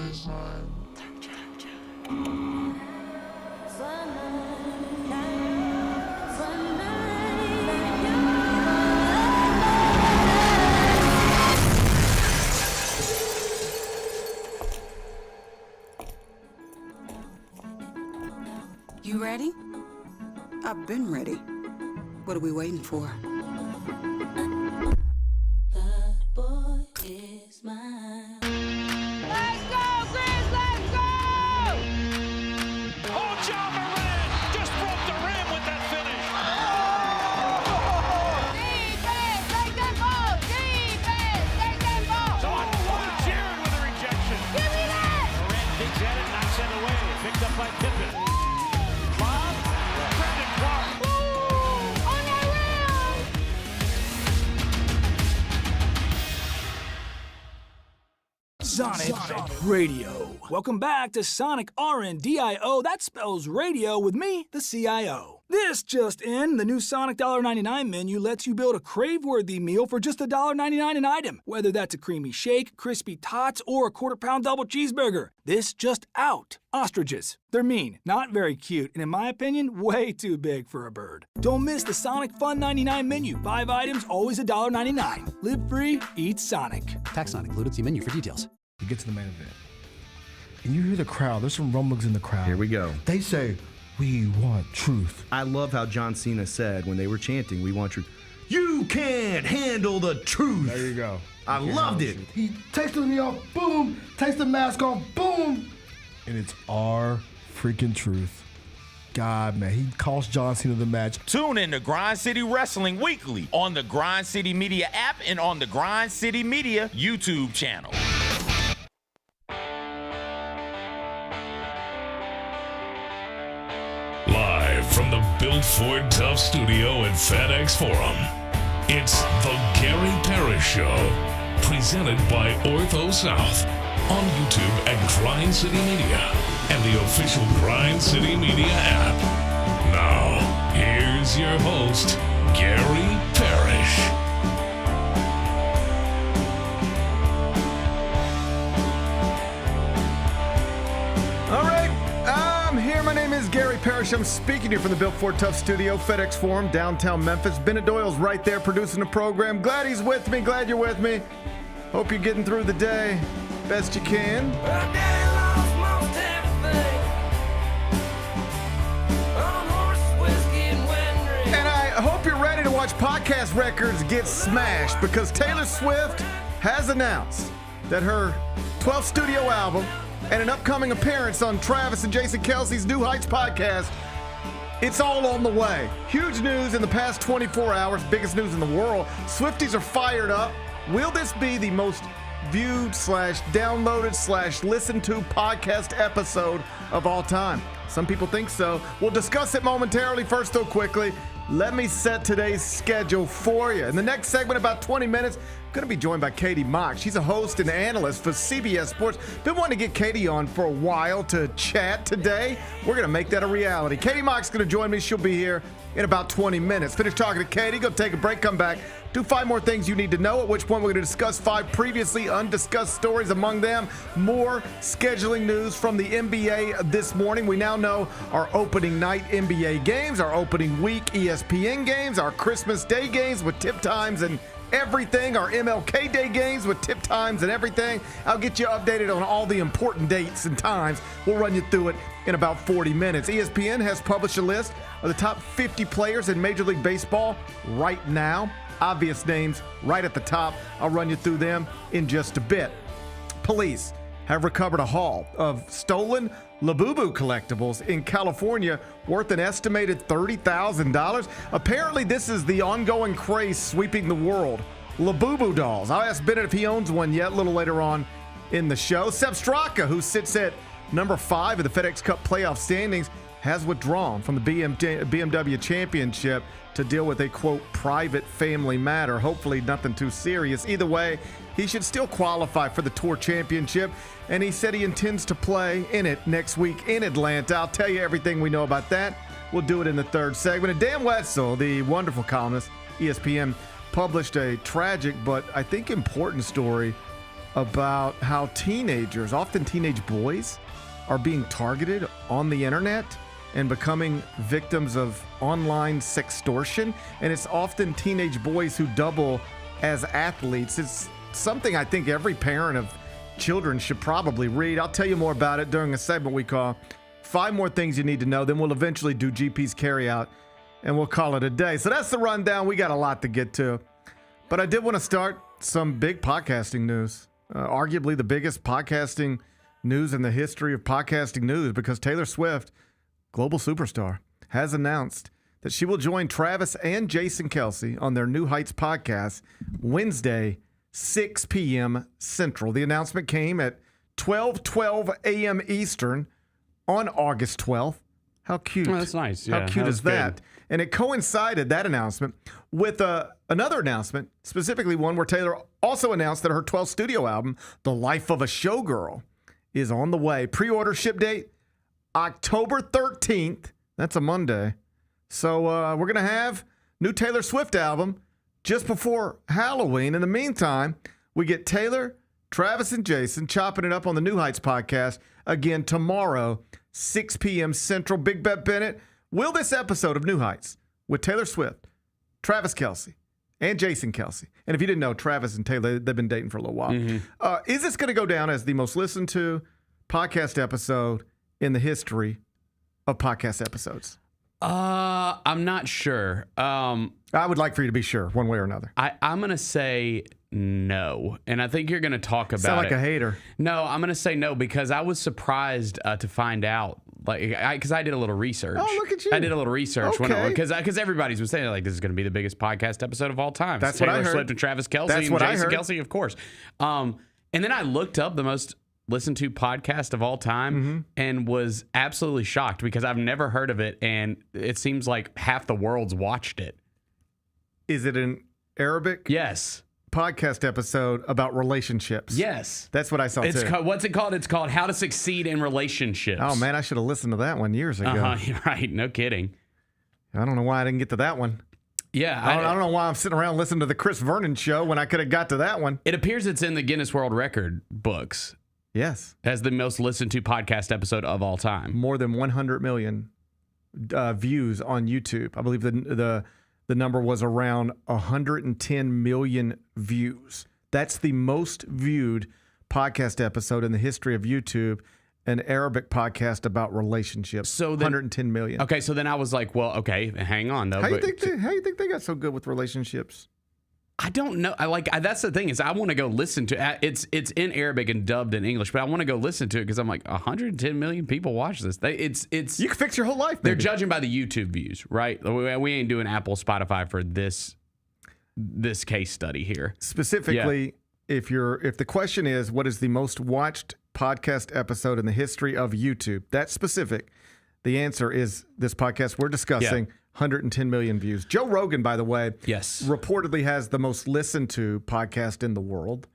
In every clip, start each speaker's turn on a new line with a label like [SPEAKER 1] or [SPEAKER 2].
[SPEAKER 1] You ready? I've been ready. What are we waiting for?
[SPEAKER 2] The boy is mine.
[SPEAKER 3] Let's go, Grizz, let's go!
[SPEAKER 4] Oh, John Moran just broke the rim with that finish.
[SPEAKER 3] Defense, take that ball! Defense, take that ball!
[SPEAKER 4] Jared with a rejection.
[SPEAKER 3] Give me that!
[SPEAKER 4] Moran digs at it, knocks it away. Picked up by Pippen. Bob, Brandon Clark.
[SPEAKER 3] Ooh, on that rim!
[SPEAKER 5] Sonic Radio. Welcome back to Sonic RNDIO. That spells radio with me, the CIO. This just in, the new Sonic $1.99 menu lets you build a crave-worthy meal for just $1.99 an item. Whether that's a creamy shake, crispy tots, or a quarter-pound double cheeseburger. This just out. Ostriches. They're mean, not very cute, and in my opinion, way too big for a bird. Don't miss the Sonic Fun 99 menu. 5 items, always $1.99. Live free, eat Sonic.
[SPEAKER 6] Tax not included. See menu for details.
[SPEAKER 7] You get to the main event, and you hear the crowd. There's some rumblings in the crowd.
[SPEAKER 8] Here we go.
[SPEAKER 7] They say, "We want truth."
[SPEAKER 8] I love how John Cena said when they were chanting, "We want truth." You can't handle the truth.
[SPEAKER 7] There you go.
[SPEAKER 8] I loved it.
[SPEAKER 7] He takes the knee off, boom. Takes the mask off, boom. And it's our freaking truth. God, man, he cost John Cena the match.
[SPEAKER 9] Tune in to Grind City Wrestling weekly on the Grind City Media app and on the Grind City Media YouTube channel.
[SPEAKER 10] Live from the Built Ford Tough studio at FedEx Forum, it's the Gary Parrish Show, presented by Ortho South, on YouTube at Grind City Media and the official Grind City Media app. Now, here's your host, Gary Parrish.
[SPEAKER 8] All right, I'm here. My name is Gary Parrish. I'm speaking to you from the Built Ford Tough studio, FedEx Forum, downtown Memphis. Bennett Doyle's right there producing the program. Glad he's with me. Glad you're with me. Hope you're getting through the day best you can. And I hope you're ready to watch podcast records get smashed, because Taylor Swift has announced that her 12th studio album and an upcoming appearance on Travis and Jason Kelce's New Heights podcast, it's all on the way. Huge news in the past 24 hours, biggest news in the world. Swifties are fired up. Will this be the most viewed / downloaded / listened to podcast episode of all time? Some people think so. We'll discuss it momentarily. First, though, quickly, let me set today's schedule for you. In the next segment, about 20 minutes, I'm going to be joined by Katie Mox. She's a host and analyst for CBS Sports. Been wanting to get Katie on for a while to chat today. We're going to make that a reality. Katie Mox is going to join me. She'll be here in about 20 minutes. Finish talking to Katie, go take a break, come back, do 5 more things you need to know, at which point we're going to discuss 5 previously undiscussed stories, among them more scheduling news from the NBA this morning. We now know our opening night NBA games, our opening week ESPN games, our Christmas Day games with tip times and everything, our MLK Day games with tip times and everything. I'll get you updated on all the important dates and times. We'll run you through it in about 40 minutes. ESPN has published a list of the top 50 players in Major League Baseball right now. Obvious names right at the top. I'll run you through them in just a bit. Police have recovered a haul of stolen Labubu collectibles in California worth an estimated $30,000. Apparently, this is the ongoing craze sweeping the world. Labubu dolls. I'll ask Bennett if he owns one yet a little later on in the show. Seb Straka, who sits at number 5 of the FedEx Cup playoff standings, has withdrawn from the BMW Championship to deal with a, quote, private family matter. Hopefully nothing too serious. Either way, he should still qualify for the Tour Championship, and he said he intends to play in it next week in Atlanta. I'll tell you everything we know about that. We'll do it in the third segment. And Dan Wetzel, the wonderful columnist, ESPN, published a tragic but I think important story about how teenagers, often teenage boys, are being targeted on the internet and becoming victims of online sextortion. And it's often teenage boys who double as athletes. It's something I think every parent of children should probably read. I'll tell you more about it during a segment we call 5 More Things You Need to Know. Then we'll eventually do GP's Carryout and we'll call it a day. So that's the rundown. We got a lot to get to. But I did want to start some big podcasting news. Arguably the biggest podcasting news in the history of podcasting news, because Taylor Swift, global superstar, has announced that she will join Travis and Jason Kelce on their New Heights podcast Wednesday, 6 p.m. Central. The announcement came at 12:12 a.m. Eastern on August 12th. How cute.
[SPEAKER 11] Oh, that's nice. Yeah,
[SPEAKER 8] how cute is that?
[SPEAKER 11] good.
[SPEAKER 8] And it coincided, that announcement, with another announcement, specifically one where Taylor also announced that her 12th studio album, The Life of a Showgirl, is on the way. Pre-order ship date, October 13th. That's a Monday. So we're going to have new Taylor Swift album just before Halloween. In the meantime, we get Taylor, Travis, and Jason chopping it up on the New Heights podcast again tomorrow, 6 p.m. Central. Big Bet Bennett, will this episode of New Heights with Taylor Swift, Travis Kelce, and Jason Kelce, and if you didn't know, Travis and Taylor, they've been dating for a little while, is this going to go down as the most listened to podcast episode in the history of podcast episodes?
[SPEAKER 11] I'm not sure.
[SPEAKER 8] I would like for you to be sure, one way or another.
[SPEAKER 11] I'm going to say no. And I think you're going to talk about
[SPEAKER 8] Sound like
[SPEAKER 11] it.
[SPEAKER 8] a hater.
[SPEAKER 11] No, I'm going to say no because I was surprised to find out, because I did a little research.
[SPEAKER 8] Oh, look at you.
[SPEAKER 11] I did a little research
[SPEAKER 8] Okay.
[SPEAKER 11] because everybody's been saying like this is going to be the biggest podcast episode of all time.
[SPEAKER 8] That's
[SPEAKER 11] Taylor
[SPEAKER 8] what I heard.
[SPEAKER 11] Swift and Travis Kelce
[SPEAKER 8] That's
[SPEAKER 11] and
[SPEAKER 8] what I
[SPEAKER 11] Jason
[SPEAKER 8] heard.
[SPEAKER 11] Kelce, of course. And then I looked up the most listened to podcast of all time and was absolutely shocked because I've never heard of it, and it seems like half the world's watched it.
[SPEAKER 8] Is it an Arabic
[SPEAKER 11] Yes.
[SPEAKER 8] podcast episode about relationships?
[SPEAKER 11] Yes.
[SPEAKER 8] That's what I saw
[SPEAKER 11] It's
[SPEAKER 8] too.
[SPEAKER 11] what's it called? It's called How to Succeed in Relationships.
[SPEAKER 8] Oh, man, I should have listened to that one years ago.
[SPEAKER 11] Right. No kidding.
[SPEAKER 8] I don't know why I didn't get to that one.
[SPEAKER 11] Yeah.
[SPEAKER 8] I don't know why I'm sitting around listening to the Chris Vernon show when I could have got to that one.
[SPEAKER 11] It appears it's in the Guinness World Record books
[SPEAKER 8] Yes.
[SPEAKER 11] as the most listened to podcast episode of all time.
[SPEAKER 8] More than 100 million views on YouTube. I believe the number was around 110 million views. That's the most viewed podcast episode in the history of YouTube, an Arabic podcast about relationships.
[SPEAKER 11] So then,
[SPEAKER 8] 110 million.
[SPEAKER 11] Okay, so then I was like, well, okay, hang on though.
[SPEAKER 8] How you
[SPEAKER 11] but-
[SPEAKER 8] think they got so good with relationships?
[SPEAKER 11] I don't know. That's the thing is I want to go listen to it. It's in Arabic and dubbed in English, but I want to go listen to it because I'm like 110 million people watch this. It's
[SPEAKER 8] You can fix your whole life.
[SPEAKER 11] they're
[SPEAKER 8] maybe.
[SPEAKER 11] judging by the YouTube views, right? We ain't doing Apple, Spotify for this case study here.
[SPEAKER 8] Specifically, if the question is what is the most watched podcast episode in the history of YouTube, that's specific. The answer is this podcast we're discussing. 110 million views. Joe Rogan, by the way,
[SPEAKER 11] Yes.
[SPEAKER 8] reportedly has the most listened to podcast in the world.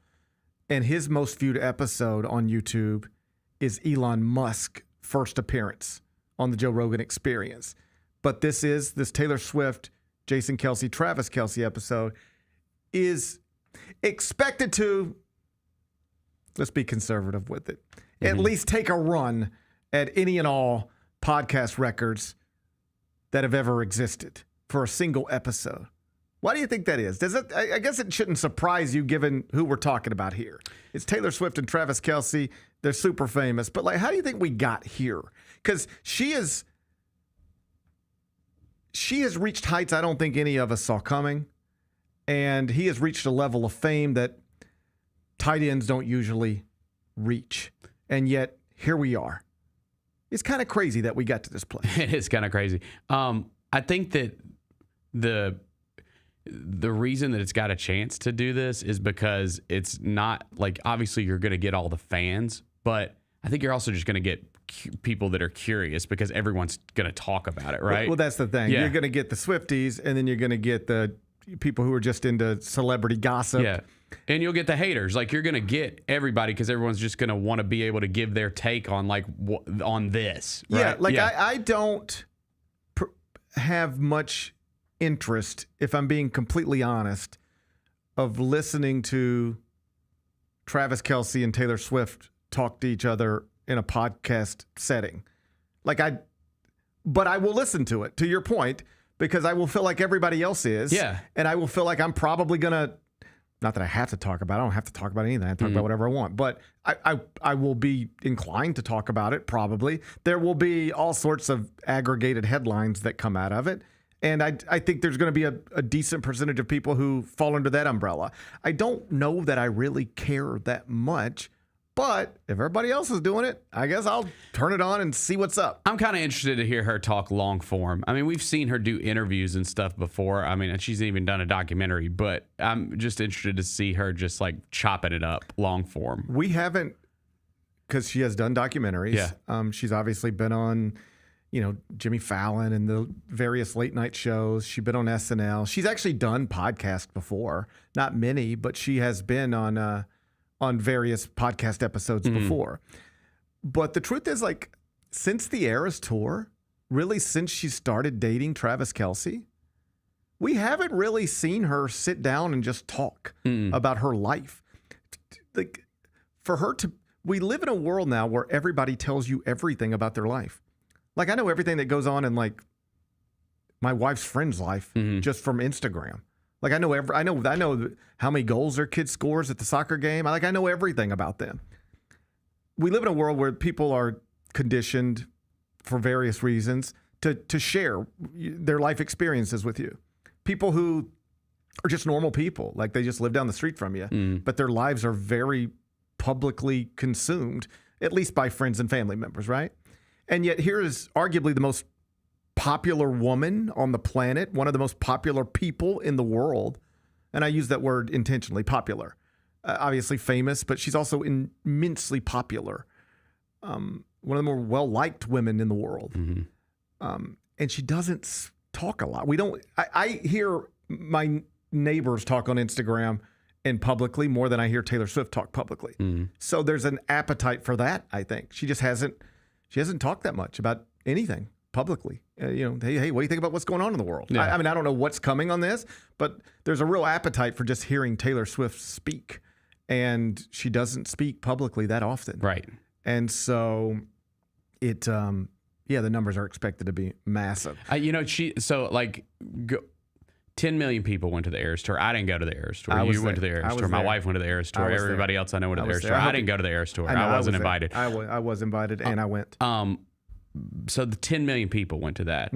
[SPEAKER 8] And his most viewed episode on YouTube is Elon Musk's first appearance on the Joe Rogan Experience. But this Taylor Swift, Jason Kelce, Travis Kelce episode is expected to, let's be conservative with it, at least take a run at any and all podcast records that have ever existed for a single episode. Why do you think that is? I guess it shouldn't surprise you given who we're talking about here. It's Taylor Swift and Travis Kelce. They're super famous. But how do you think we got here? Because she has reached heights I don't think any of us saw coming. And he has reached a level of fame that tight ends don't usually reach. And yet, here we are. It's kind of crazy that we got to this place.
[SPEAKER 11] It is kind of crazy. I think that the reason that it's got a chance to do this is because it's not like obviously you're going to get all the fans, but I think you're also just going to get people that are curious because everyone's going to talk about it, right?
[SPEAKER 8] Well, that's the thing.
[SPEAKER 11] Yeah.
[SPEAKER 8] You're going to get the Swifties, and then you're going to get the people who are just into celebrity gossip.
[SPEAKER 11] Yeah. And you'll get the haters. Like you're going to get everybody because everyone's just going to want to be able to give their take on on this. Right?
[SPEAKER 8] Yeah, I don't have much interest, if I'm being completely honest, of listening to Travis Kelce and Taylor Swift talk to each other in a podcast setting. But I will listen to it, to your point, because I will feel like everybody else is.
[SPEAKER 11] Yeah.
[SPEAKER 8] And I will feel like I'm probably going to, not that I have to talk about it. I don't have to talk about anything. I talk about whatever I want. But I will be inclined to talk about it, probably. There will be all sorts of aggregated headlines that come out of it. And I think there's going to be a decent percentage of people who fall under that umbrella. I don't know that I really care that much. But if everybody else is doing it, I guess I'll turn it on and see what's up.
[SPEAKER 11] I'm kind of interested to hear her talk long form. I mean, we've seen her do interviews and stuff before. I mean, and she's even done a documentary, but I'm just interested to see her just like chopping it up long form.
[SPEAKER 8] We haven't, because she has done documentaries.
[SPEAKER 11] Yeah.
[SPEAKER 8] She's obviously been on, Jimmy Fallon and the various late night shows. She's been on SNL. She's actually done podcasts before. Not many, but she has been on various podcast episodes before. But the truth is, since the Eras Tour, really since she started dating Travis Kelce, we haven't really seen her sit down and just talk about her life. We live in a world now where everybody tells you everything about their life. I know everything that goes on in my wife's friend's life just from Instagram. I know how many goals their kid scores at the soccer game. I know everything about them. We live in a world where people are conditioned for various reasons to share their life experiences with you. People who are just normal people, they just live down the street from you, but their lives are very publicly consumed, at least by friends and family members, right? And yet here is arguably the most popular woman on the planet, one of the most popular people in the world. And I use that word intentionally, popular. Obviously famous, but she's also immensely popular. One of the more well-liked women in the world. And she doesn't talk a lot. I hear my neighbors talk on Instagram and publicly more than I hear Taylor Swift talk publicly. So there's an appetite for that, I think. She hasn't talked that much about anything publicly. Hey, what do you think about what's going on in the world?
[SPEAKER 11] Yeah.
[SPEAKER 8] I don't know what's coming on this, but there's a real appetite for just hearing Taylor Swift speak. And she doesn't speak publicly that often.
[SPEAKER 11] Right.
[SPEAKER 8] And so the numbers are expected to be massive.
[SPEAKER 11] 10 million people went to the Eras Tour. I didn't go to the Eras Tour. You went to the Eras Tour. My wife went to the Eras Tour. Everybody else I know went to the Eras Tour. I didn't go to the Eras Tour. I wasn't invited.
[SPEAKER 8] I was invited and I went.
[SPEAKER 11] So the 10 million people went to that.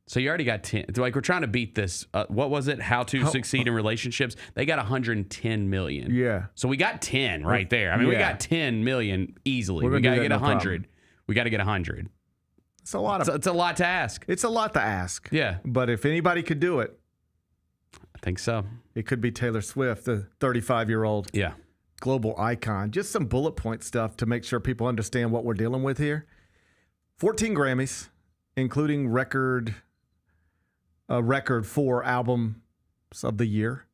[SPEAKER 11] So you already got 10. We're trying to beat this. What was it? How to succeed in relationships. They got 110 million.
[SPEAKER 8] Yeah.
[SPEAKER 11] So we got 10 right there. I mean, we got 10 million easily. We got to get 100. We got to get 100.
[SPEAKER 8] It's a lot.
[SPEAKER 11] It's a lot to ask.
[SPEAKER 8] It's a lot to ask.
[SPEAKER 11] Yeah.
[SPEAKER 8] But if anybody could do it,
[SPEAKER 11] I think so.
[SPEAKER 8] It could be Taylor Swift, the 35-year-old global icon. Just some bullet point stuff to make sure people understand what we're dealing with here. 14 Grammys, including a record 4 albums of the year.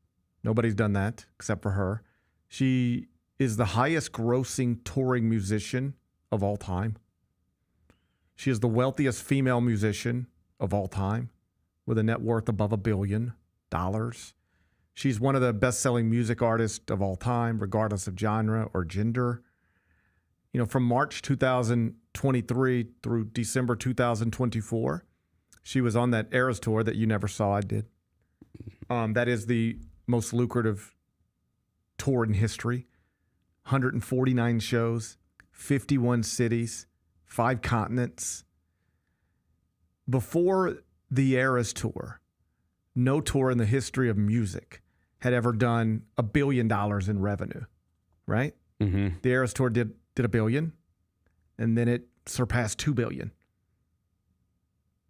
[SPEAKER 8] Nobody's done that except for her. She is the highest grossing touring musician of all time. She is the wealthiest female musician of all time with a net worth above $1 billion. She's one of the best-selling music artists of all time, regardless of genre or gender. From March 2023 through December 2024, she was on that Eras Tour that you never saw. I did. That is the most lucrative tour in history. 149 shows, 51 cities, 5 continents. Before the Eras Tour, no tour in the history of music had ever done $1 billion in revenue, right? The Eras Tour did $1 billion, and then it surpassed $2 billion.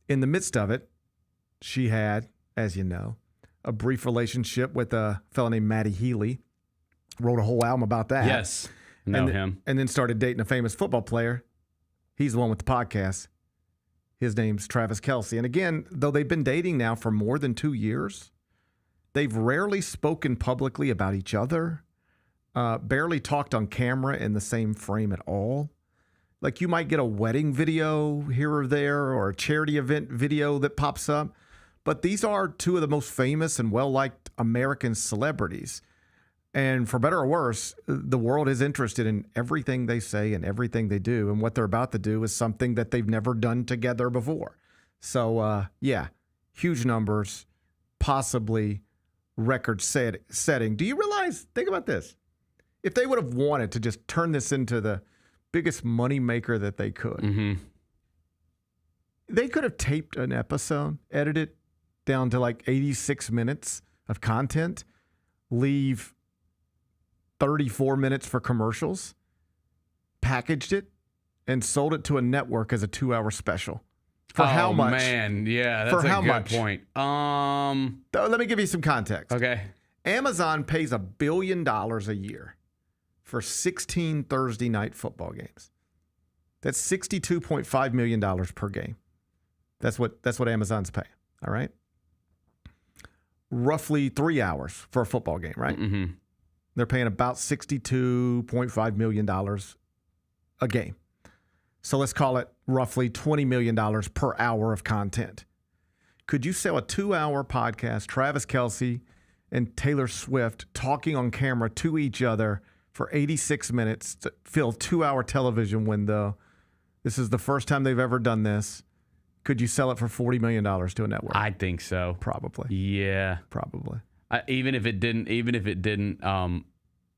[SPEAKER 8] In the midst of it, she had, as you know, a brief relationship with a fellow named Matty Healy. Wrote a whole album about that.
[SPEAKER 11] Yes, know him.
[SPEAKER 8] And then started dating a famous football player. He's the one with the podcast. His name's Travis Kelce. And again, though they've been dating now for more than 2 years, they've rarely spoken publicly about each other, barely talked on camera in the same frame at all. You might get a wedding video here or there or a charity event video that pops up, but these are two of the most famous and well-liked American celebrities. And for better or worse, the world is interested in everything they say and everything they do. And what they're about to do is something that they've never done together before. So, huge numbers, possibly record-setting. Do you realize, think about this, if they would have wanted to just turn this into the biggest money maker that they could, they could have taped an episode, edited down to like 86 minutes of content, leave 34 minutes for commercials, packaged it, and sold it to a network as a 2-hour special. For how much? Oh,
[SPEAKER 11] man. Yeah, that's a good point.
[SPEAKER 8] Let me give you some context.
[SPEAKER 11] Okay.
[SPEAKER 8] Amazon pays $1 billion a year for 16 Thursday night football games. That's $62.5 million per game. That's what Amazon's paying. All right. Roughly 3 hours for a football game, right?
[SPEAKER 11] Mm-hmm.
[SPEAKER 8] They're paying about $62.5 million a game. So let's call it roughly $20 million per hour of content. Could you sell a 2-hour podcast, Travis Kelce and Taylor Swift talking on camera to each other for 86 minutes to fill a 2-hour television window? This is the first time they've ever done this. Could you sell it for $40 million to a network?
[SPEAKER 11] I think so.
[SPEAKER 8] Probably.
[SPEAKER 11] Yeah.
[SPEAKER 8] Probably.
[SPEAKER 11] Even if it didn't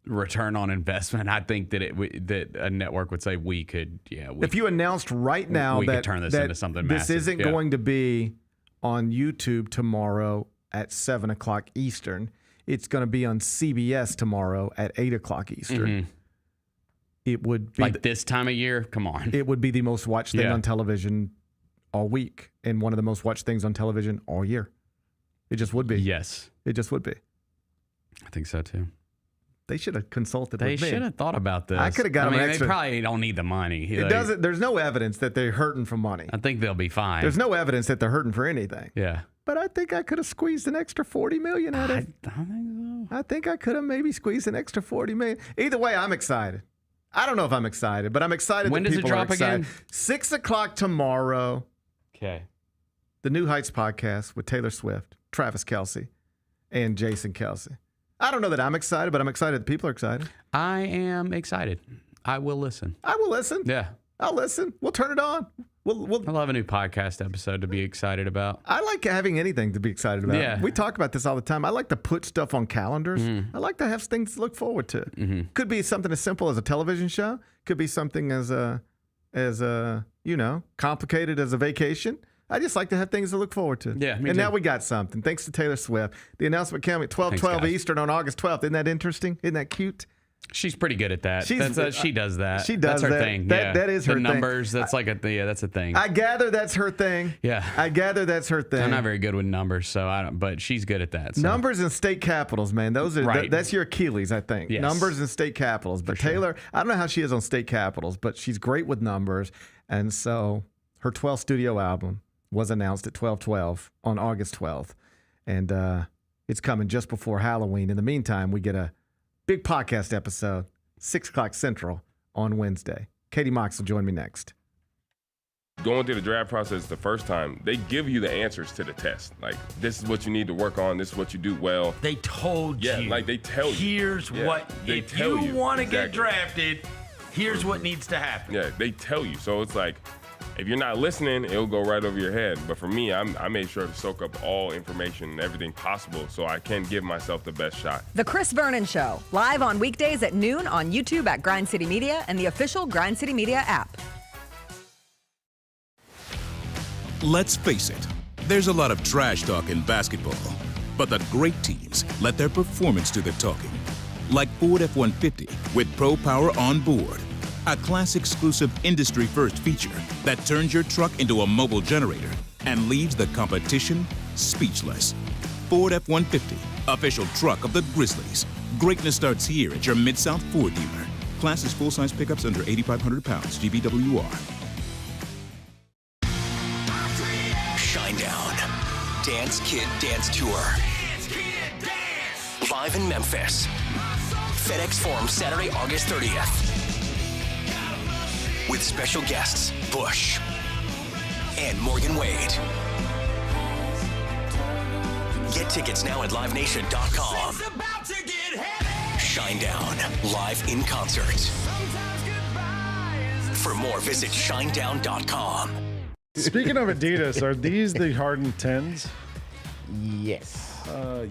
[SPEAKER 11] return on investment, I think that that a network would say we could. Yeah.
[SPEAKER 8] If you announced right now
[SPEAKER 11] we could turn this into something
[SPEAKER 8] this
[SPEAKER 11] massive.
[SPEAKER 8] Isn't going to be on YouTube tomorrow at 7:00 Eastern. It's going to be on CBS tomorrow at 8:00 Eastern.
[SPEAKER 11] Mm-hmm.
[SPEAKER 8] It would be
[SPEAKER 11] like this time of year. Come on.
[SPEAKER 8] It would be the most watched thing on television all week, and one of the most watched things on television all year. It just would be.
[SPEAKER 11] Yes.
[SPEAKER 8] It just would be.
[SPEAKER 11] I think so too.
[SPEAKER 8] They should have consulted
[SPEAKER 11] with
[SPEAKER 8] me.
[SPEAKER 11] They should have thought about this.
[SPEAKER 8] I could have got them extra.
[SPEAKER 11] They probably don't need the money.
[SPEAKER 8] It doesn't. There's no evidence that they're hurting for money.
[SPEAKER 11] I think they'll be fine.
[SPEAKER 8] There's no evidence that they're hurting for anything.
[SPEAKER 11] Yeah.
[SPEAKER 8] But I think I could have squeezed an extra $40 million out of it.
[SPEAKER 11] I don't think so.
[SPEAKER 8] I think I could have maybe squeezed an extra $40 million. Either way, I'm excited. I don't know if I'm excited, but I'm excited.
[SPEAKER 11] When does it drop again?
[SPEAKER 8] 6:00 tomorrow.
[SPEAKER 11] Okay.
[SPEAKER 8] The New Heights podcast with Taylor Swift, Travis Kelce, and Jason Kelce. I don't know that I'm excited, but I'm excited that people are excited.
[SPEAKER 11] I am excited. I will listen.
[SPEAKER 8] I will listen.
[SPEAKER 11] Yeah.
[SPEAKER 8] I'll listen. We'll turn it on.
[SPEAKER 11] I'll have a new podcast episode to be excited about.
[SPEAKER 8] I like having anything to be excited about.
[SPEAKER 11] Yeah.
[SPEAKER 8] We talk about this all the time. I like to put stuff on calendars.
[SPEAKER 11] Mm-hmm.
[SPEAKER 8] I like to have things to look forward to.
[SPEAKER 11] Mm-hmm.
[SPEAKER 8] Could be something as simple as a television show. Could be something as complicated as a vacation. I just like to have things to look forward to.
[SPEAKER 11] Yeah, me
[SPEAKER 8] and
[SPEAKER 11] too.
[SPEAKER 8] now we got something. Thanks to Taylor Swift. The announcement came at 12:12 Eastern on August 12th. Isn't that interesting? Isn't that cute?
[SPEAKER 11] She's pretty good at that. She does that.
[SPEAKER 8] She does
[SPEAKER 11] That's her
[SPEAKER 8] that.
[SPEAKER 11] thing.
[SPEAKER 8] That is her
[SPEAKER 11] the
[SPEAKER 8] thing.
[SPEAKER 11] numbers. That's that's a thing.
[SPEAKER 8] I gather that's her thing.
[SPEAKER 11] Yeah.
[SPEAKER 8] I gather that's her thing.
[SPEAKER 11] I'm not very good with numbers, so I don't. But she's good at that. So.
[SPEAKER 8] Numbers and state capitals, man. Those are
[SPEAKER 11] right.
[SPEAKER 8] That's your Achilles, I think.
[SPEAKER 11] Yes.
[SPEAKER 8] Numbers and state capitals. But Taylor, I don't know how she is on state capitals, but she's great with numbers. And so her 12th studio album was announced at 12/12 on August 12th, and it's coming just before Halloween. In the meantime, we get a big podcast episode, 6:00 Central on Wednesday. Katie Mox will join me next.
[SPEAKER 12] Going through the draft process the first time, they give you the answers to the test. Like, this is what you need to work on. This is what you do well.
[SPEAKER 13] They told you.
[SPEAKER 12] Yeah, like they tell you.
[SPEAKER 13] Here's what, if you want to get drafted, here's what needs to happen.
[SPEAKER 12] Yeah, they tell you. So it's like, if you're not listening, it'll go right over your head. But for me, I made sure to soak up all information and everything possible so I can give myself the best shot.
[SPEAKER 14] The Chris Vernon Show, live on weekdays at noon on YouTube at Grind City Media and the official Grind City Media app.
[SPEAKER 15] Let's face it, there's a lot of trash talk in basketball, but the great teams let their performance do the talking. Like Ford F-150 with Pro Power on board. A class-exclusive industry-first feature that turns your truck into a mobile generator and leaves the competition speechless. Ford F-150, official truck of the Grizzlies. Greatness starts here at your Mid-South Ford dealer. Class is full-size pickups under 8,500 pounds, GVWR.
[SPEAKER 16] Shinedown. Dance Kid Dance Tour. Live in Memphis. FedEx Forum, Saturday, August 30th. With special guests, Bush and Morgan Wade. Get tickets now at livenation.com. Shinedown, live in concert. For more, visit shinedown.com.
[SPEAKER 17] Speaking of Adidas, are these the Harden 10s?
[SPEAKER 18] Yes.
[SPEAKER 17] I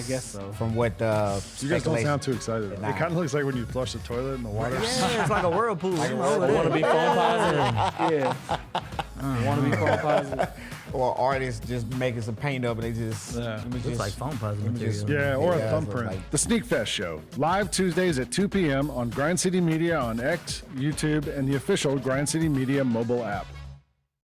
[SPEAKER 17] guess so.
[SPEAKER 18] From what
[SPEAKER 17] you guys don't sound too excited. It kind of looks like when you flush the toilet in the water.
[SPEAKER 18] Yeah, it's like a whirlpool.
[SPEAKER 17] Like a
[SPEAKER 18] whirlpool.
[SPEAKER 17] Want to be phone
[SPEAKER 18] positive?
[SPEAKER 17] Yeah. Want to be phone positive?
[SPEAKER 18] Or artists just making some paint up and they just
[SPEAKER 19] Looks like phone puzzle material.
[SPEAKER 17] Yeah, or a
[SPEAKER 18] Yeah,
[SPEAKER 17] thumbprint.
[SPEAKER 18] like-
[SPEAKER 17] The Sneak Fest Show, live Tuesdays at 2 p.m. on Grind City Media on X, YouTube, and the official Grind City Media mobile app.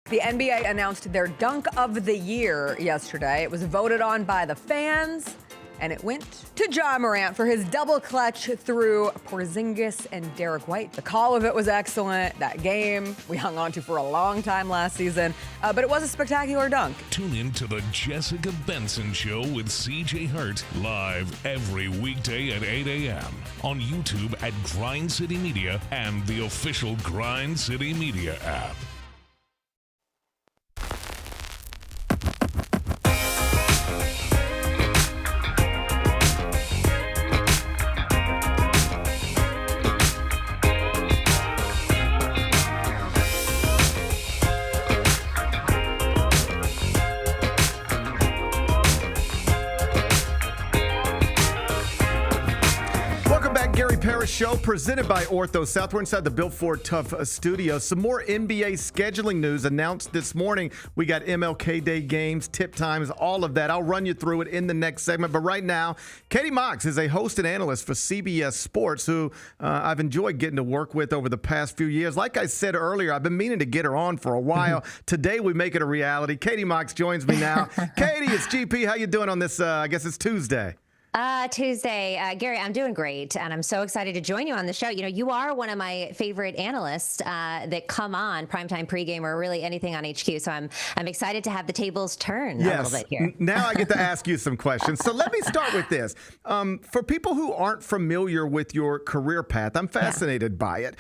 [SPEAKER 14] The NBA announced their Dunk of the Year yesterday. It was voted on by the fans, and it went to Ja Morant for his double clutch through Porzingis and Derek White. The call of it was excellent. That game we hung on to for a long time last season, but it was a spectacular dunk.
[SPEAKER 10] Tune in to the Jessica Benson Show with CJ Hurt live every weekday at 8 a.m. on YouTube at Grind City Media and the official Grind City Media app.
[SPEAKER 8] Welcome back, Gary Parrish Show, presented by Ortho South. We're inside the Bill Ford Tough studio. Some more NBA scheduling news announced this morning. We got MLK Day games, tip times, all of that. I'll run you through it in the next segment. But right now, Katie Mox is a host and analyst for CBS Sports, who I've enjoyed getting to work with over the past few years. Like I said earlier, I've been meaning to get her on for a while. Today, we make it a reality. Katie Mox joins me now. Katie, it's GP. How you doing on this, I guess it's Tuesday?
[SPEAKER 20] Tuesday. Gary, I'm doing great, and I'm so excited to join you on the show. You know, you are one of my favorite analysts that come on Primetime Pregame or really anything on HQ, so I'm excited to have the tables turn a little bit here.
[SPEAKER 8] Now I get to ask you some questions. So let me start with this. For people who aren't familiar with your career path, I'm fascinated by it.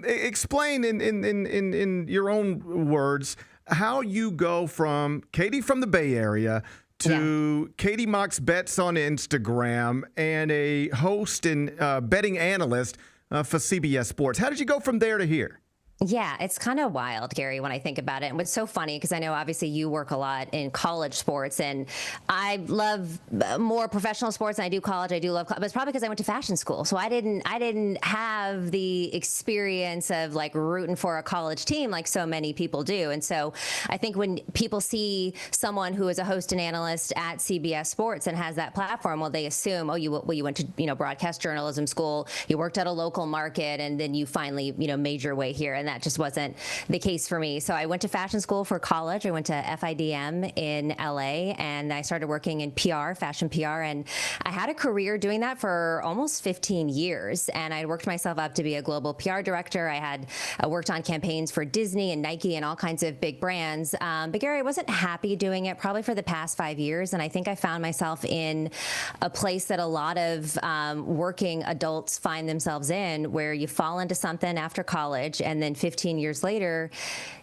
[SPEAKER 8] Explain in your own words how you go from Katie from the Bay Area to Katie Mox Bets on Instagram and a host and betting analyst for CBS Sports. How did you go from there to here?
[SPEAKER 20] Yeah, it's kind of wild, Gary, when I think about it. And what's so funny, because I know obviously you work a lot in college sports, and I love more professional sports than I do college. I do love, but it's probably because I went to fashion school, so I didn't have the experience of like rooting for a college team like so many people do. And so I think when people see someone who is a host and analyst at CBS Sports and has that platform, well, they assume, oh, you went to broadcast journalism school, you worked at a local market, and then you finally made your way here. And that just wasn't the case for me. So I went to fashion school for college. I went to FIDM in LA, and I started working in PR, fashion PR, and I had a career doing that for almost 15 years. And I worked myself up to be a global PR director. I had worked on campaigns for Disney and Nike and all kinds of big brands. But Gary, I wasn't happy doing it probably for the past 5 years. And I think I found myself in a place that a lot of working adults find themselves in, where you fall into something after college, and then 15 years later,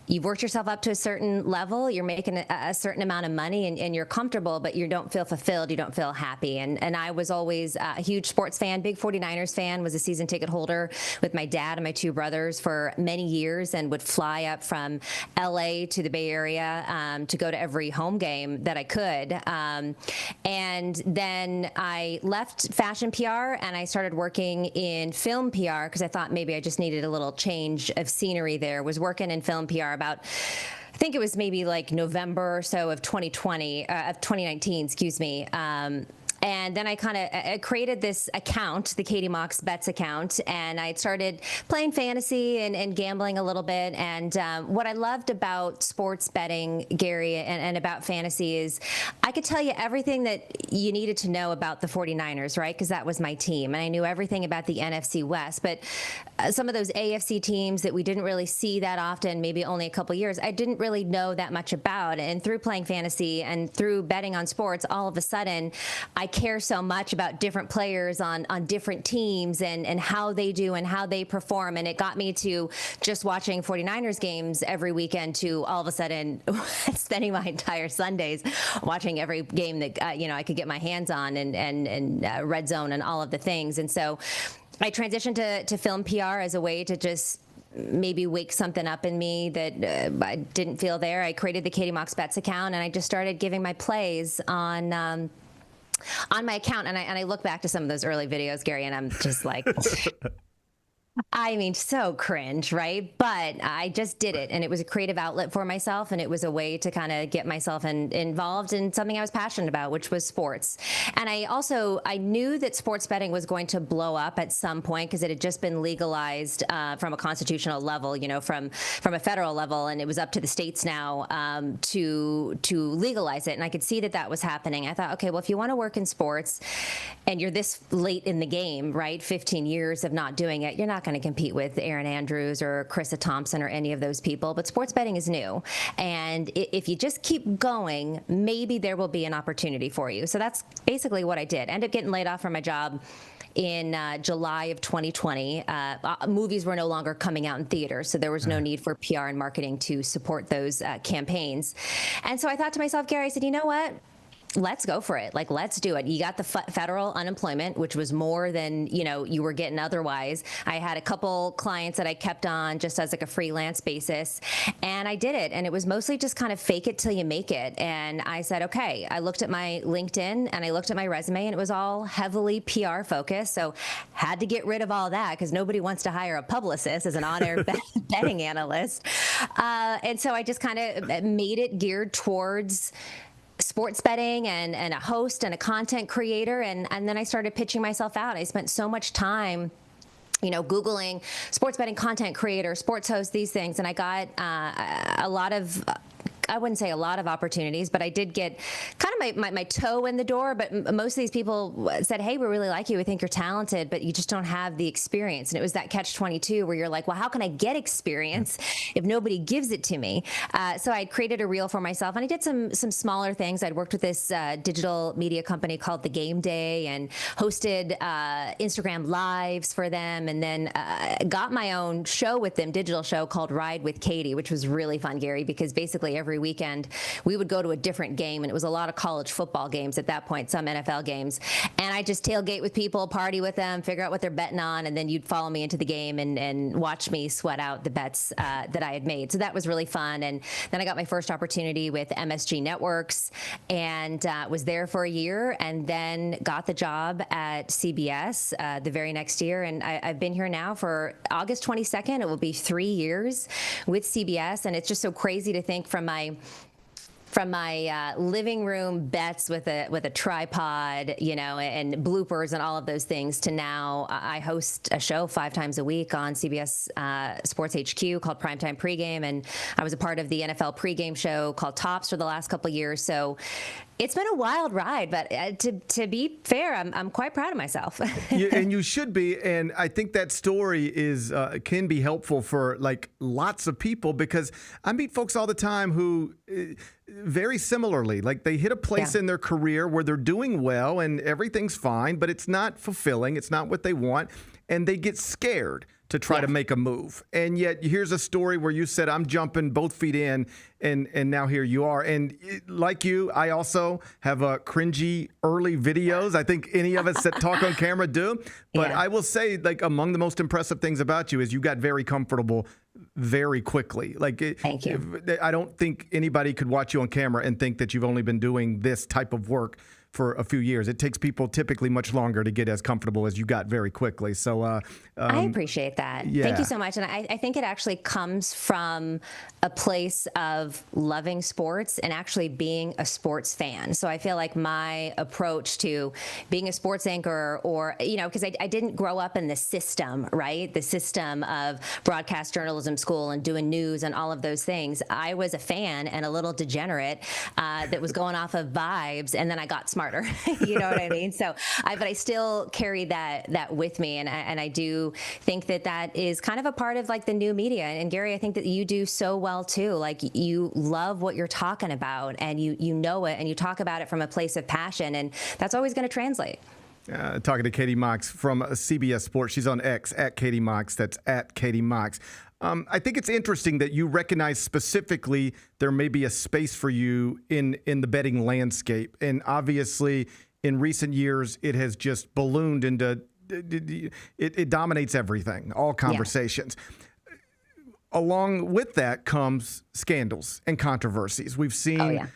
[SPEAKER 20] you've worked yourself up to a certain level, you're making a certain amount of money, and you're comfortable, but you don't feel fulfilled, you don't feel happy. And I was always a huge sports fan, big 49ers fan, was a season ticket holder with my dad and my two brothers for many years, and would fly up from LA to the Bay Area to go to every home game that I could. And then I left fashion PR and I started working in film PR, because I thought maybe I just needed a little change of scenery there. Was working in film PR about, I think it was maybe like November or so of 2019, excuse me. And then I kind of created this account, the Katie Mox Bets account, and I started playing fantasy and gambling a little bit. And what I loved about sports betting, Gary, and about fantasy is I could tell you everything that you needed to know about the 49ers, right? Because that was my team. And I knew everything about the NFC West. But some of those AFC teams that we didn't really see that often, maybe only a couple years, I didn't really know that much about. And through playing fantasy and through betting on sports, all of a sudden, I care so much about different players on different teams and how they do and how they perform. And it got me to just watching 49ers games every weekend to all of a sudden spending my entire Sundays watching every game that I could get my hands on and Red Zone and all of the things. And so I transitioned to film PR as a way to just maybe wake something up in me that I didn't feel there. I created the Katie Mox Bets account, and I just started giving my plays on my account. And I look back to some of those early videos, Gary, and I'm just like, I mean, so cringe, right? But I just did it, and it was a creative outlet for myself, and it was a way to kind of get myself involved in something I was passionate about, which was sports. And I knew that sports betting was going to blow up at some point because it had just been legalized from a constitutional level, from a federal level, and it was up to the states now to legalize it. And I could see that was happening. I thought, okay, well, if you want to work in sports and you're this late in the game, right, 15 years of not doing it, you're not going to compete with Aaron Andrews or Krista Thompson or any of those people, but sports betting is new. And if you just keep going, maybe there will be an opportunity for you. So that's basically what I did. Ended up getting laid off from my job in July of 2020. Movies were no longer coming out in theaters, so there was no need for PR and marketing to support those campaigns. And so I thought to myself, Gary, I said, you know what? Let's go for it. Like, let's do it. You got the federal unemployment, which was more than, you were getting otherwise. I had a couple clients that I kept on just as like a freelance basis, and I did it. And it was mostly just kind of fake it till you make it. And I said, okay, I looked at my LinkedIn and I looked at my resume, and it was all heavily PR focused. So had to get rid of all that because nobody wants to hire a publicist as an on-air betting analyst. And so I just kind of made it geared towards sports betting and a host and a content creator. And then I started pitching myself out. I spent so much time Googling sports betting content creator, sports host, these things. And I got a lot of, I wouldn't say a lot of opportunities, but I did get kind of my toe in the door. But most of these people said, hey, we really like you. We think you're talented, but you just don't have the experience. And it was that catch-22 where you're like, well, how can I get experience if nobody gives it to me? So I created a reel for myself, and I did some smaller things. I'd worked with this digital media company called The Game Day and hosted Instagram Lives for them, and then got my own show with them, digital show called Ride with Katie, which was really fun, Gary, because basically every weekend we would go to a different game, and it was a lot of college football games at that point, some NFL games, and I just tailgate with people, party with them, figure out what they're betting on, and then you'd follow me into the game and watch me sweat out the bets that I had made. So that was really fun. And then I got my first opportunity with MSG Networks and was there for a year, and then got the job at CBS the very next year. And I've been here now for August 22nd. It will be 3 years with CBS, and it's just so crazy to think from my living room bets with a tripod, and bloopers and all of those things, to now I host a show 5 times a week on CBS Sports HQ called Primetime Pregame, and I was a part of the NFL pregame show called Tops for the last couple of years. So it's been a wild ride, but to be fair, I'm quite proud of myself.
[SPEAKER 8] And you should be. And I think that story can be helpful for like lots of people, because I meet folks all the time who very similarly, like they hit a place in their career where they're doing well and everything's fine, but it's not fulfilling. It's not what they want. And they get scared to try to make a move. And yet here's a story where you said, I'm jumping both feet in, and now here you are. And like you, I also have cringy early videos. I think any of us that talk on camera do. But I will say, like, among the most impressive things about you is you got very comfortable very quickly. Thank you. I don't think anybody could watch you on camera and think that you've only been doing this type of work for a few years. It takes people typically much longer to get as comfortable as you got very quickly. So
[SPEAKER 20] I appreciate that.
[SPEAKER 8] Yeah.
[SPEAKER 20] Thank you so much. And I think it actually comes from a place of loving sports and actually being a sports fan. So I feel like my approach to being a sports anchor, or, because I didn't grow up in the system, right? The system of broadcast journalism school and doing news and all of those things. I was a fan and a little degenerate that was going off of vibes. And then I got smart smarter. You know what I mean? So, but I still carry that with me, and I do think that is kind of a part of like the new media. And Gary, I think that you do so well too. Like you love what you're talking about, and you know it, and you talk about it from a place of passion, and that's always going to translate.
[SPEAKER 8] Talking to Katie Mox from CBS Sports. She's on X at Katie Mox. That's at Katie Mox. I think it's interesting that you recognize specifically there may be a space for you in the betting landscape. And obviously, in recent years, it has just ballooned into it dominates everything, all conversations. Yeah. Along with that comes scandals and controversies. We've seen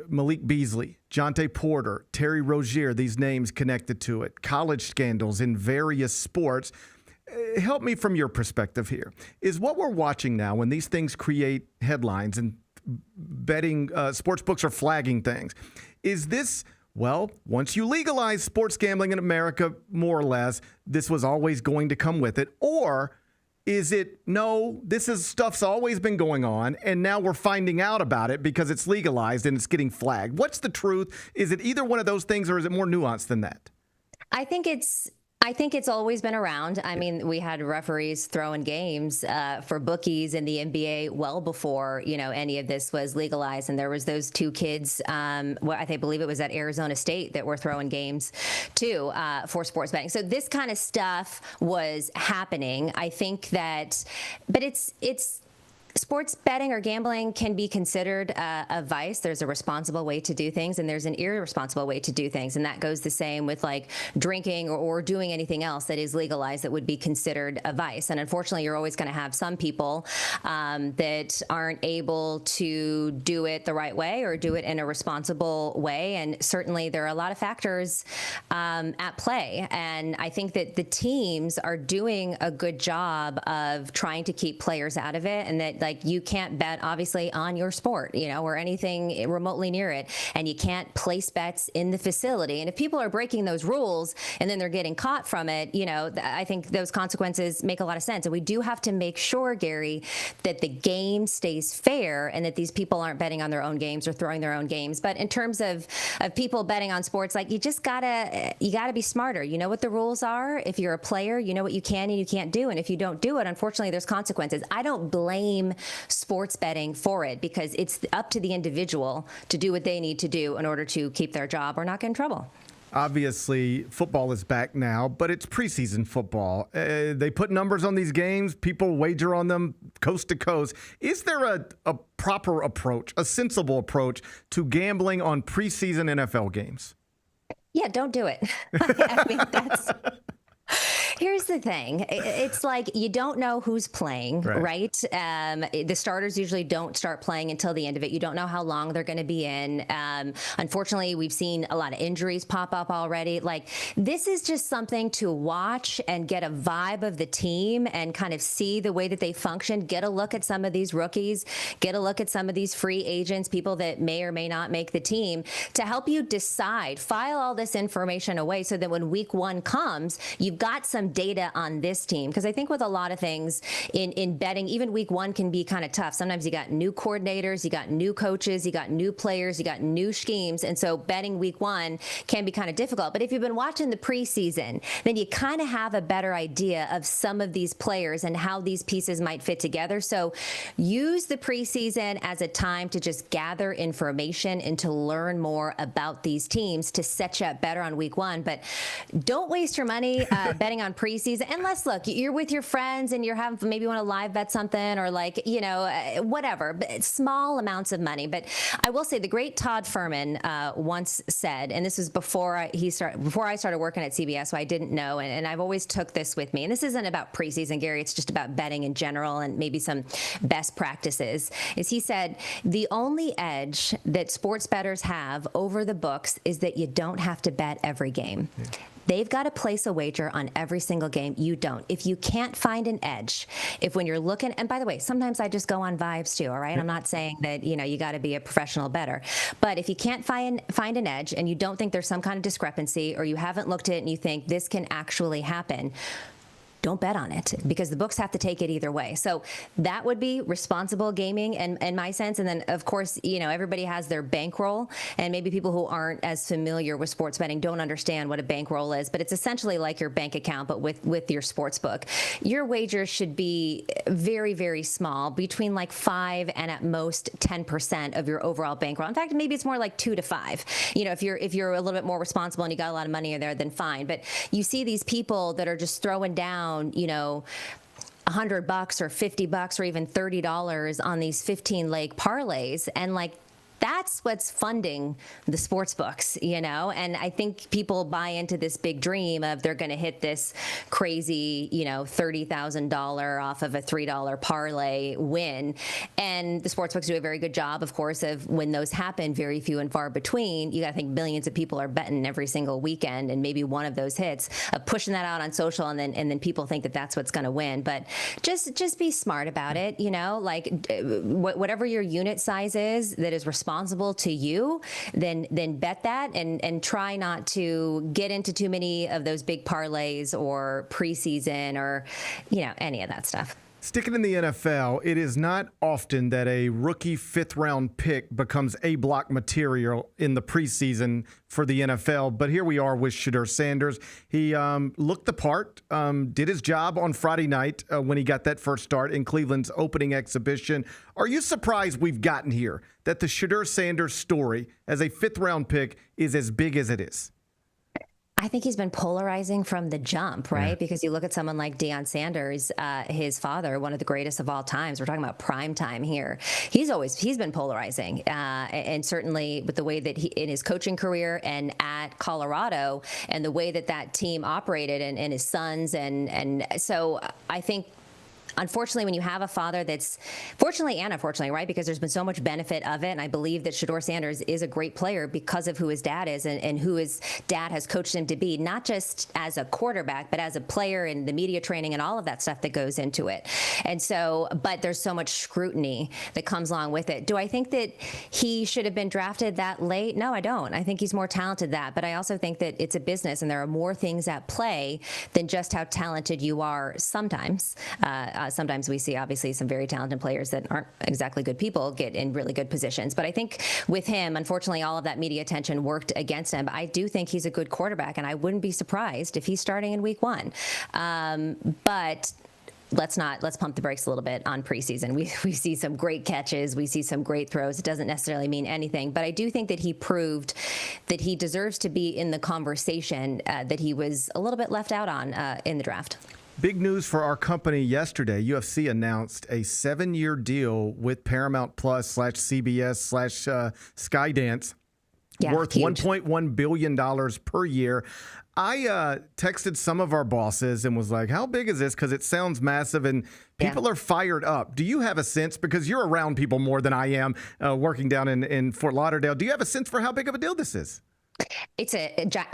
[SPEAKER 8] Malik Beasley, Jonte Porter, Terry Rozier, these names connected to it, college scandals in various sports. Help me from your perspective here. Is what we're watching now, when these things create headlines and betting, sports books are flagging things, is this, well, once you legalize sports gambling in America, more or less, this was always going to come with it? Or is it, no, stuff's always been going on, and now we're finding out about it because it's legalized and it's getting flagged? What's the truth? Is it either one of those things, or is it more nuanced than that?
[SPEAKER 20] I think it's always been around. I mean, we had referees throwing games for bookies in the NBA well before, any of this was legalized. And there was those two kids, I believe it was at Arizona State, that were throwing games too for sports betting. So this kind of stuff was happening. I think that, but it's sports betting or gambling can be considered a vice. There's a responsible way to do things, and there's an irresponsible way to do things. And that goes the same with like drinking or doing anything else that is legalized that would be considered a vice. And unfortunately, you're always going to have some people that aren't able to do it the right way or do it in a responsible way. And certainly there are a lot of factors at play. And I think that the teams are doing a good job of trying to keep players out of it, and that like you can't bet obviously on your sport, or anything remotely near it, and you can't place bets in the facility. And if people are breaking those rules and then they're getting caught from it, I think those consequences make a lot of sense. And we do have to make sure, Gary, that the game stays fair and that these people aren't betting on their own games or throwing their own games. But in terms of people betting on sports, like you gotta be smarter. You know what the rules are. If you're a player, you know what you can and you can't do. And if you don't do it, unfortunately, there's consequences. I don't blame sports betting for it, because it's up to the individual to do what they need to do in order to keep their job or not get in trouble.
[SPEAKER 8] Obviously, football is back now, but it's preseason football. They put numbers on these games. People wager on them coast to coast. Is there a proper approach, a sensible approach to gambling on preseason NFL games?
[SPEAKER 20] Yeah, don't do it. I mean, here's the thing. It's like you don't know who's playing, right? The starters usually don't start playing until the end of it. You don't know how long they're going to be in. Unfortunately, we've seen a lot of injuries pop up already. Like, this is just something to watch and get a vibe of the team and kind of see the way that they function. Get a look at some of these rookies. Get a look at some of these free agents, people that may or may not make the team, to help you decide. File all this information away so that when week one comes, you've got some data on this team. Because I think with a lot of things in betting, even week one can be kind of tough. Sometimes you got new coordinators, you got new coaches, you got new players, you got new schemes. And so betting week one can be kind of difficult. But if you've been watching the preseason, then you kind of have a better idea of some of these players and how these pieces might fit together. So use the preseason as a time to just gather information and to learn more about these teams to set you up better on week one. But don't waste your money betting on preseason, unless, look, you're with your friends and you're having, maybe you want to live bet something or whatever, but small amounts of money. But I will say the great Todd Furman once said, and this was before I started working at CBS, so I didn't know, and I've always took this with me, and this isn't about preseason, Gary, it's just about betting in general and maybe some best practices, is he said, the only edge that sports bettors have over the books is that you don't have to bet every game. Yeah. They've got to place a wager on every single game. You don't. If you can't find an edge, if when you're looking, and by the way, sometimes I just go on vibes too, all right? I'm not saying that, you got to be a professional bettor. But if you can't find an edge and you don't think there's some kind of discrepancy, or you haven't looked at it and you think this can actually happen, don't bet on it because the books have to take it either way. So that would be responsible gaming in my sense. And then, of course, everybody has their bankroll, and maybe people who aren't as familiar with sports betting don't understand what a bankroll is, but it's essentially like your bank account, but with your sports book. Your wagers should be very, very small, between like 5 and at most 10% of your overall bankroll. In fact, maybe it's more like 2 to 5. If you're a little bit more responsible and you got a lot of money in there, then fine. But you see these people that are just throwing down, $100 or $50 or even $30 on these 15-leg parlays, and like that's what's funding the sports books, and I think people buy into this big dream of they're going to hit this crazy, $30,000 off of a $3 parlay win. And the sports books do a very good job, of course, of when those happen, very few and far between. You got to think millions of people are betting every single weekend, and maybe one of those hits, pushing that out on social, and then people think that that's what's going to win. But just be smart about it, like whatever your unit size is that is responsible to you, then bet that, and try not to get into too many of those big parlays or preseason or any of that stuff.
[SPEAKER 8] Sticking in the NFL, it is not often that a rookie fifth-round pick becomes A-block material in the preseason for the NFL, but here we are with Shedeur Sanders. He looked the part, did his job on Friday night when he got that first start in Cleveland's opening exhibition. Are you surprised we've gotten here, that the Shedeur Sanders story as a fifth-round pick is as big as it is?
[SPEAKER 20] I think he's been polarizing from the jump, right? Yeah. Because you look at someone like Deion Sanders, his father, one of the greatest of all times. We're talking about prime time here. He's been polarizing, and certainly with the way that he, in his coaching career and at Colorado, and the way that team operated, and his sons, and so I think, unfortunately, when you have a father that's fortunately and unfortunately, right, because there's been so much benefit of it, and I believe that Shedeur Sanders is a great player because of who his dad is and who his dad has coached him to be, not just as a quarterback, but as a player, and the media training and all of that stuff that goes into it. And so, but there's so much scrutiny that comes along with it. Do I think that he should have been drafted that late? No, I don't. I think he's more talented than that, but I also think that it's a business and there are more things at play than just how talented you are sometimes. Sometimes we see, obviously, some very talented players that aren't exactly good people get in really good positions. But I think with him, unfortunately, all of that media attention worked against him. I do think he's a good quarterback, and I wouldn't be surprised if he's starting in week 1. But let's pump the brakes a little bit on preseason. We see some great catches. We see some great throws. It doesn't necessarily mean anything. But I do think that he proved that he deserves to be in the conversation that he was a little bit left out on in the draft.
[SPEAKER 8] Big news for our company yesterday. UFC announced a 7-year deal with Paramount Plus / CBS / Skydance worth $1.1 billion per year. I texted some of our bosses and was like, how big is this? Because it sounds massive and people are fired up. Do you have a sense, because you're around people more than I am working down in Fort Lauderdale, do you have a sense for how big of a deal this is?
[SPEAKER 20] It's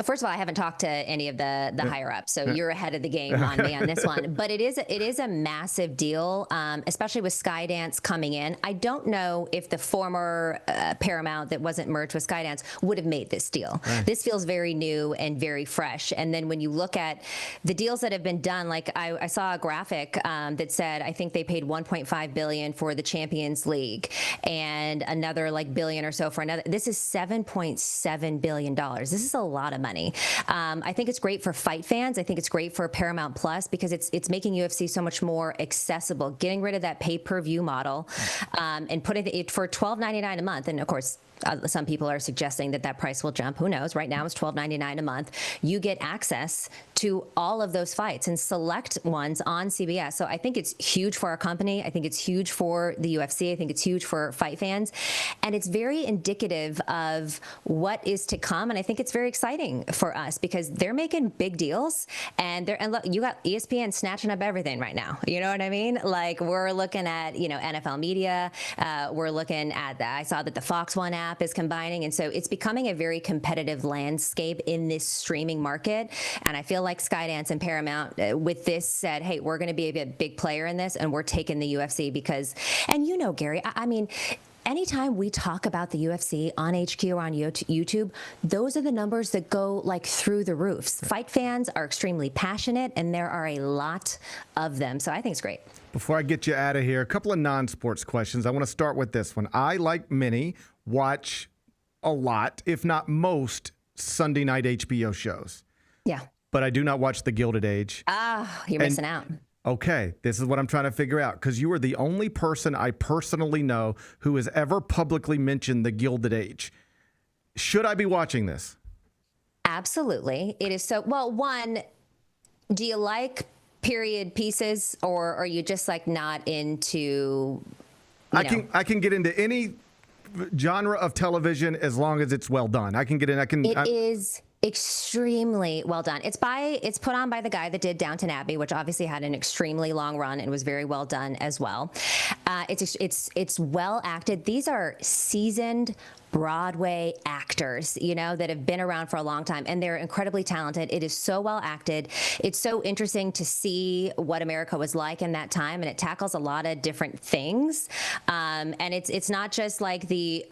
[SPEAKER 20] first of all, I haven't talked to any of the higher ups, so you're ahead of the game on me on this one. But it is a massive deal, especially with Skydance coming in. I don't know if the former Paramount that wasn't merged with Skydance would have made this deal. Right. This feels very new and very fresh. And then when you look at the deals that have been done, like I saw a graphic that said I think they paid $1.5 billion for the Champions League and another like billion or so for another. This is $7.7 billion. This is a lot of money. I think it's great for fight fans. I think it's great for Paramount Plus because it's making UFC so much more accessible, getting rid of that pay-per-view model and putting it for $12.99 a month. And of course, some people are suggesting that price will jump. Who knows? Right now it's $12.99 a month. You get access to all of those fights and select ones on CBS. So I think it's huge for our company. I think it's huge for the UFC. I think it's huge for fight fans. And it's very indicative of what is to come. And I think it's very exciting for us because they're making big deals. And look, you got ESPN snatching up everything right now. You know what I mean? Like we're looking at, NFL media. We're looking at I saw that the Fox One app is combining. And so it's becoming a very competitive landscape in this streaming market. And I feel like Skydance and Paramount with this said, hey, we're going to be a big player in this and we're taking the UFC because, and Gary, I mean, anytime we talk about the UFC on HQ or on YouTube, those are the numbers that go like through the roofs. Fight fans are extremely passionate, and there are a lot of them. So I think it's great.
[SPEAKER 8] Before I get you out of here, a couple of non-sports questions. I want to start with this one. I, like many, watch a lot, if not most, Sunday night HBO shows.
[SPEAKER 20] Yeah.
[SPEAKER 8] But I do not watch The Gilded Age.
[SPEAKER 20] You're missing out.
[SPEAKER 8] Okay, this is what I'm trying to figure out, because you are the only person I personally know who has ever publicly mentioned The Gilded Age. Should I be watching this?
[SPEAKER 20] Absolutely. It is so, well, one, do you like period pieces, or are you just like not into,
[SPEAKER 8] I can get into any genre of television as long as it's well done. I can get in.
[SPEAKER 20] It is extremely well done. It's put on by the guy that did Downton Abbey, which obviously had an extremely long run and was very well done as well. It's well acted. These are seasoned Broadway actors, that have been around for a long time, and they're incredibly talented. It is so well acted. It's so interesting to see what America was like in that time, and it tackles a lot of different things. And it's not just like the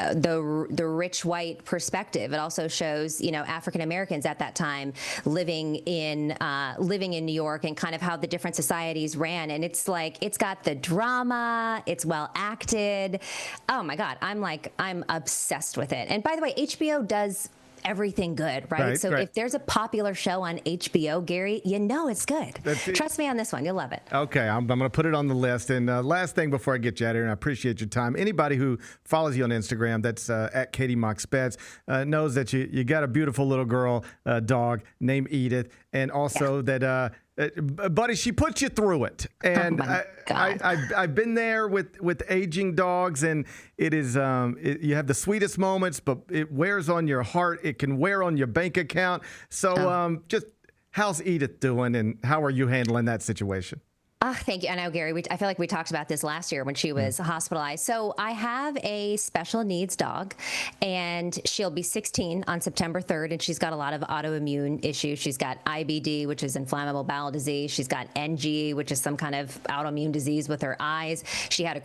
[SPEAKER 20] rich white perspective. It also shows, African Americans at that time living in New York, and kind of how the different societies ran. And it's got the drama. It's well acted. Oh my God, I'm obsessed with it. And by the way, HBO does everything good, right? So if there's a popular show on HBO, Gary, it's good. Trust me on this one. You'll love it.
[SPEAKER 8] Okay, I'm going to put it on the list. And last thing before I get you out of here, and I appreciate your time. Anybody who follows you on Instagram, that's at Katie Mox Bets, knows that you got a beautiful little girl dog named Edith, and also that buddy, she puts you through it. And I've been there with aging dogs, and it is you have the sweetest moments, but it wears on your heart. It can wear on your bank account. So just how's Edith doing, and how are you handling that situation?
[SPEAKER 20] Thank you. I know, Gary, I feel like we talked about this last year when she was hospitalized. So I have a special needs dog, and she'll be 16 on September 3rd, and she's got a lot of autoimmune issues. She's got IBD, which is inflammable bowel disease. She's got NG, which is some kind of autoimmune disease with her eyes. She had a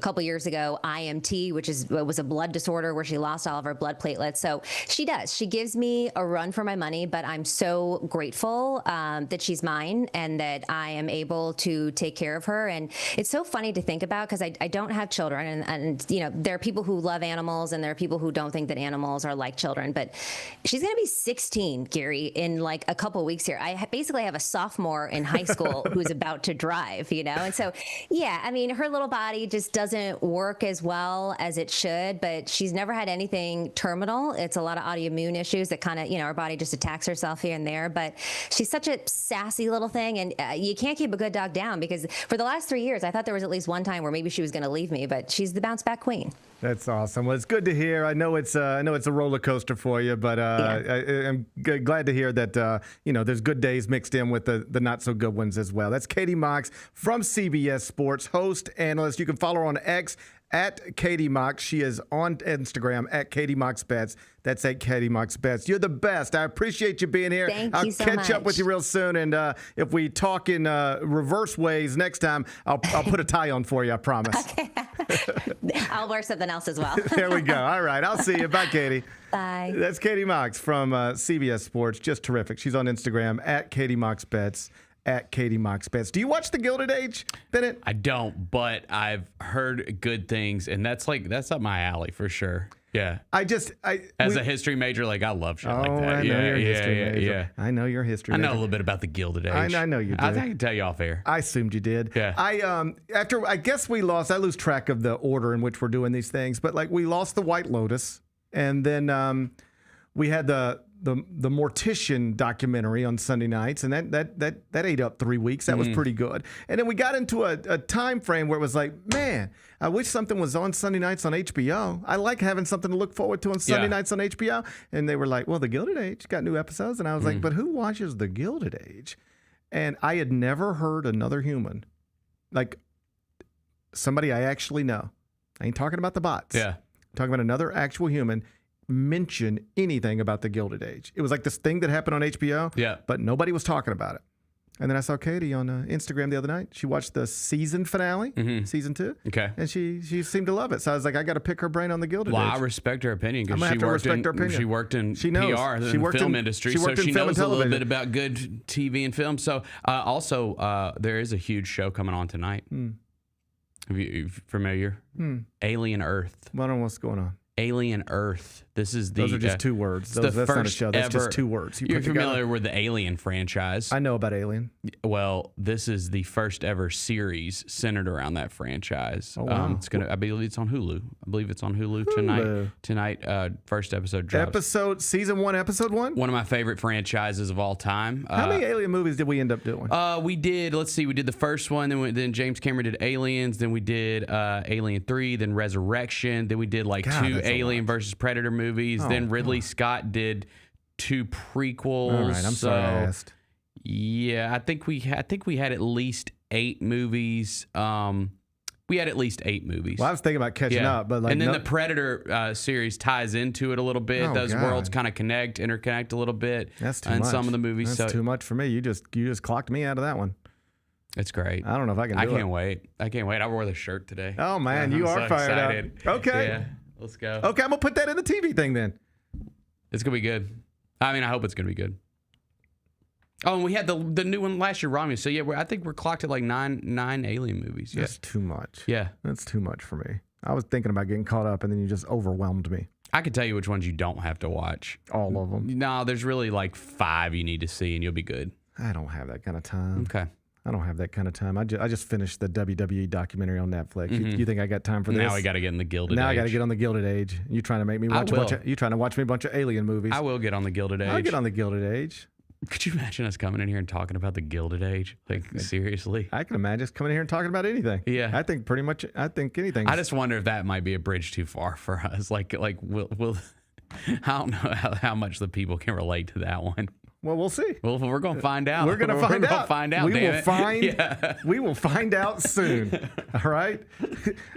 [SPEAKER 20] couple years ago, IMT, which was a blood disorder where she lost all of her blood platelets. So she gives me a run for my money, but I'm so grateful that she's mine, and that I am able to take care of her. And it's so funny to think about, because I don't have children, and there are people who love animals, and there are people who don't think that animals are like children. But she's going to be 16, Gary, in like a couple weeks here. I basically have a sophomore in high school who's about to drive, and so her little body just doesn't work as well as it should, but she's never had anything terminal. It's a lot of autoimmune issues that kind of, her body just attacks herself here and there, but she's such a sassy little thing, and you can't keep a good dog down, because for the last 3 years, I thought there was at least one time where maybe she was going to leave me, but she's the bounce back queen.
[SPEAKER 8] That's awesome. Well, it's good to hear. I know it's a roller coaster for you, but I'm glad to hear that there's good days mixed in with the not so good ones as well. That's Katie Mox from CBS Sports, host, analyst. You can follow her on X at Katie Mox. She is on Instagram at Katie Mox Bets. That's at Katie Mox Bets. You're the best. I appreciate you being here.
[SPEAKER 20] Thank you so
[SPEAKER 8] I'll
[SPEAKER 20] much.
[SPEAKER 8] catch up with you real soon. And if we talk in reverse ways next time, I'll put a tie on for you, I promise.
[SPEAKER 20] Okay. I'll wear something else as well.
[SPEAKER 8] There we go. All right. I'll see you. Bye, Katie.
[SPEAKER 20] Bye.
[SPEAKER 8] That's Katie Mox from CBS Sports. Just terrific. She's on Instagram at Katie Mox Bets. At Katie Mox Bets. Do you watch The Gilded Age, Bennett?
[SPEAKER 11] I don't, but I've heard good things, and that's up my alley for sure. Yeah. As a history major, I love shit like that.
[SPEAKER 8] I know you're a history major.
[SPEAKER 11] Yeah.
[SPEAKER 8] I know you're a history major.
[SPEAKER 11] I know a little bit about the Gilded Age.
[SPEAKER 8] I know you do.
[SPEAKER 11] I can tell you off air.
[SPEAKER 8] I assumed you did.
[SPEAKER 11] Yeah.
[SPEAKER 8] I guess we lost. I lose track of the order in which we're doing these things, but we lost the White Lotus, and then we had the Mortician documentary on Sunday nights, and that ate up 3 weeks. That was pretty good. And then we got into a time frame where it was like, man, I wish something was on Sunday nights on HBO. I like having something to look forward to on Sunday nights on HBO. And they were like, well, The Gilded Age got new episodes. And I was like, but who watches The Gilded Age? And I had never heard another human, like somebody I actually know. I ain't talking about the bots.
[SPEAKER 11] Yeah.
[SPEAKER 8] I'm talking about another actual human mention anything about The Gilded Age. It was like this thing that happened on HBO, but nobody was talking about it. And then I saw Katie on Instagram the other night. She watched the season finale, season 2.
[SPEAKER 11] Okay.
[SPEAKER 8] And she seemed to love it. So I was like, I got to pick her brain on the Gilded Age.
[SPEAKER 11] Well, I respect her opinion
[SPEAKER 8] I'm
[SPEAKER 11] because
[SPEAKER 8] gonna have to respect her opinion.
[SPEAKER 11] she worked in
[SPEAKER 8] She knows.
[SPEAKER 11] PR,
[SPEAKER 8] She
[SPEAKER 11] the
[SPEAKER 8] worked
[SPEAKER 11] film
[SPEAKER 8] in-
[SPEAKER 11] industry,
[SPEAKER 8] she
[SPEAKER 11] so
[SPEAKER 8] worked in
[SPEAKER 11] she
[SPEAKER 8] film and
[SPEAKER 11] knows a little
[SPEAKER 8] television.
[SPEAKER 11] bit about good TV and film. So also, there is a huge show coming on tonight. Are you familiar? Alien Earth.
[SPEAKER 8] I don't know what's going on.
[SPEAKER 11] Alien Earth. This is the.
[SPEAKER 8] Those are just 2 words. That's not a show. That's just 2 words.
[SPEAKER 11] You're
[SPEAKER 8] put together.
[SPEAKER 11] familiar with the Alien franchise.
[SPEAKER 8] I know about Alien.
[SPEAKER 11] Well, this is the first ever series centered around that franchise.
[SPEAKER 8] Oh, wow.
[SPEAKER 11] I believe it's on Hulu. I believe it's on Hulu tonight. Tonight, first episode drops.
[SPEAKER 8] Season 1, episode 1?
[SPEAKER 11] One of my favorite franchises of all time.
[SPEAKER 8] How many Alien movies did we end up doing?
[SPEAKER 11] We did, let's see, we did the first one, then James Cameron did Aliens, then we did Alien 3, then Resurrection, then we did like 2 Alien versus Predator movies, then Ridley Scott did 2 prequels.
[SPEAKER 8] All right, I'm sorry I asked.
[SPEAKER 11] Yeah, I think we had at least 8 movies. We had at least 8 movies.
[SPEAKER 8] Well, I was thinking about catching up, but like,
[SPEAKER 11] and then the Predator series ties into it a little bit.
[SPEAKER 8] Oh,
[SPEAKER 11] Those
[SPEAKER 8] God.
[SPEAKER 11] worlds kind of interconnect a little bit.
[SPEAKER 8] That's too
[SPEAKER 11] in
[SPEAKER 8] much.
[SPEAKER 11] some of the movies.
[SPEAKER 8] That's too much for me. You just clocked me out of that one.
[SPEAKER 11] It's great.
[SPEAKER 8] I don't know if I can do it.
[SPEAKER 11] I can't wait. I wore the shirt today.
[SPEAKER 8] Oh man,
[SPEAKER 11] I'm
[SPEAKER 8] you are
[SPEAKER 11] so
[SPEAKER 8] fired
[SPEAKER 11] excited.
[SPEAKER 8] up. Okay.
[SPEAKER 11] Yeah, let's go.
[SPEAKER 8] Okay, I'm gonna put that in the TV thing then.
[SPEAKER 11] It's gonna be good. I mean, I hope it's gonna be good. Oh, and we had the new one last year, Romeo. So yeah, I think we're clocked at like nine Alien movies. Yeah.
[SPEAKER 8] That's too much.
[SPEAKER 11] Yeah,
[SPEAKER 8] that's too much for me. I was thinking about getting caught up, and then you just overwhelmed me.
[SPEAKER 11] I could tell you which ones you don't have to watch.
[SPEAKER 8] All of them.
[SPEAKER 11] No, there's really like 5 you need to see, and you'll be good.
[SPEAKER 8] I don't have that kind of time.
[SPEAKER 11] Okay.
[SPEAKER 8] I don't have that kind of time. I just finished the WWE documentary on Netflix. You think I got time for this?
[SPEAKER 11] Now we got to get in the Gilded Age.
[SPEAKER 8] Now I got to get on the Gilded Age. You trying to make me watch you trying to watch me a bunch of Alien movies?
[SPEAKER 11] I will get on the Gilded Age.
[SPEAKER 8] I'll get on the Gilded Age.
[SPEAKER 11] Could you imagine us coming in here and talking about the Gilded Age? Like, seriously?
[SPEAKER 8] I can imagine us coming in here and talking about anything.
[SPEAKER 11] Yeah.
[SPEAKER 8] I think anything.
[SPEAKER 11] I just wonder if that might be a bridge too far for us. Like we'll I don't know how much the people can relate to that one.
[SPEAKER 8] Well, we'll see.
[SPEAKER 11] Well, we're going to find out.
[SPEAKER 8] We're going to find out.
[SPEAKER 11] We
[SPEAKER 8] will find out soon. All right.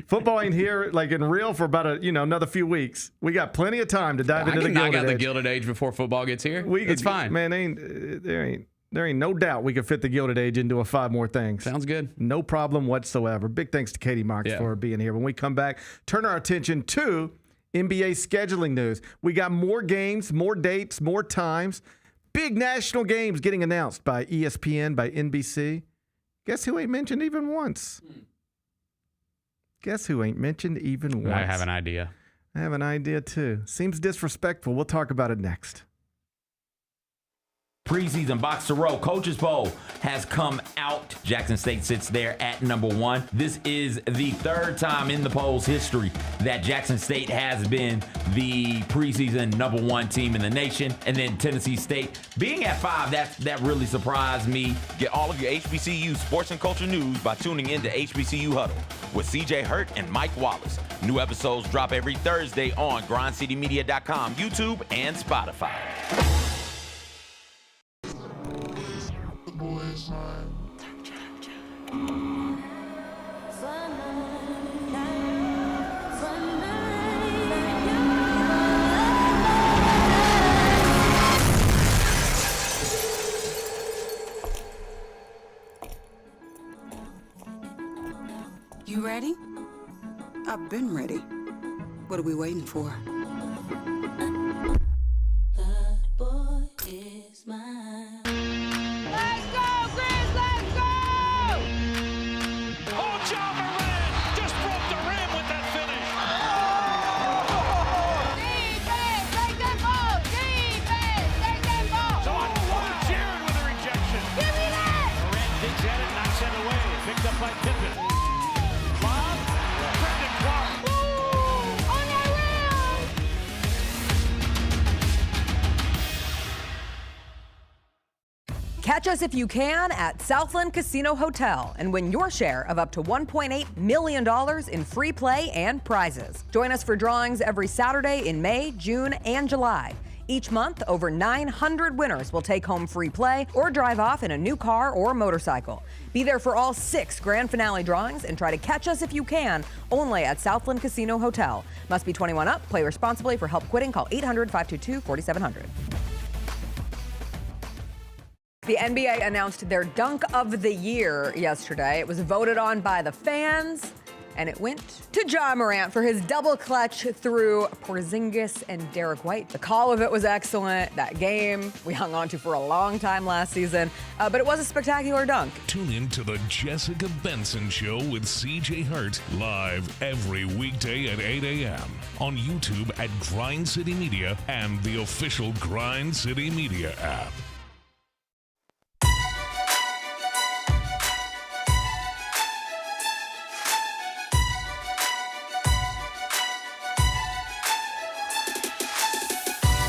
[SPEAKER 8] Football ain't here like in real for about another few weeks. We got plenty of time to dive into the Gilded Age.
[SPEAKER 11] I can knock out the Gilded Age before football gets here. It's fine.
[SPEAKER 8] Man, there ain't no doubt we could fit the Gilded Age into a 5 more things.
[SPEAKER 11] Sounds good.
[SPEAKER 8] No problem whatsoever. Big thanks to Katie Mox for being here. When we come back, turn our attention to NBA scheduling news. We got more games, more dates, more times. Big national games getting announced by ESPN, by NBC. Guess who ain't mentioned even once? Guess who ain't mentioned even once?
[SPEAKER 11] I have an idea.
[SPEAKER 8] I have an idea too. Seems disrespectful. We'll talk about it next.
[SPEAKER 9] Preseason Box to Row Coaches Poll has come out. Jackson State sits there at number 1. This is the 3rd time in the poll's history that Jackson State has been the preseason number 1 team in the nation. And then Tennessee State being at 5, that really surprised me.
[SPEAKER 21] Get all of your HBCU sports and culture news by tuning in to HBCU Huddle with CJ Hurt and Mike Wallace. New episodes drop every Thursday on grindcitymedia.com, YouTube, and Spotify.
[SPEAKER 1] You ready? I've been ready. What are we waiting for?
[SPEAKER 3] Let's go, Grizz, let's go!
[SPEAKER 4] Oh, John Moran just broke the rim with that finish.
[SPEAKER 3] Defense, take that ball! Defense, take that ball!
[SPEAKER 4] Jared with a rejection.
[SPEAKER 3] Give me that!
[SPEAKER 4] Moran digs at it, knocks it away. Picked up by Pippen. Bob, Brandon Clark.
[SPEAKER 3] On that rim!
[SPEAKER 14] Catch us if you can at Southland Casino Hotel and win your share of up to $1.8 million in free play and prizes. Join us for drawings every Saturday in May, June, and July. Each month, over 900 winners will take home free play or drive off in a new car or motorcycle. Be there for all 6 grand finale drawings and try to catch us if you can, only at Southland Casino Hotel. Must be 21 up. Play responsibly. For help quitting, call 800-522-4700. The NBA announced their dunk of the year yesterday. It was voted on by the fans, and it went to Ja Morant for his double clutch through Porzingis and Derek White. The call of it was excellent. That game we hung on to for a long time last season, but it was a spectacular dunk.
[SPEAKER 10] Tune in to the Jessica Benson Show with CJ Hurt live every weekday at 8 a.m. on YouTube at Grind City Media and the official Grind City Media app.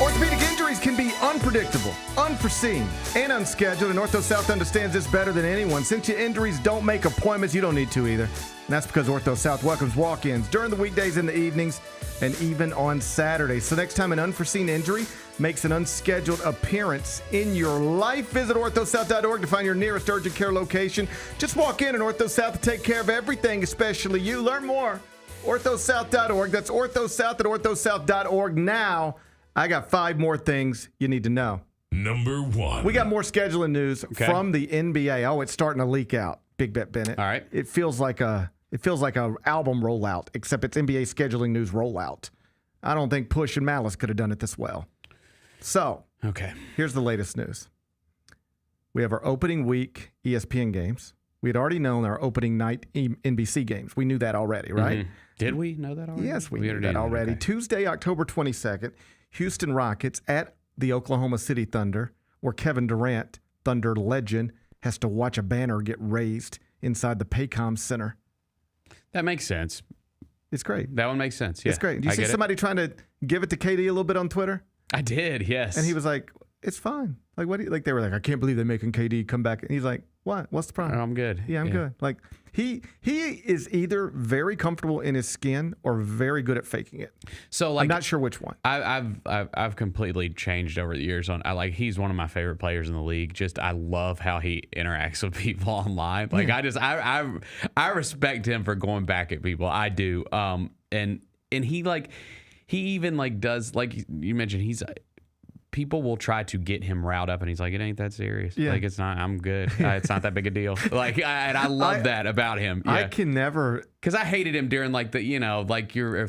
[SPEAKER 8] Orthopedic injuries can be unpredictable, unforeseen, and unscheduled, and Ortho South understands this better than anyone. Since your injuries don't make appointments, you don't need to either. And that's because Ortho South welcomes walk-ins during the weekdays and the evenings, and even on Saturdays. So next time an unforeseen injury makes an unscheduled appearance in your life, visit orthosouth.org to find your nearest urgent care location. Just walk in and Ortho South to take care of everything, especially you. Learn more. orthosouth.org. That's orthosouth at orthosouth.org now. I got 5 more things you need to know.
[SPEAKER 10] Number 1.
[SPEAKER 8] We got more scheduling news from the NBA. Oh, it's starting to leak out. Big Bet Bennett.
[SPEAKER 11] All right.
[SPEAKER 8] It feels like a album rollout, except it's NBA scheduling news rollout. I don't think Push and Malice could have done it this well. So, here's the latest news. We have our opening week ESPN games. We had already known our opening night NBC games. We knew that already, right?
[SPEAKER 11] Mm-hmm. Did we know that already?
[SPEAKER 8] Yes, we knew that already. Okay. Tuesday, October 22nd, Houston Rockets at the Oklahoma City Thunder, where Kevin Durant, Thunder legend, has to watch a banner get raised inside the Paycom Center.
[SPEAKER 11] That makes sense.
[SPEAKER 8] It's great.
[SPEAKER 11] That one makes sense. Yeah,
[SPEAKER 8] it's great. Do you see somebody trying to give it to KD a little bit on Twitter?
[SPEAKER 11] I did, yes.
[SPEAKER 8] And he was like, "It's fine." Like, what? They were like, "I can't believe they're making KD come back." And he's like, "What? What's the problem?"
[SPEAKER 11] I'm good.
[SPEAKER 8] Yeah, I'm good. Like he is either very comfortable in his skin or very good at faking it.
[SPEAKER 11] So like,
[SPEAKER 8] I'm not sure which one.
[SPEAKER 11] I've completely changed over the years. He's one of my favorite players in the league. Just I love how he interacts with people online. Like I respect him for going back at people. I do. And he even does, like you mentioned, people will try to get him riled up, and he's like, "It ain't that serious.
[SPEAKER 8] Yeah.
[SPEAKER 11] Like, it's not. I'm good. It's not that big a deal." And I love that about him. Yeah.
[SPEAKER 8] I can never,
[SPEAKER 11] because I hated him during you're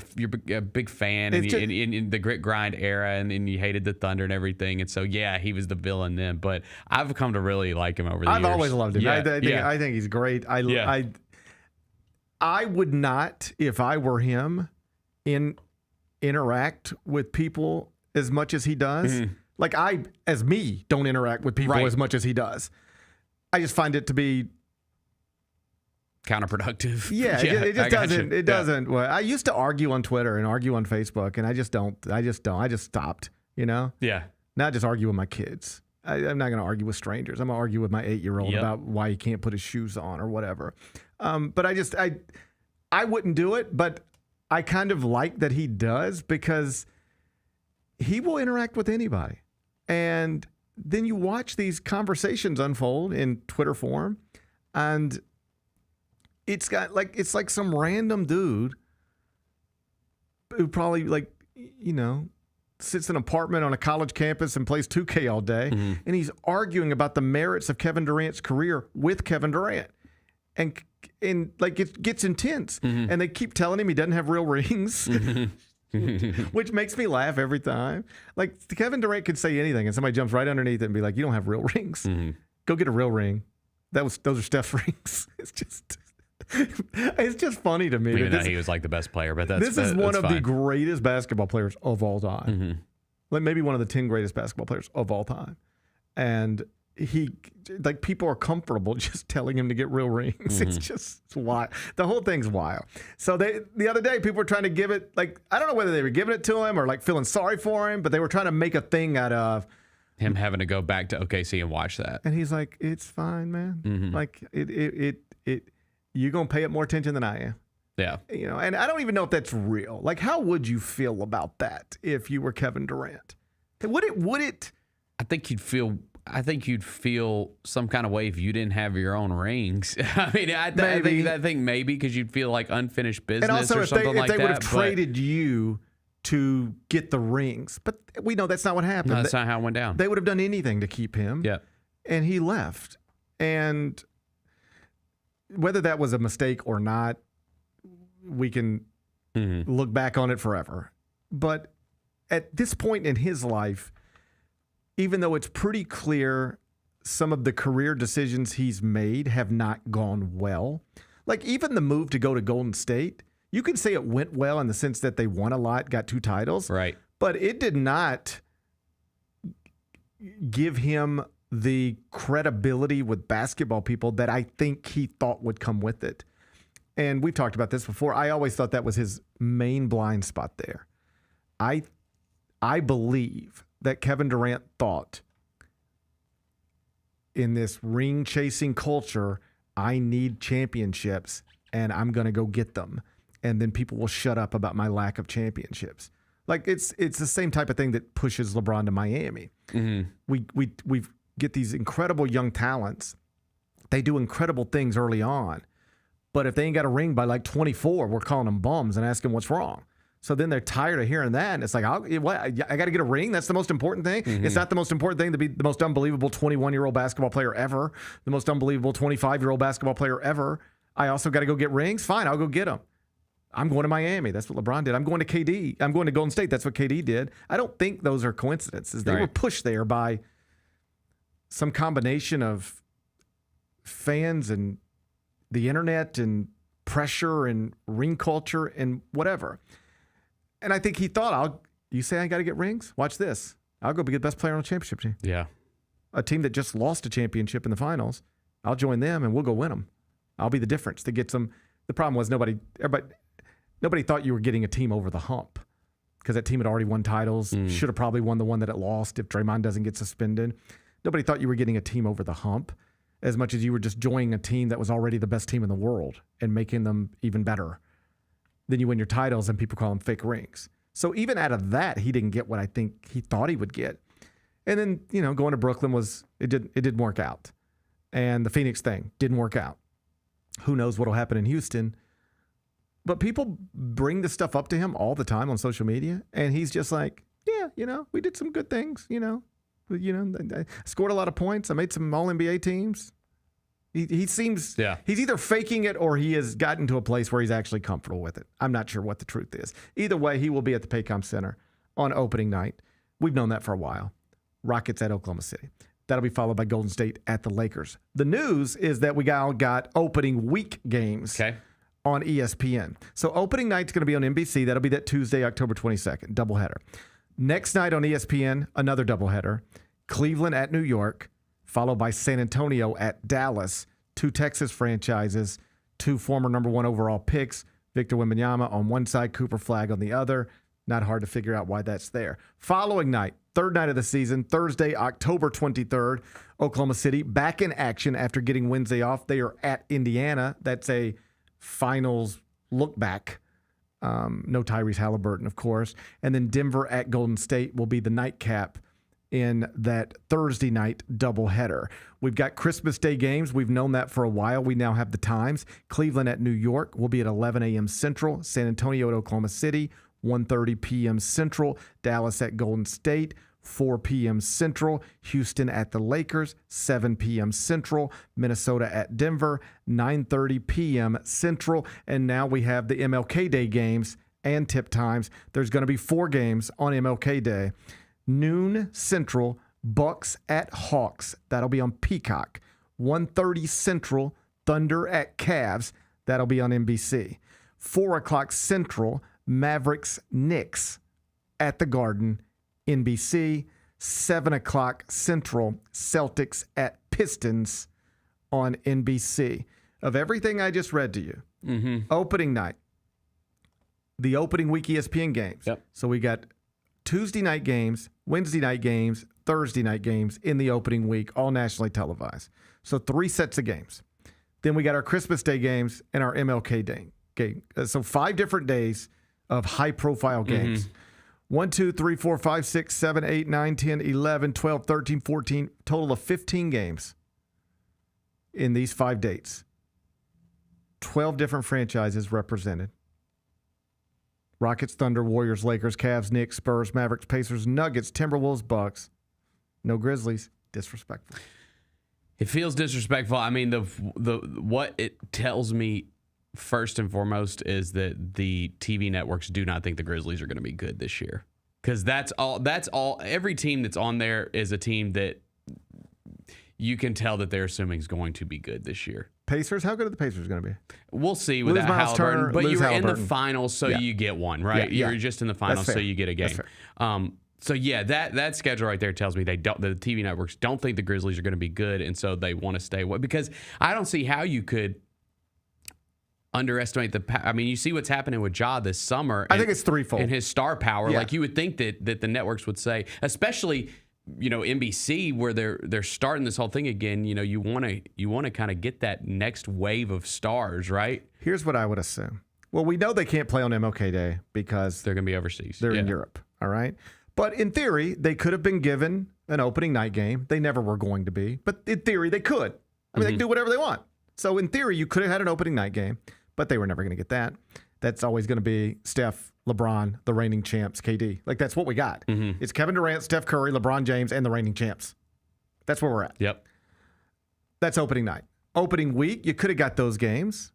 [SPEAKER 11] a big fan in the grit grind era, and you hated the Thunder and everything, and so he was the villain then. But I've come to really like him over the years.
[SPEAKER 8] I've always loved him.
[SPEAKER 11] Yeah.
[SPEAKER 8] I think he's great. I would not, if I were him, interact with people as much as he does.
[SPEAKER 11] Mm-hmm.
[SPEAKER 8] Like as me, don't interact with people as much as he does. I just find it to be
[SPEAKER 11] counterproductive.
[SPEAKER 8] Yeah, it just doesn't. It doesn't. Well, I used to argue on Twitter and argue on Facebook, and I just don't. I just stopped. You know.
[SPEAKER 11] Yeah.
[SPEAKER 8] Now I just argue with my kids. I'm not going to argue with strangers. I'm going to argue with my 8-year-old about why he can't put his shoes on or whatever. But I wouldn't do it. But I kind of like that he does, because he will interact with anybody. And then you watch these conversations unfold in Twitter form, and it's like some random dude who probably sits in an apartment on a college campus and plays 2K all day, and he's arguing about the merits of Kevin Durant's career with Kevin Durant. And it gets intense. And they keep telling him he doesn't have real rings. Which makes me laugh every time. Like, Kevin Durant could say anything, and somebody jumps right underneath it and be like, "You don't have real rings. Go get a real ring." Those are Steph's rings. It's just funny to me.
[SPEAKER 11] Even though he was like the best player, but
[SPEAKER 8] this is one of the greatest basketball players of all time. Like maybe one of the 10 greatest basketball players of all time. And people are comfortable just telling him to get real rings. It's wild. The whole thing's wild. So the other day, people were trying to give it, I don't know whether they were giving it to him or feeling sorry for him, but they were trying to make a thing out of
[SPEAKER 11] him having to go back to OKC and watch that.
[SPEAKER 8] And he's like, "It's fine, man. You're gonna pay it more attention than I am."
[SPEAKER 11] Yeah.
[SPEAKER 8] And I don't even know if that's real. Like, how would you feel about that if you were Kevin Durant? Would it?
[SPEAKER 11] I think you'd feel some kind of way if you didn't have your own rings. I mean, I think maybe because you'd feel like unfinished business,
[SPEAKER 8] and also
[SPEAKER 11] or something like that.
[SPEAKER 8] If they would have traded you to get the rings, but we know that's not what happened.
[SPEAKER 11] No, that's not how it went down.
[SPEAKER 8] They would have done anything to keep him.
[SPEAKER 11] Yeah.
[SPEAKER 8] and he left. And whether that was a mistake or not, we can look back on it forever. But at this point in his life, even though it's pretty clear some of the career decisions he's made have not gone well, like even the move to go to Golden State, you can say it went well in the sense that they won a lot, got 2 titles.
[SPEAKER 11] Right.
[SPEAKER 8] But it did not give him the credibility with basketball people that I think he thought would come with it. And we've talked about this before. I always thought that was his main blind spot there. I believe that Kevin Durant thought in this ring-chasing culture, I need championships, and I'm going to go get them. And then people will shut up about my lack of championships. Like, it's the same type of thing that pushes LeBron to Miami. We get these incredible young talents. They do incredible things early on. But if they ain't got a ring by like 24, we're calling them bums and asking what's wrong. So then they're tired of hearing that. And it's like, I got to get a ring? That's the most important thing? It's not the most important thing to be the most unbelievable 21-year-old basketball player ever, the most unbelievable 25-year-old basketball player ever. I also got to go get rings? Fine, I'll go get them. I'm going to Miami. That's what LeBron did. I'm going to KD. I'm going to Golden State. That's what KD did. I don't think those are coincidences. They were pushed there by some combination of fans and the internet and pressure and ring culture and whatever. And I think he thought, you say I got to get rings? Watch this. I'll go be the best player on the championship team.
[SPEAKER 11] Yeah.
[SPEAKER 8] A team that just lost a championship in the finals. I'll join them and we'll go win them. I'll be the difference that gets them. The problem was nobody thought you were getting a team over the hump because that team had already won titles. Should have probably won the one that it lost if Draymond doesn't get suspended. Nobody thought you were getting a team over the hump as much as you were just joining a team that was already the best team in the world and making them even better. Then you win your titles and people call them fake rings. So even out of that, he didn't get what I think he thought he would get. And then, going to Brooklyn it didn't work out. And the Phoenix thing didn't work out. Who knows what'll happen in Houston? But people bring this stuff up to him all the time on social media. And he's just like, yeah, we did some good things, I scored a lot of points. I made some All-NBA teams. He seems he's either faking it or he has gotten to a place where he's actually comfortable with it. I'm not sure what the truth is. Either way, he will be at the Paycom Center on opening night. We've known that for a while. Rockets at Oklahoma City. That'll be followed by Golden State at the Lakers. The news is that we got opening week games on ESPN. So opening night's going to be on NBC. That'll be that Tuesday, October 22nd, doubleheader. Next night on ESPN, another doubleheader. Cleveland at New York, followed by San Antonio at Dallas. 2 Texas franchises, 2 former number 1 overall picks. Victor Wembanyama on one side, Cooper Flagg on the other. Not hard to figure out why that's there. Following night, third night of the season, Thursday, October 23rd, Oklahoma City back in action after getting Wednesday off. They are at Indiana. That's a finals look back. No Tyrese Halliburton, of course. And then Denver at Golden State will be the nightcap in that Thursday night doubleheader. We've got Christmas Day games. We've known that for a while. We now have the times. Cleveland at New York will be at 11 a.m. Central. San Antonio at Oklahoma City, 1:30 p.m. Central. Dallas at Golden State, 4 p.m. Central. Houston at the Lakers, 7 p.m. Central. Minnesota at Denver, 9:30 p.m. Central. And now we have the MLK Day games and tip times. There's going to be 4 games on MLK Day. Noon Central, Bucks at Hawks. That'll be on Peacock. 1:30 Central, Thunder at Cavs. That'll be on NBC. 4 o'clock Central, Mavericks Knicks at the Garden, NBC. 7 o'clock Central, Celtics at Pistons on NBC. Of everything I just read to you, opening night, the opening week ESPN games. So we got Tuesday night games, Wednesday night games, Thursday night games in the opening week, all nationally televised. So 3 sets of games. Then we got our Christmas Day games and our MLK Day game. So 5 different days of high-profile games. 1, 2, 3, 4, 5, 6, 7, 8, 9, 10, 11, 12, 13, 14, total of 15 games in these 5 dates. 12 different franchises represented. Rockets, Thunder, Warriors, Lakers, Cavs, Knicks, Spurs, Mavericks, Pacers, Nuggets, Timberwolves, Bucks. No Grizzlies. Disrespectful.
[SPEAKER 11] It feels disrespectful. I mean, the what it tells me first and foremost is that the TV networks do not think the Grizzlies are going to be good this year. Because that's all. Every team that's on there is a team that you can tell that they're assuming is going to be good this year.
[SPEAKER 8] Pacers? How good are the Pacers going to be?
[SPEAKER 11] We'll see with
[SPEAKER 8] Lose
[SPEAKER 11] that
[SPEAKER 8] Miles
[SPEAKER 11] Halliburton.
[SPEAKER 8] Turner,
[SPEAKER 11] But
[SPEAKER 8] lose
[SPEAKER 11] you were in the
[SPEAKER 8] Halliburton.
[SPEAKER 11] finals, so you get one, right?
[SPEAKER 8] Yeah.
[SPEAKER 11] You're just in the finals, so you get a game. So yeah, that schedule right there tells me the TV networks don't think the Grizzlies are going to be good, and so they want to stay away. Because I don't see how you could underestimate I mean, you see what's happening with Ja this summer.
[SPEAKER 8] I think it's threefold.
[SPEAKER 11] And his star power.
[SPEAKER 8] Yeah.
[SPEAKER 11] Like you would think that the networks would say, especially, NBC, where they're starting this whole thing again. You want to kind of get that next wave of stars, right?
[SPEAKER 8] Here's what I would assume. Well, we know they can't play on MLK Day because
[SPEAKER 11] they're going to be overseas.
[SPEAKER 8] They're in Europe, all right? But in theory, they could have been given an opening night game. They never were going to be. But in theory, they could. I mean, they can do whatever they want. So in theory, you could have had an opening night game, but they were never going to get that. That's always going to be Steph, LeBron, the reigning champs, KD. Like, that's what we got. It's Kevin Durant, Steph Curry, LeBron James, and the reigning champs. That's where we're at.
[SPEAKER 11] Yep.
[SPEAKER 8] That's opening night. Opening week, you could have got those games,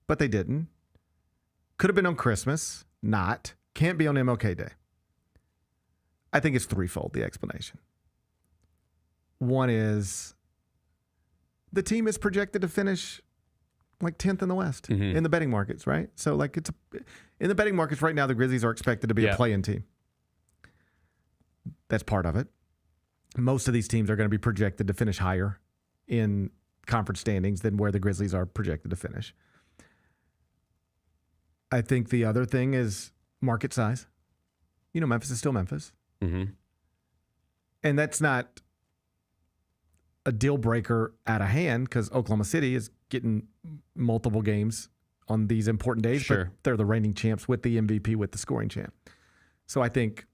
[SPEAKER 8] but they didn't. Could have been on Christmas. Not. Can't be on MLK Day. I think it's threefold, the explanation. One is the team is projected to finish like 10th in the West in the betting markets, right? So like in the betting markets right now, the Grizzlies are expected to be a play-in team. That's part of it. Most of these teams are going to be projected to finish higher in conference standings than where the Grizzlies are projected to finish. I think the other thing is market size. Memphis is still Memphis. And that's not a deal breaker out of hand because Oklahoma City is getting multiple games on these important days.
[SPEAKER 11] Sure.
[SPEAKER 8] But they're the reigning champs with the MVP, with the scoring champ. So I think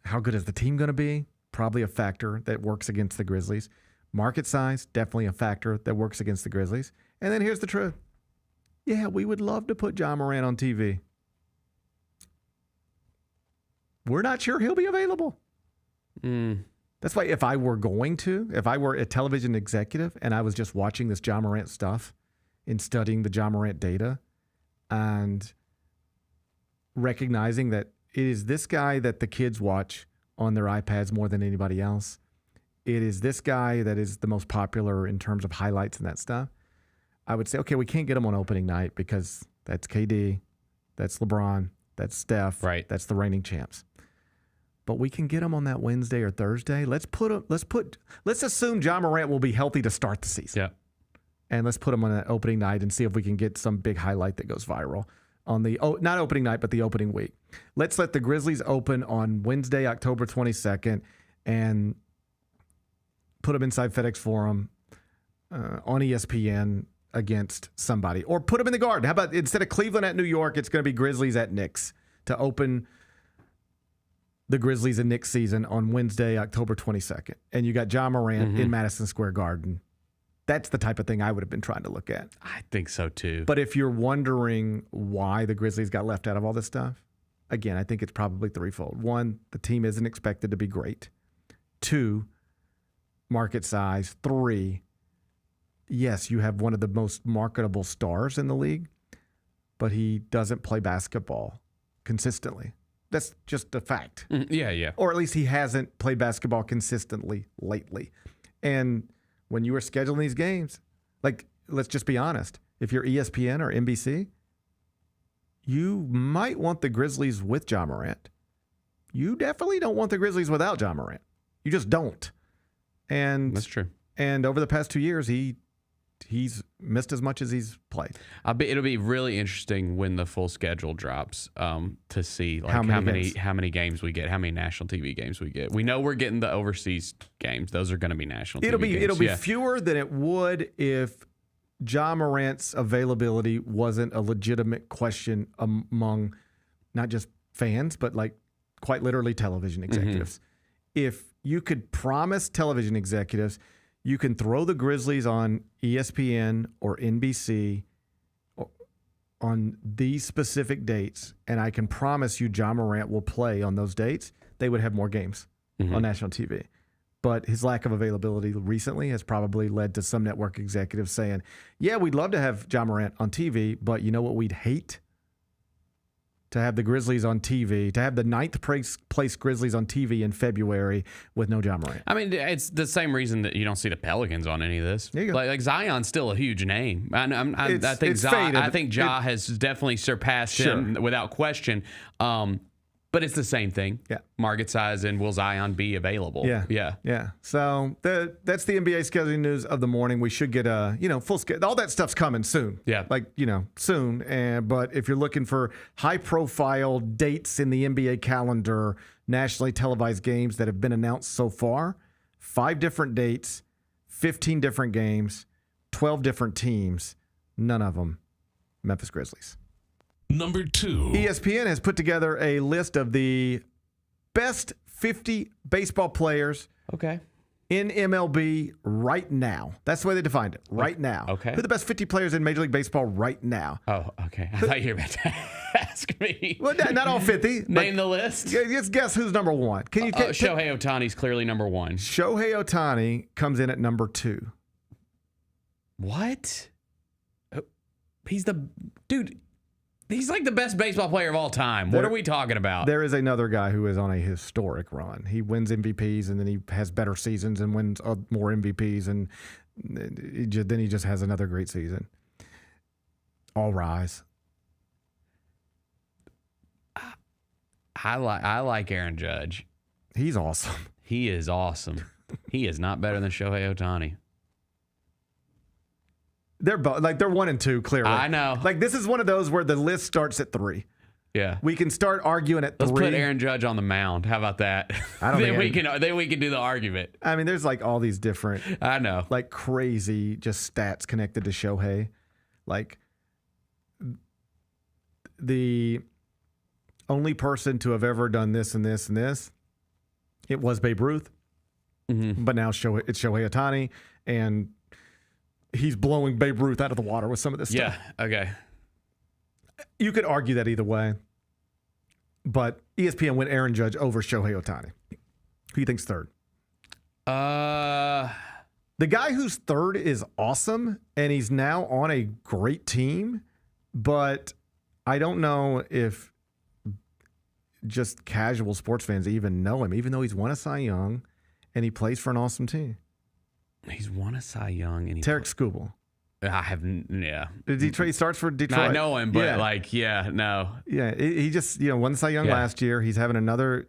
[SPEAKER 8] how good is the team going to be? Probably a factor that works against the Grizzlies. Market size, definitely a factor that works against the Grizzlies. And then here's the truth. Yeah, we would love to put Ja Morant on TV. We're not sure he'll be available. That's why if I were a television executive and I was just watching this Ja Morant stuff and studying the Ja Morant data and recognizing that it is this guy that the kids watch on their iPads more than anybody else. It is this guy that is the most popular in terms of highlights and that stuff. I would say, okay, we can't get him on opening night because that's KD, that's LeBron, that's Steph,
[SPEAKER 11] right?
[SPEAKER 8] That's the reigning champs. But we can get him on that Wednesday or Thursday. Let's assume Ja Morant will be healthy to start the season.
[SPEAKER 11] Yeah.
[SPEAKER 8] And let's put him on that opening night and see if we can get some big highlight that goes viral on the not opening night, but the opening week. Let's let the Grizzlies open on Wednesday, October 22nd, and put them inside FedEx Forum on ESPN against somebody. Or put them in the Garden. How about instead of Cleveland at New York, it's going to be Grizzlies at Knicks to open the Grizzlies and Knicks season on Wednesday, October 22nd. And you got Ja Morant in Madison Square Garden. That's the type of thing I would have been trying to look at.
[SPEAKER 11] I think so too.
[SPEAKER 8] But if you're wondering why the Grizzlies got left out of all this stuff, again, I think it's probably threefold. One, the team isn't expected to be great. Two, market size. Three, yes, you have one of the most marketable stars in the league, but he doesn't play basketball consistently. That's just a fact.
[SPEAKER 11] Yeah.
[SPEAKER 8] Or at least he hasn't played basketball consistently lately. And when you were scheduling these games, like, let's just be honest. If you're ESPN or NBC, you might want the Grizzlies with Ja Morant. You definitely don't want the Grizzlies without Ja Morant. You just don't. And
[SPEAKER 11] that's true.
[SPEAKER 8] And over the past 2 years, he's missed as much as he's played.
[SPEAKER 11] It'll be really interesting when the full schedule drops to see like how many games we get, how many national TV games we get. We know we're getting the overseas games; those are going to be national.
[SPEAKER 8] It'll
[SPEAKER 11] games.
[SPEAKER 8] be fewer than it would if Ja Morant's availability wasn't a legitimate question among not just fans, but like quite literally television executives. If you could promise television executives, you can throw the Grizzlies on ESPN or NBC on these specific dates, and I can promise you Ja Morant will play on those dates, they would have more games on national TV. But his lack of availability recently has probably led to some network executives saying, yeah, we'd love to have Ja Morant on TV, but you know what we'd hate? To have the Grizzlies on TV, to have the 9th place Grizzlies on TV in February with no Ja Morant.
[SPEAKER 11] I mean, it's the same reason that you don't see the Pelicans on any of this.
[SPEAKER 8] There you go.
[SPEAKER 11] Like Zion's still a huge name. I think Ja has definitely surpassed him without question. But it's the same thing.
[SPEAKER 8] Yeah.
[SPEAKER 11] Market size and will Zion be available?
[SPEAKER 8] Yeah. So that's the NBA scheduling news of the morning. We should get a full schedule. All that stuff's coming soon.
[SPEAKER 11] Yeah.
[SPEAKER 8] Soon. But if you're looking for high profile dates in the NBA calendar, nationally televised games that have been announced so far, 5 different dates, 15 different games, 12 different teams, none of them Memphis Grizzlies.
[SPEAKER 10] Number 2.
[SPEAKER 8] ESPN has put together a list of the best 50 baseball players in MLB right now. That's the way they defined it, right now.
[SPEAKER 11] Okay.
[SPEAKER 8] Who are the best 50 players in Major League Baseball right now?
[SPEAKER 11] Oh, okay. I thought you were about to ask me.
[SPEAKER 8] Well, not all 50.
[SPEAKER 11] Name the list.
[SPEAKER 8] Just guess who's number 1. Can you
[SPEAKER 11] Shohei Ohtani's clearly number 1.
[SPEAKER 8] Shohei Ohtani comes in at number 2.
[SPEAKER 11] What? He's the dude. He's like the best baseball player of all time. What are we talking about?
[SPEAKER 8] There is another guy who is on a historic run. He wins MVPs, and then he has better seasons and wins more MVPs, and then he just has another great season. All rise.
[SPEAKER 11] I like Aaron Judge.
[SPEAKER 8] He's awesome.
[SPEAKER 11] He is awesome. He is not better than Shohei Ohtani.
[SPEAKER 8] They're both they're 1 and 2 clearly.
[SPEAKER 11] I know.
[SPEAKER 8] This is one of those where the list starts at 3.
[SPEAKER 11] Yeah.
[SPEAKER 8] We can start arguing at 3.
[SPEAKER 11] Let's put Aaron Judge on the mound. How about that?
[SPEAKER 8] I don't
[SPEAKER 11] then we can do the argument.
[SPEAKER 8] I mean, there's all these different
[SPEAKER 11] I know.
[SPEAKER 8] Crazy just stats connected to Shohei. The only person to have ever done this and this and this, it was Babe Ruth.
[SPEAKER 11] Mm-hmm.
[SPEAKER 8] But now it's Shohei Ohtani, and he's blowing Babe Ruth out of the water with some of this stuff.
[SPEAKER 11] Yeah, okay.
[SPEAKER 8] You could argue that either way, but ESPN went Aaron Judge over Shohei Ohtani. Who do you think's third? The guy who's third is awesome, and he's now on a great team, but I don't know if just casual sports fans even know him, even though he's won a Cy Young and he plays for an awesome team.
[SPEAKER 11] He's won a Cy Young. And
[SPEAKER 8] Tarek Skubal.
[SPEAKER 11] I have, yeah.
[SPEAKER 8] Detroit, he starts for Detroit.
[SPEAKER 11] I know him, but no.
[SPEAKER 8] Yeah, he just won the Cy Young last year. He's having another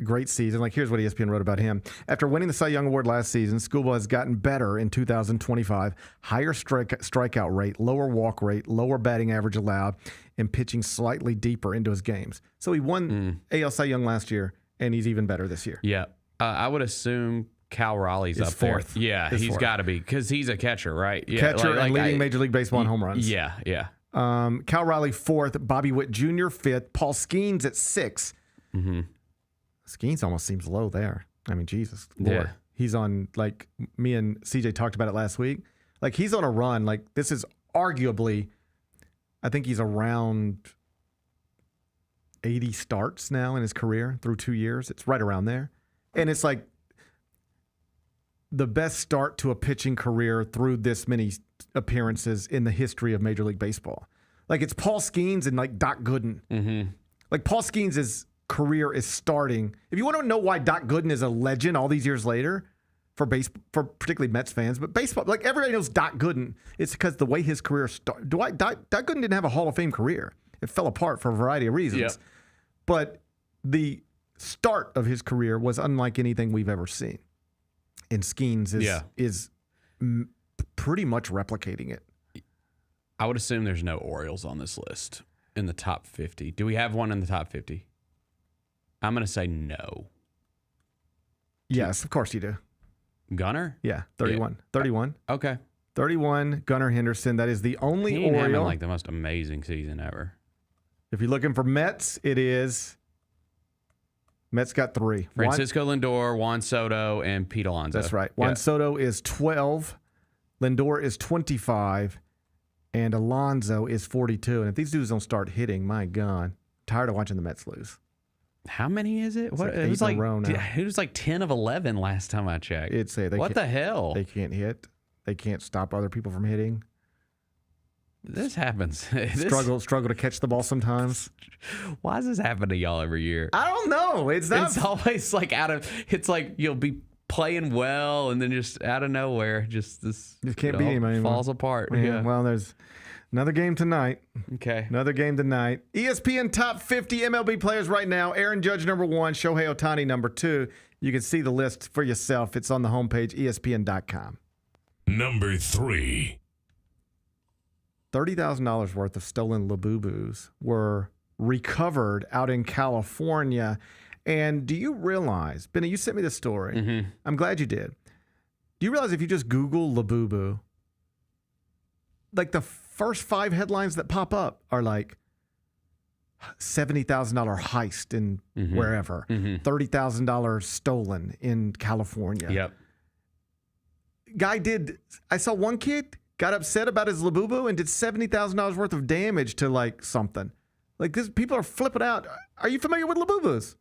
[SPEAKER 8] great season. Here's what ESPN wrote about him. After winning the Cy Young Award last season, Skubal has gotten better in 2025. Higher strikeout rate, lower walk rate, lower batting average allowed, and pitching slightly deeper into his games. So he won AL Cy Young last year, and he's even better this year.
[SPEAKER 11] Yeah. I would assume Cal Raleigh's up
[SPEAKER 8] fourth.
[SPEAKER 11] there. Yeah, he's got to be because he's a catcher, right? Yeah,
[SPEAKER 8] catcher and leading Major League Baseball in home runs.
[SPEAKER 11] Yeah.
[SPEAKER 8] Cal Raleigh 4th, Bobby Witt Jr. 5th, Paul Skeens at 6th.
[SPEAKER 11] Mm-hmm.
[SPEAKER 8] Skeens almost seems low there. I mean, Jesus Lord.
[SPEAKER 11] Yeah.
[SPEAKER 8] He's on, me and CJ talked about it last week. He's on a run. This is arguably, I think he's around 80 starts now in his career through 2 years. It's right around there. And it's the best start to a pitching career through this many appearances in the history of Major League Baseball. It's Paul Skeens and Doc Gooden.
[SPEAKER 11] Mm-hmm.
[SPEAKER 8] Paul Skeens' career is starting. If you want to know why Doc Gooden is a legend all these years later for particularly Mets fans, but baseball, everybody knows Doc Gooden. It's because the way his career started. Doc Gooden didn't have a Hall of Fame career. It fell apart for a variety of reasons.
[SPEAKER 11] Yep.
[SPEAKER 8] But the start of his career was unlike anything we've ever seen. And Skeens is pretty much replicating it.
[SPEAKER 11] I would assume there's no Orioles on this list in the top 50. Do we have one in the top 50? I'm going to say no.
[SPEAKER 8] Yes, of course you do.
[SPEAKER 11] Gunnar?
[SPEAKER 8] Yeah, 31.
[SPEAKER 11] Yeah.
[SPEAKER 8] 31.
[SPEAKER 11] Okay.
[SPEAKER 8] 31, Gunnar Henderson. That is the only
[SPEAKER 11] He ain't
[SPEAKER 8] Oriole.
[SPEAKER 11] having the most amazing season ever.
[SPEAKER 8] If you're looking for Mets, it is... Mets got 3.
[SPEAKER 11] Francisco Lindor, Juan Soto, and Pete Alonso.
[SPEAKER 8] That's right. Juan Soto is 12. Lindor is 25. And Alonso is 42. And if these dudes don't start hitting, my God, I'm tired of watching the Mets lose.
[SPEAKER 11] How many is it?
[SPEAKER 8] It's
[SPEAKER 11] What
[SPEAKER 8] like
[SPEAKER 11] it was
[SPEAKER 8] 8 in
[SPEAKER 11] like?
[SPEAKER 8] a row now.
[SPEAKER 11] It was like 10 of 11 last time I checked.
[SPEAKER 8] It's a,
[SPEAKER 11] what the hell?
[SPEAKER 8] They can't hit. They can't stop other people from hitting.
[SPEAKER 11] This happens.
[SPEAKER 8] Struggle to catch the ball sometimes.
[SPEAKER 11] Why does this happen to y'all every year?
[SPEAKER 8] I don't know. It's
[SPEAKER 11] always like it's like you'll be playing well and then just out of nowhere, just this
[SPEAKER 8] can't beat him anymore.
[SPEAKER 11] falls apart.
[SPEAKER 8] Yeah. Well, there's another game tonight.
[SPEAKER 11] Okay.
[SPEAKER 8] Another game tonight. ESPN top 50 MLB players right now. Aaron Judge number 1, Shohei Ohtani number 2. You can see the list for yourself. It's on the homepage, ESPN.com.
[SPEAKER 10] Number 3.
[SPEAKER 8] $30,000 worth of stolen Labubus were recovered out in California. And do you realize, Benny, you sent me this story.
[SPEAKER 11] Mm-hmm.
[SPEAKER 8] I'm glad you did. Do you realize if you just Google Labubu, like the first 5 headlines that pop up are like $70,000 heist in wherever, $30,000 stolen in California.
[SPEAKER 11] Yep.
[SPEAKER 8] I saw one kid got upset about his Labubu and did $70,000 worth of damage to like something. Like this, people are flipping out. Are you familiar with Labubus?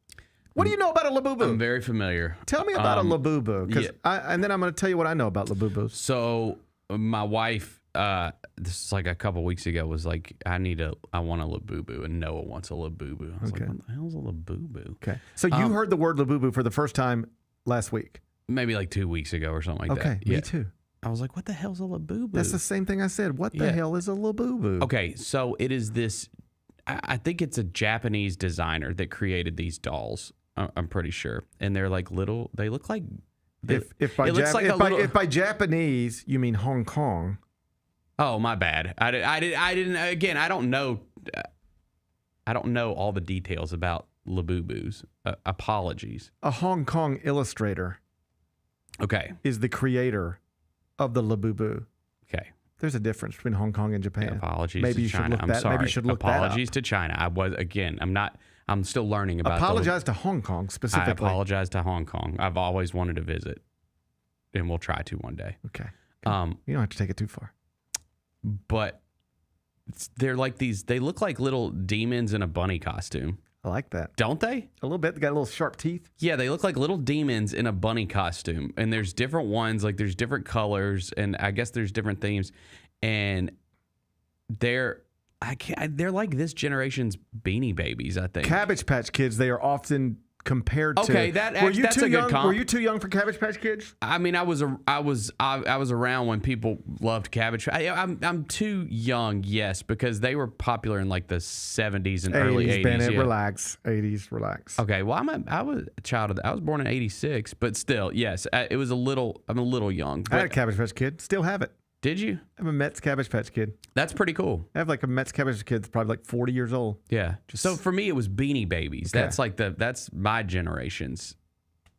[SPEAKER 8] What do you know about a Labubu?
[SPEAKER 11] I'm very familiar.
[SPEAKER 8] Tell me about a Labubu,
[SPEAKER 11] yeah.
[SPEAKER 8] And then I'm going to tell you what I know about Labubus.
[SPEAKER 11] So my wife, this is like a couple weeks ago, was like, I want a Labubu, and Noah wants a Labubu. I was like, what the hell's a Labubu?
[SPEAKER 8] Okay. So you heard the word Labubu for the first time last week?
[SPEAKER 11] Maybe like 2 weeks ago or something like that.
[SPEAKER 8] Okay, me too.
[SPEAKER 11] I was like, what the hell's a Labubu?
[SPEAKER 8] That's the same thing I said. What the hell is a Labubu?
[SPEAKER 11] Okay, so it is this, I think it's a Japanese designer that created these dolls, I'm pretty sure. And they're like little, they look like,
[SPEAKER 8] If by Japanese you mean Hong Kong.
[SPEAKER 11] Oh, my bad. I didn't, again, I don't know all the details about Labubus. Apologies.
[SPEAKER 8] A Hong Kong illustrator.
[SPEAKER 11] Okay.
[SPEAKER 8] Is the creator of the Labubu.
[SPEAKER 11] Okay.
[SPEAKER 8] There's a difference between Hong Kong and Japan.
[SPEAKER 11] Apologies
[SPEAKER 8] Maybe
[SPEAKER 11] to
[SPEAKER 8] you should
[SPEAKER 11] China.
[SPEAKER 8] look
[SPEAKER 11] I'm
[SPEAKER 8] that.
[SPEAKER 11] sorry.
[SPEAKER 8] Maybe you should look
[SPEAKER 11] Apologies
[SPEAKER 8] that up.
[SPEAKER 11] to China. I'm still learning about
[SPEAKER 8] Apologize to Hong Kong specifically.
[SPEAKER 11] I apologize to Hong Kong. I've always wanted to visit, and we'll try to one day.
[SPEAKER 8] Okay. You don't have to take it too far.
[SPEAKER 11] But they're like these, they look like little demons in a bunny costume.
[SPEAKER 8] I like that.
[SPEAKER 11] Don't they?
[SPEAKER 8] A little bit. They got little sharp teeth.
[SPEAKER 11] Yeah, they look like little demons in a bunny costume. And there's different ones, like there's different colors, and I guess there's different themes. And they're like this generation's Beanie Babies, I think.
[SPEAKER 8] Cabbage Patch Kids, they are often compared to.
[SPEAKER 11] Okay, that's a good comp.
[SPEAKER 8] Were you too young for Cabbage Patch Kids?
[SPEAKER 11] I mean, I was around when people loved Cabbage Patch. I'm too young, yes, because they were popular in like the 70s and early 80s.
[SPEAKER 8] Bennett,
[SPEAKER 11] yeah.
[SPEAKER 8] Relax. 80s, relax.
[SPEAKER 11] Okay, well, I was a child of. I was born in '86, but still, yes, it was a little. I'm a little young.
[SPEAKER 8] I had a Cabbage Patch Kid. Still have it.
[SPEAKER 11] Did you?
[SPEAKER 8] I have a Mets Cabbage Patch Kid.
[SPEAKER 11] That's pretty cool.
[SPEAKER 8] I have like a Mets Cabbage Patch Kid that's probably like 40 years old.
[SPEAKER 11] Yeah. So for me, it was Beanie Babies.
[SPEAKER 8] Okay.
[SPEAKER 11] That's my generation's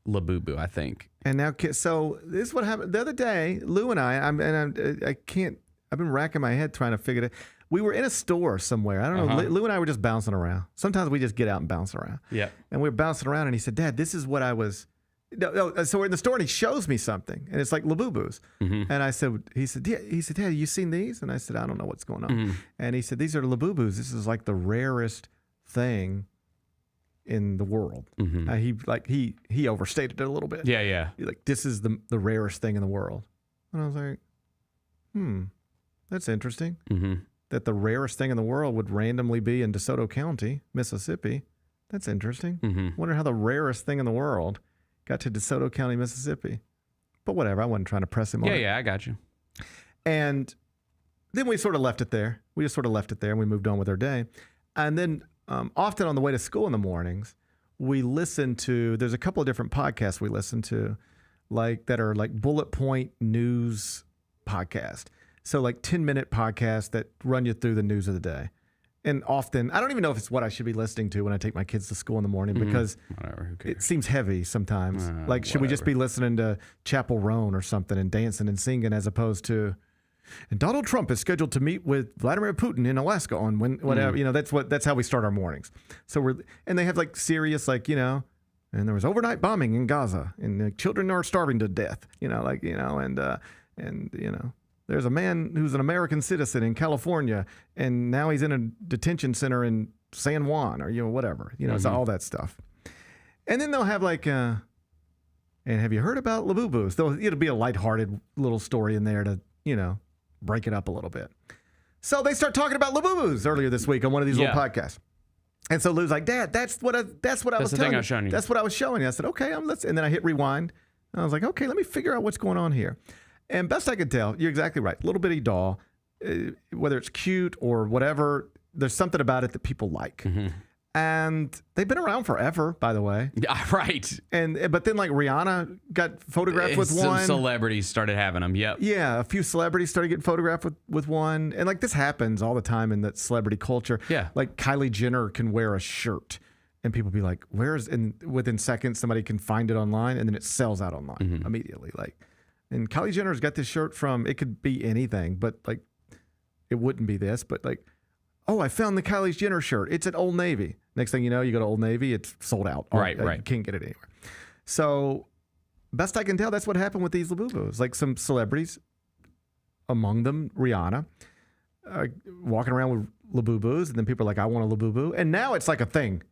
[SPEAKER 11] Labubu, I think.
[SPEAKER 8] And now, so this is what happened the other day. Lou and I've been racking my head trying to figure it. We were in a store somewhere. I don't know. Lou and I were just bouncing around. Sometimes we just get out and bounce around.
[SPEAKER 11] Yeah.
[SPEAKER 8] And we were bouncing around, and he said, "Dad, this is what I was." No, so we're in the store, and he shows me something, and it's like Labubus.
[SPEAKER 11] Mm-hmm.
[SPEAKER 8] And he said, "Dad, you seen these?" And I said, "I don't know what's going on."
[SPEAKER 11] Mm-hmm.
[SPEAKER 8] And he said, "These are Labubus. This is like the rarest thing in the world."
[SPEAKER 11] Mm-hmm.
[SPEAKER 8] He overstated it a little bit.
[SPEAKER 11] Yeah.
[SPEAKER 8] He's like, this is the rarest thing in the world. And I was like, that's interesting.
[SPEAKER 11] Mm-hmm.
[SPEAKER 8] That the rarest thing in the world would randomly be in DeSoto County, Mississippi. That's interesting.
[SPEAKER 11] Mm-hmm.
[SPEAKER 8] Wonder how the rarest thing in the world got to DeSoto County, Mississippi. But whatever, I wasn't trying to press him on it.
[SPEAKER 11] Yeah, I got you.
[SPEAKER 8] And then we sort of left it there. We just sort of left it there, and we moved on with our day. And then often on the way to school in the mornings, we listen to, there's a couple of different podcasts we listen to, like that are like bullet point news podcast. So like 10-minute podcasts that run you through the news of the day. And often, I don't even know if it's what I should be listening to when I take my kids to school in the morning because it seems heavy sometimes. Like, should we just be listening to Chapel Roan or something and dancing and singing as opposed to, and Donald Trump is scheduled to meet with Vladimir Putin in Alaska on whatever, that's how we start our mornings. So and they have like serious, like, and there was overnight bombing in Gaza and the children are starving to death, there's a man who's an American citizen in California, and now he's in a detention center in San Juan, or whatever. It's all that stuff. And then they'll have like, and have you heard about Labubu's? It'll be a lighthearted little story in there to, break it up a little bit. So they start talking about Labubu's earlier this week on one of these little podcasts. And so Lou's like, Dad, that's what I was telling you. That's what I was showing you. I said, okay, and then I hit rewind. And I was like, okay, let me figure out what's going on here. And best I could tell, you're exactly right. Little bitty doll, whether it's cute or whatever, there's something about it that people like. Mm-hmm. And they've been around forever, by the way.
[SPEAKER 11] Yeah, right.
[SPEAKER 8] But then like Rihanna got photographed with
[SPEAKER 11] Some
[SPEAKER 8] one.
[SPEAKER 11] celebrities started having them. Yep.
[SPEAKER 8] Yeah, a few celebrities started getting photographed with one. And like this happens all the time in that celebrity culture.
[SPEAKER 11] Yeah.
[SPEAKER 8] Like Kylie Jenner can wear a shirt and people be like, and within seconds somebody can find it online and then it sells out online immediately. And Kylie Jenner's got this shirt from, it could be anything, but like it wouldn't be this, but like, oh, I found the Kylie Jenner shirt. It's at Old Navy. Next thing you know, you go to Old Navy, it's sold out.
[SPEAKER 11] Right.
[SPEAKER 8] You can't get it anywhere. So, best I can tell, that's what happened with these Labubus. Like some celebrities, among them Rihanna, walking around with Labubus, and then people are like, I want a Labubu. And now it's like a thing.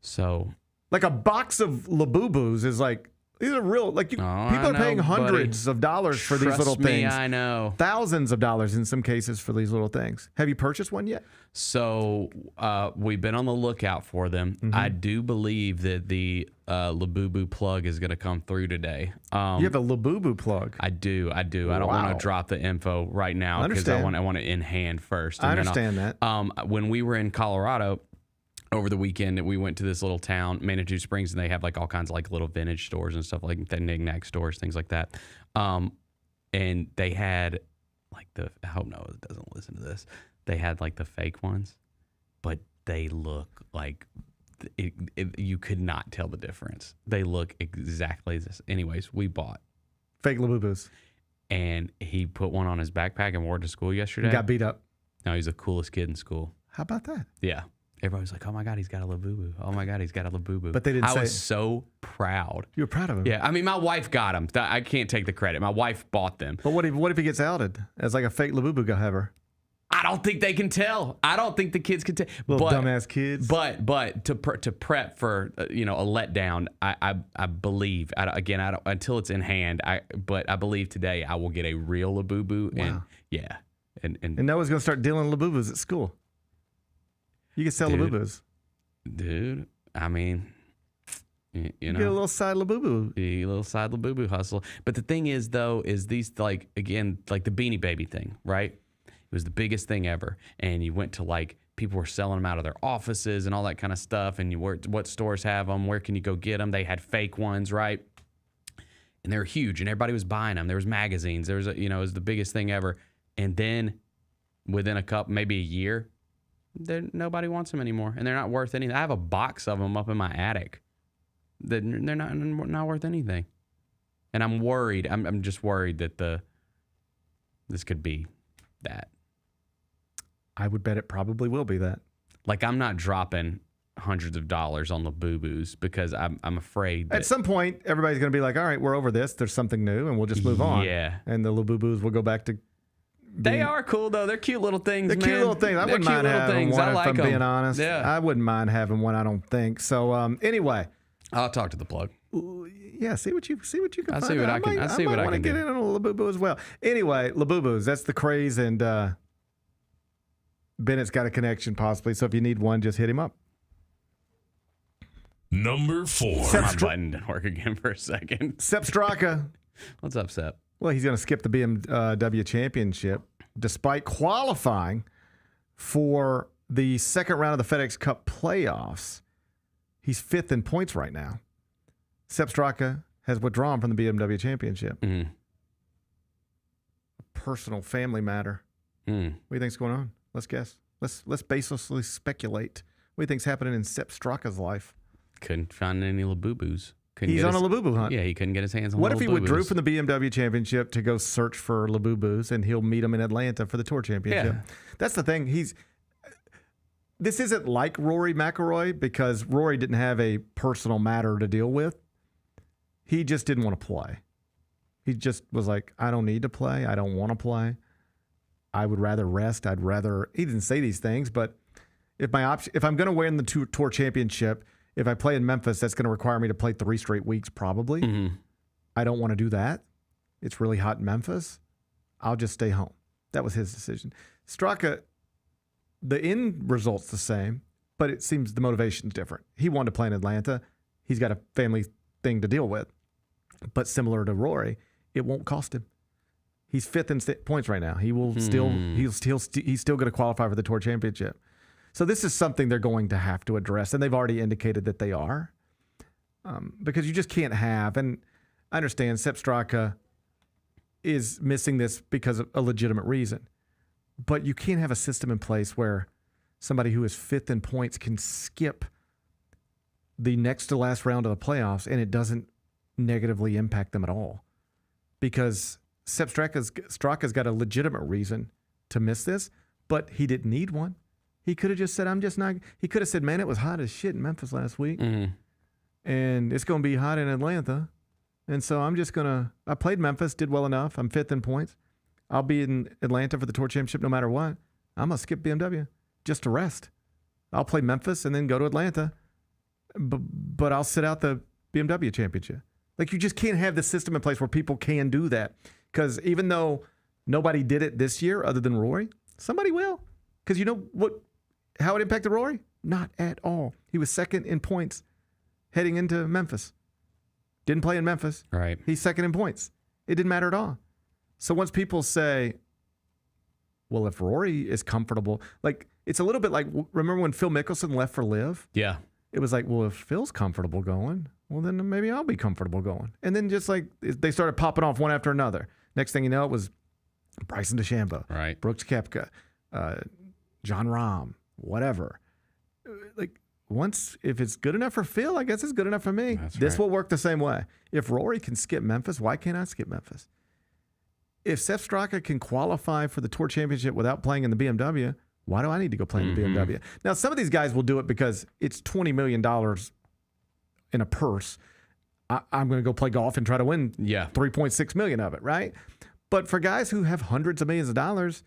[SPEAKER 11] So,
[SPEAKER 8] like a box of Labubus is like, these are real, like people are paying hundreds of dollars for these little things.
[SPEAKER 11] I know.
[SPEAKER 8] Thousands of dollars in some cases for these little things. Have you purchased one yet?
[SPEAKER 11] So we've been on the lookout for them. Mm-hmm. I do believe that the Labubu plug is going to come through today.
[SPEAKER 8] You have a Labubu plug?
[SPEAKER 11] I do. I don't want to drop the info right now because I want it in hand first.
[SPEAKER 8] I understand that.
[SPEAKER 11] When we were in Colorado, over the weekend, we went to this little town, Manitou Springs, and they have like all kinds of like little vintage stores and stuff like the knick-knack stores, things like that. And they had like I hope Noah doesn't listen to this. They had like the fake ones, but they look like you could not tell the difference. They look exactly this. Anyways, we bought
[SPEAKER 8] fake Labubus.
[SPEAKER 11] And he put one on his backpack and wore it to school yesterday.
[SPEAKER 8] Got beat up.
[SPEAKER 11] No, he's the coolest kid in school.
[SPEAKER 8] How about that?
[SPEAKER 11] Yeah. Everybody was like, oh my God, he's got a Labubu. Oh my God, he's got a Labubu.
[SPEAKER 8] But they didn't say
[SPEAKER 11] I was so proud.
[SPEAKER 8] You were proud of him?
[SPEAKER 11] Yeah. I mean, my wife got them. I can't take the credit. My wife bought them.
[SPEAKER 8] But what if he gets outed as like a fake Labubu haver?
[SPEAKER 11] I don't think they can tell. I don't think the kids can tell.
[SPEAKER 8] Little dumbass kids.
[SPEAKER 11] But to prep for a letdown, I believe I don't until it's in hand. But I believe today I will get a real Labubu. Wow. And yeah. And
[SPEAKER 8] Noah's gonna start dealing Labubus at school. You can sell Labubus.
[SPEAKER 11] Dude, I mean, you know.
[SPEAKER 8] Get a little side Labubu.
[SPEAKER 11] A little side Labubu hustle. But the thing is, though, is these, like, again, like the Beanie Baby thing, right? It was the biggest thing ever. And you went to, like, people were selling them out of their offices and all that kind of stuff. And what stores have them? Where can you go get them? They had fake ones, right? And they were huge. And everybody was buying them. There was magazines. There was, it was the biggest thing ever. And then within maybe a year, nobody wants them anymore, and they're not worth anything. I have a box of them up in my attic. They're not worth anything, and I'm worried. I'm just worried that this could be that.
[SPEAKER 8] I would bet it probably will be that.
[SPEAKER 11] Like, I'm not dropping hundreds of dollars on Labubus because I'm afraid that
[SPEAKER 8] at some point everybody's going to be like, all right, we're over this. There's something new, and we'll just move on.
[SPEAKER 11] Yeah,
[SPEAKER 8] and the Labubus will go back to.
[SPEAKER 11] They are cool though. They're cute little things.
[SPEAKER 8] They're cute little things. I wouldn't mind having one if I'm being honest.
[SPEAKER 11] Yeah.
[SPEAKER 8] I wouldn't mind having one. I don't think so. Anyway,
[SPEAKER 11] I'll talk to the plug.
[SPEAKER 8] Yeah, see what you can find.
[SPEAKER 11] I see what I can. I see what I can do.
[SPEAKER 8] I might want to get in on a Labubu as well. Anyway, Labubus. That's the craze, and Bennett's got a connection possibly. So if you need one, just hit him up.
[SPEAKER 10] Number 4.
[SPEAKER 11] My button didn't work again for a second.
[SPEAKER 8] Sepp Straka.
[SPEAKER 11] What's up, Sepp?
[SPEAKER 8] Well, he's going to skip the BMW Championship despite qualifying for the second round of the FedEx Cup playoffs. He's 5th in points right now. Sepp Straka has withdrawn from the BMW Championship.
[SPEAKER 11] Mm-hmm.
[SPEAKER 8] A personal family matter. What do you think's going on? Let's guess. Let's baselessly speculate. What do you think's happening in Sepp Straka's life?
[SPEAKER 11] Couldn't find any Labubus.
[SPEAKER 8] He's on a Labubu hunt.
[SPEAKER 11] Yeah, he couldn't get his hands on
[SPEAKER 8] What if he
[SPEAKER 11] Labubus.
[SPEAKER 8] withdrew from the BMW Championship to go search for Labubus, and he'll meet him in Atlanta for the Tour Championship?
[SPEAKER 11] Yeah.
[SPEAKER 8] That's the thing. This isn't like Rory McIlroy because Rory didn't have a personal matter to deal with. He just didn't want to play. He just was like, I don't need to play. I don't want to play. I would rather rest. He didn't say these things, but if I'm going to win the Tour Championship, If I play in Memphis, that's going to require me to play 3 straight weeks probably.
[SPEAKER 11] Mm-hmm.
[SPEAKER 8] I don't want to do that. It's really hot in Memphis. I'll just stay home. That was his decision. Straka, the end result's the same, but it seems the motivation's different. He wanted to play in Atlanta. He's got a family thing to deal with. But similar to Rory, it won't cost him. He's 5th in points right now. He will still he's still going to qualify for the Tour Championship. So this is something they're going to have to address, and they've already indicated that they are, because you just can't have. And I understand Sepp Straka is missing this because of a legitimate reason, but you can't have a system in place where somebody who is 5th in points can skip the next to last round of the playoffs and it doesn't negatively impact them at all, because Sepp Straka's got a legitimate reason to miss this, but he didn't need one. He could have just said, I'm just not. He could have said, man, it was hot as shit in Memphis last week.
[SPEAKER 11] Mm-hmm.
[SPEAKER 8] And it's going to be hot in Atlanta. And so I'm just going to. I played Memphis, did well enough. I'm 5th in points. I'll be in Atlanta for the Tour Championship no matter what. I'm going to skip BMW just to rest. I'll play Memphis and then go to Atlanta. But I'll sit out the BMW Championship. Like, you just can't have the system in place where people can do that. Because even though nobody did it this year other than Rory, somebody will. Because you know how it impacted Rory? Not at all. He was 2nd in points heading into Memphis. Didn't play in Memphis.
[SPEAKER 11] Right.
[SPEAKER 8] He's 2nd in points. It didn't matter at all. So once people say, well, if Rory is comfortable, like, it's a little bit like, remember when Phil Mickelson left for LIV?
[SPEAKER 11] Yeah.
[SPEAKER 8] It was like, well, if Phil's comfortable going, well, then maybe I'll be comfortable going. And then just like they started popping off one after another. Next thing you know, it was Bryson DeChambeau,
[SPEAKER 11] right?
[SPEAKER 8] Brooks Koepka, John Rahm, whatever. Like, if it's good enough for Phil, I guess it's good enough for me. This will work the same way. If Rory can skip Memphis, why can't I skip Memphis? If Sepp Straka can qualify for the Tour Championship without playing in the BMW, why do I need to go play in the BMW? Now, some of these guys will do it because it's $20 million in a purse. I'm going to go play golf and try to win $3.6 million of it, right? But for guys who have hundreds of millions of dollars,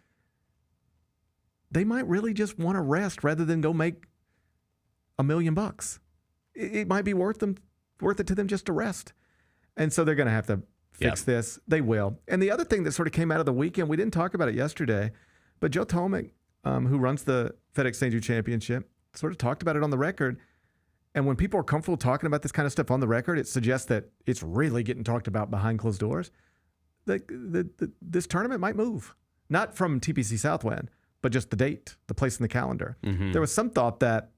[SPEAKER 8] they might really just want to rest rather than go make $1 million. It might be worth it to them just to rest. And so they're going to have to fix this. They will. And the other thing that sort of came out of the weekend, we didn't talk about it yesterday, but Joe Tomek, who runs the FedEx St. Jude Championship, sort of talked about it on the record. And when people are comfortable talking about this kind of stuff on the record, it suggests that it's really getting talked about behind closed doors. This tournament might move. Not from TPC Southwind, but just the date, the place in the calendar.
[SPEAKER 11] Mm-hmm.
[SPEAKER 8] There was some thought that,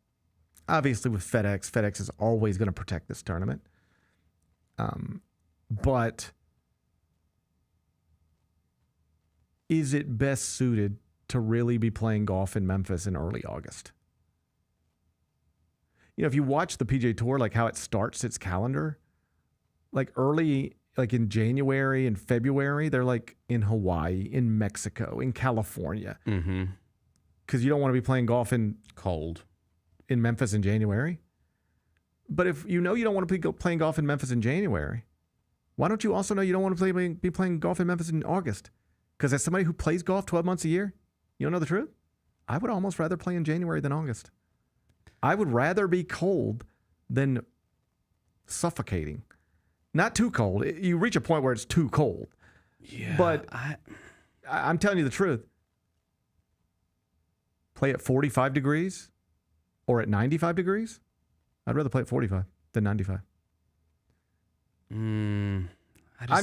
[SPEAKER 8] obviously with FedEx is always going to protect this tournament. But is it best suited to really be playing golf in Memphis in early August? You know, if you watch the PGA Tour, like how it starts its calendar, like early, like in January and February, they're like in Hawaii, in Mexico, in California.
[SPEAKER 11] Mm-hmm.
[SPEAKER 8] Because you don't want to be playing golf in
[SPEAKER 11] cold
[SPEAKER 8] in Memphis in January. But if you know you don't want to be playing golf in Memphis in January, why don't you also know you don't want to be playing golf in Memphis in August? Because as somebody who plays golf 12 months a year, you don't know the truth? I would almost rather play in January than August. I would rather be cold than suffocating. Not too cold. You reach a point where it's too cold.
[SPEAKER 11] Yeah.
[SPEAKER 8] But I'm telling you the truth. Play at 45 degrees or at 95 degrees? I'd rather play at 45 than 95. I'm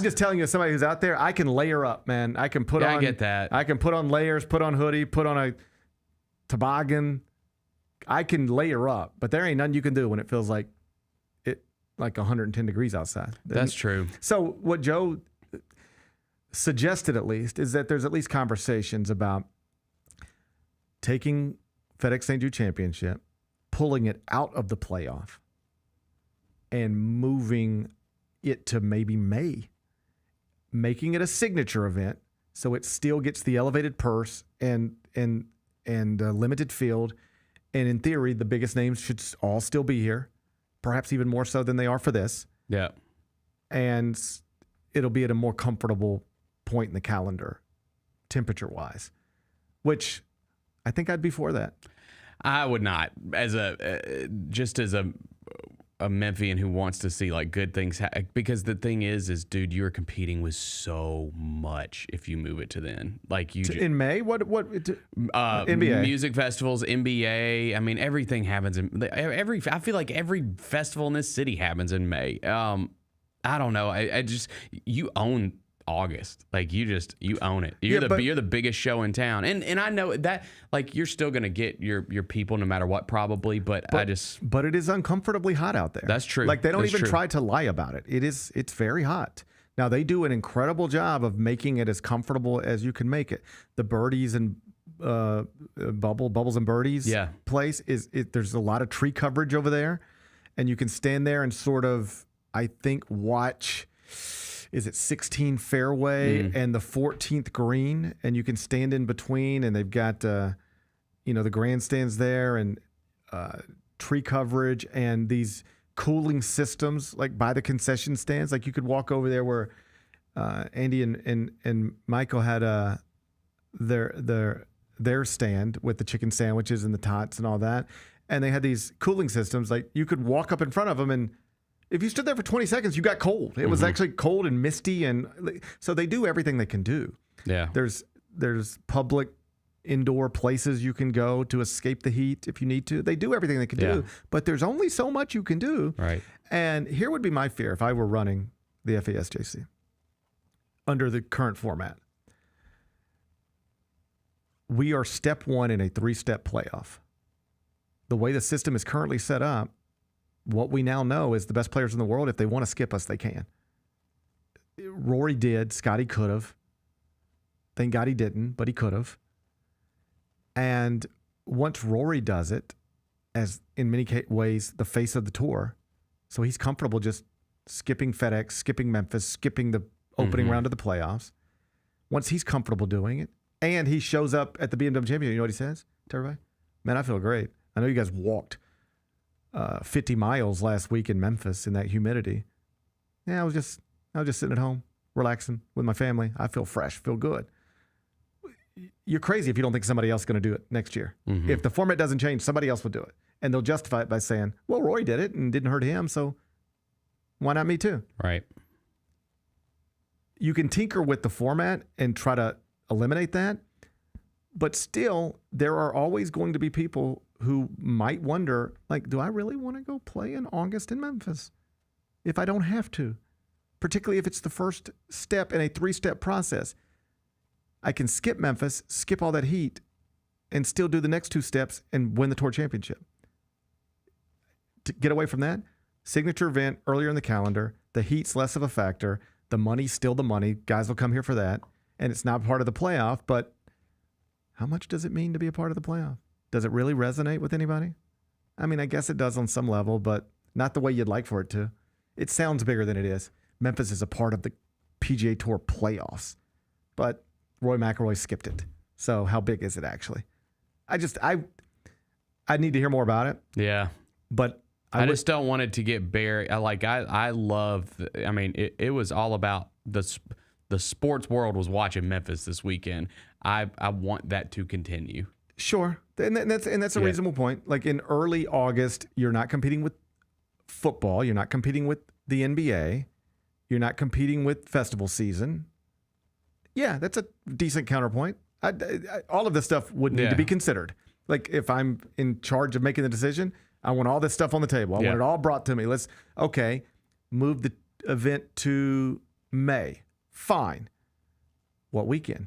[SPEAKER 8] just telling you, as somebody who's out there, I can layer up, man. I can put on.
[SPEAKER 11] I get that.
[SPEAKER 8] I can put on layers, put on hoodie, put on a toboggan. I can layer up, but there ain't nothing you can do when it feels like 110 degrees outside.
[SPEAKER 11] That's true.
[SPEAKER 8] So what Joe suggested, at least, is that there's at least conversations about taking FedEx St. Jude Championship, pulling it out of the playoff, and moving it to maybe May, making it a signature event so it still gets the elevated purse and limited field. And in theory, the biggest names should all still be here, perhaps even more so than they are for this.
[SPEAKER 11] Yeah.
[SPEAKER 8] And it'll be at a more comfortable point in the calendar, temperature-wise, which I think I'd be for that.
[SPEAKER 11] I would not. Just as a a Memphian who wants to see like good things because the thing is dude, you're competing with so much if you move it to then. Like
[SPEAKER 8] in May, what
[SPEAKER 11] NBA music festivals, NBA. I mean, everything happens I feel like every festival in this city happens in May. I don't know. I just you own August. Like you own it. You're the biggest show in town. And I know that like you're still gonna get your people no matter what probably, but
[SPEAKER 8] it is uncomfortably hot out there.
[SPEAKER 11] That's true.
[SPEAKER 8] Like they don't even try to lie about it. It's very hot. Now they do an incredible job of making it as comfortable as you can make it. The birdies and bubbles and birdies place there's a lot of tree coverage over there, and you can stand there and sort of I think watch. Is it 16 fairway and the 14th green, and you can stand in between, and they've got the grandstands there and tree coverage and these cooling systems like by the concession stands. Like you could walk over there where Andy and Michael had their stand with the chicken sandwiches and the tots and all that, and they had these cooling systems. Like you could walk up in front of them and. If you stood there for 20 seconds, you got cold. It was actually cold and misty, and so they do everything they can do.
[SPEAKER 11] Yeah.
[SPEAKER 8] There's public indoor places you can go to escape the heat if you need to. They do everything they can do, but there's only so much you can do.
[SPEAKER 11] Right.
[SPEAKER 8] And here would be my fear if I were running the FASJC under the current format. We are step one in a 3-step playoff. The way the system is currently set up, what we now know is the best players in the world, if they want to skip us, they can. Rory did. Scotty could have. Thank God he didn't, but he could have. And once Rory does it, as in many ways the face of the tour, so he's comfortable just skipping FedEx, skipping Memphis, skipping the opening round of the playoffs. Once he's comfortable doing it, and he shows up at the BMW Championship, you know what he says to everybody? Man, I feel great. I know you guys walked 50 miles last week in Memphis in that humidity. Yeah, I was just sitting at home, relaxing with my family. I feel fresh, feel good. You're crazy if you don't think somebody else is going to do it next year. If the format doesn't change, somebody else will do it. And they'll justify it by saying, well, Roy did it and didn't hurt him, so why not me too?
[SPEAKER 11] Right.
[SPEAKER 8] You can tinker with the format and try to eliminate that, but still, there are always going to be people who might wonder, like, do I really want to go play in August in Memphis if I don't have to? Particularly if it's the first step in a 3-step process. I can skip Memphis, skip all that heat, and still do the next 2 steps and win the Tour Championship. To get away from that, signature event earlier in the calendar, the heat's less of a factor, the money's still the money, guys will come here for that, and it's not part of the playoff, but how much does it mean to be a part of the playoff? Does it really resonate with anybody? I mean, I guess it does on some level, but not the way you'd like for it to. It sounds bigger than it is. Memphis is a part of the PGA Tour playoffs, but Roy McIlroy skipped it. So how big is it actually? I need to hear more about it.
[SPEAKER 11] Yeah.
[SPEAKER 8] But
[SPEAKER 11] I just don't want it to get buried. I love, I mean, it was all about the sports world was watching Memphis this weekend. I want that to continue.
[SPEAKER 8] Sure. And that's a reasonable point. Like in early August, you're not competing with football. You're not competing with the NBA. You're not competing with festival season. Yeah, that's a decent counterpoint. All of this stuff would need to be considered. Like if I'm in charge of making the decision, I want all this stuff on the table. I want it all brought to me. Move the event to May. Fine. What weekend?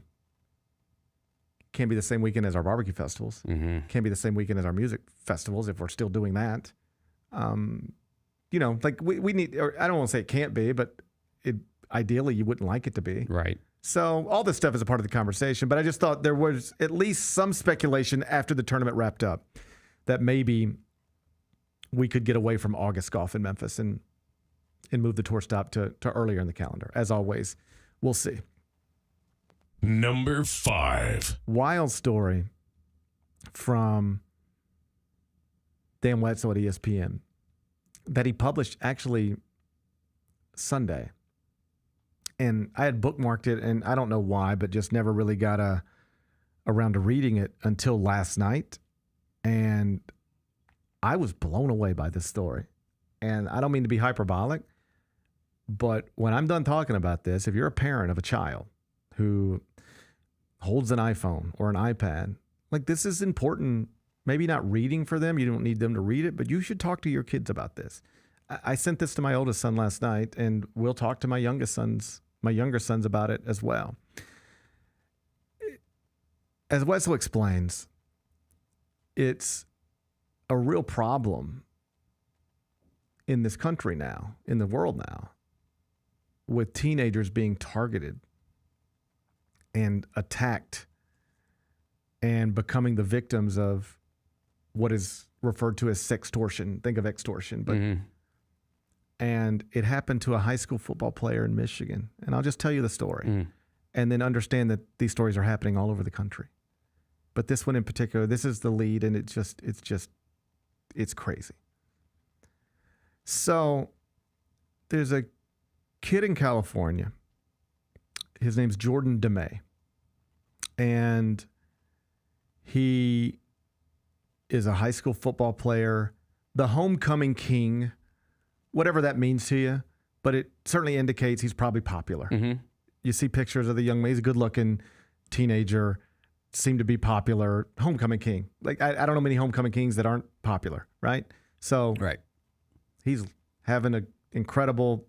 [SPEAKER 8] Can't be the same weekend as our barbecue festivals. Can't be the same weekend as our music festivals if we're still doing that. We need, or I don't want to say it can't be, but ideally you wouldn't like it to be.
[SPEAKER 11] Right.
[SPEAKER 8] So all this stuff is a part of the conversation, but I just thought there was at least some speculation after the tournament wrapped up that maybe we could get away from August golf in Memphis and move the tour stop to earlier in the calendar. As always, we'll see.
[SPEAKER 10] Number 5.
[SPEAKER 8] Wild story from Dan Wetzel at ESPN that he published actually Sunday. And I had bookmarked it, and I don't know why, but just never really got around to reading it until last night. And I was blown away by this story. And I don't mean to be hyperbolic, but when I'm done talking about this, if you're a parent of a child who holds an iPhone or an iPad, like this is important. Maybe not reading for them. You don't need them to read it, but you should talk to your kids about this. I sent this to my oldest son last night, and we'll talk to my younger sons about it as well. As Wetzel explains, it's a real problem in this country now, in the world now, with teenagers being targeted and attacked and becoming the victims of what is referred to as sextortion. Think of extortion, but and it happened to a high school football player in Michigan. And I'll just tell you the story and then understand that these stories are happening all over the country. But this one in particular, this is the lead, and it's crazy. So there's a kid in California. His name's Jordan DeMay. And he is a high school football player, the homecoming king, whatever that means to you, but it certainly indicates he's probably popular. You see pictures of the young man. He's a good-looking teenager, seemed to be popular, homecoming king. Like I don't know many homecoming kings that aren't popular, right? So he's having an incredible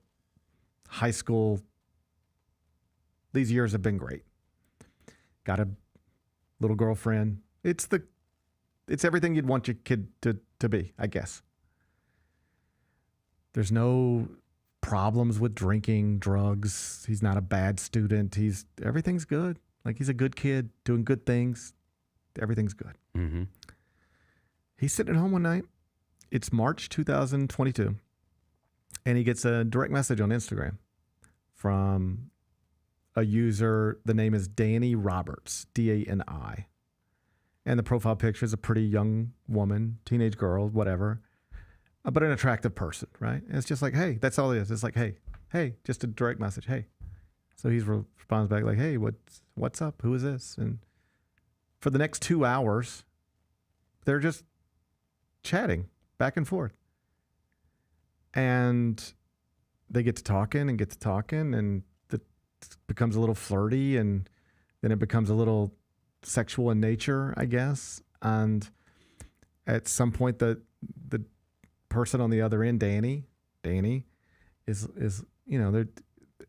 [SPEAKER 8] high school. These years have been great. Got a little girlfriend. It's everything you'd want your kid to be, I guess. There's no problems with drinking, drugs. He's not a bad student. Everything's good. Like he's a good kid doing good things. Everything's good. He's sitting at home one night. It's March 2022. And he gets a direct message on Instagram from a user. The name is Dani Roberts, Dani. And the profile picture is a pretty young woman, teenage girl, whatever, but an attractive person, right? And it's just like, hey, that's all it is. It's like, hey, just a direct message. Hey. So he responds back like, hey, what's up? Who is this? And for the next 2 hours, they're just chatting back and forth. And they get to talking, and it becomes a little flirty, and then it becomes a little sexual in nature, I guess. And at some point, the person on the other end, Dani, is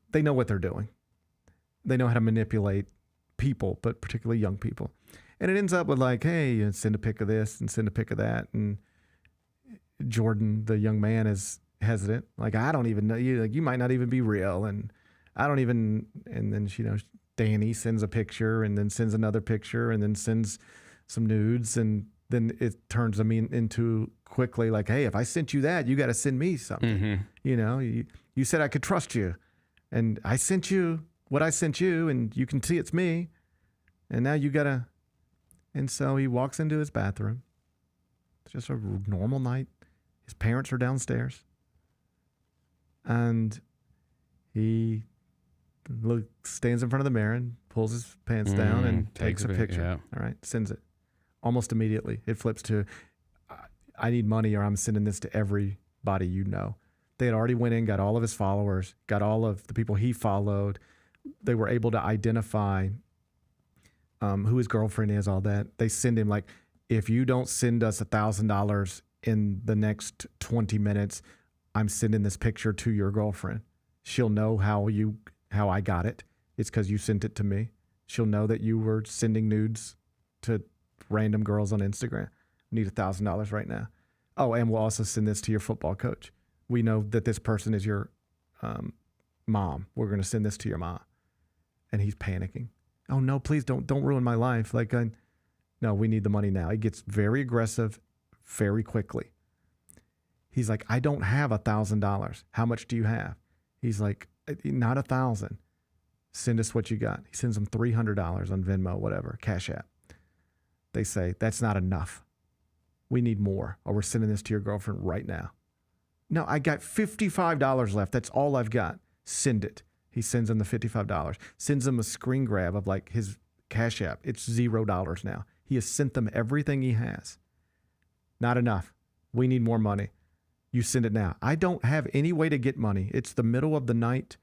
[SPEAKER 8] they know what they're doing. They know how to manipulate people, but particularly young people. And it ends up with like, hey, send a pic of this and send a pic of that. And Jordan, the young man, is hesitant. Like, I don't even know you. Like, you might not even be real. And I don't even. And then Dani sends a picture, and then sends another picture, and then sends some nudes, and then it turns them into quickly like, hey, if I sent you that, you got to send me something. You said I could trust you, and I sent you what I sent you, and you can see it's me, and now you got to. And so he walks into his bathroom. It's just a normal night. His parents are downstairs, and he stands in front of the mirror and pulls his pants down and takes a picture. Yeah. All right, sends it. Almost immediately, it flips to, I need money, or I'm sending this to everybody you know. They had already went in, got all of his followers, got all of the people he followed. They were able to identify who his girlfriend is, all that. They send him like, if you don't send us $1,000 in the next 20 minutes, I'm sending this picture to your girlfriend. She'll know how I got it. It's because you sent it to me. She'll know that you were sending nudes to random girls on Instagram. Need $1,000 right now. Oh, and we'll also send this to your football coach. We know that this person is your mom. We're going to send this to your mom. And he's panicking. Oh no, please don't ruin my life. Like, no, we need the money now. He gets very aggressive very quickly. He's like, I don't have $1,000. How much do you have? He's like, not 1,000. Send us what you got. He sends them $300 on Venmo, whatever, Cash App. They say, that's not enough. We need more, or we're sending this to your girlfriend right now. No, I got $55 left. That's all I've got. Send it. He sends them the $55. Sends them a screen grab of like his Cash App. It's $0 now. He has sent them everything he has. Not enough. We need more money. you send it now. I don't have any way to get money. It's the middle of the night.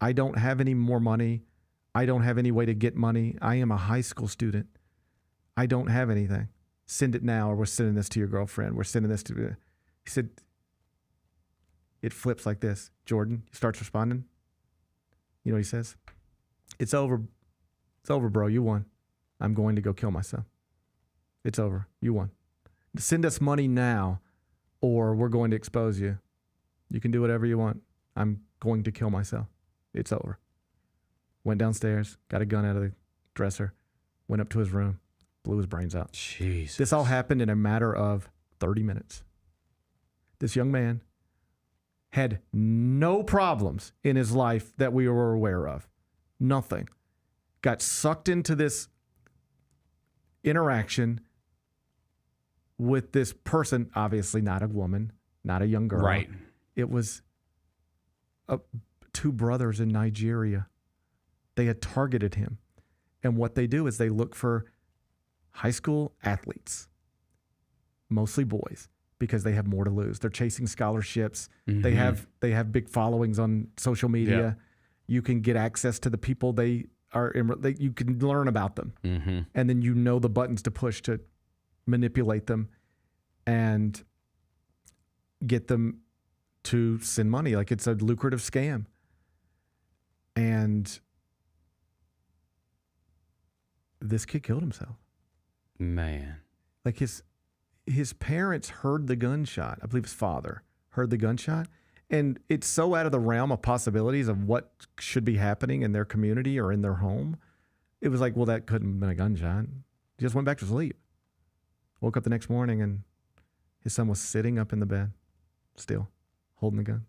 [SPEAKER 8] I don't have any more money. I don't have any way to get money. I am a high school student. I don't have anything. Send it now, or we're sending this to your girlfriend. We're sending this to... He said, it flips like this. Jordan starts responding. You know what he says? It's over. It's over, bro. You won. I'm going to go kill myself. It's over. You won. Send us money now, or we're going to expose you. You can do whatever you want. I'm going to kill myself. It's over. Went downstairs, got a gun out of the dresser, went up to his room, blew his brains out.
[SPEAKER 11] Jeez.
[SPEAKER 8] This all happened in a matter of 30 minutes. This young man had no problems in his life that we were aware of. Nothing. Got sucked into this interaction with this person, obviously not a woman, not a young girl.
[SPEAKER 11] Right.
[SPEAKER 8] It was two brothers in Nigeria. They had targeted him. And what they do is they look for high school athletes, mostly boys, because they have more to lose. They're chasing scholarships.
[SPEAKER 11] Mm-hmm.
[SPEAKER 8] They have big followings on social media.
[SPEAKER 11] Yeah.
[SPEAKER 8] You can get access to the people you can learn about them.
[SPEAKER 11] Mm-hmm.
[SPEAKER 8] And then you know the buttons to push to manipulate them and get them to send money. Like, it's a lucrative scam. And this kid killed himself.
[SPEAKER 11] Man.
[SPEAKER 8] Like, his parents heard the gunshot. I believe his father heard the gunshot. And it's so out of the realm of possibilities of what should be happening in their community or in their home. It was like, well, that couldn't have been a gunshot. He just went back to sleep. Woke up the next morning and his son was sitting up in the bed, still holding the gun.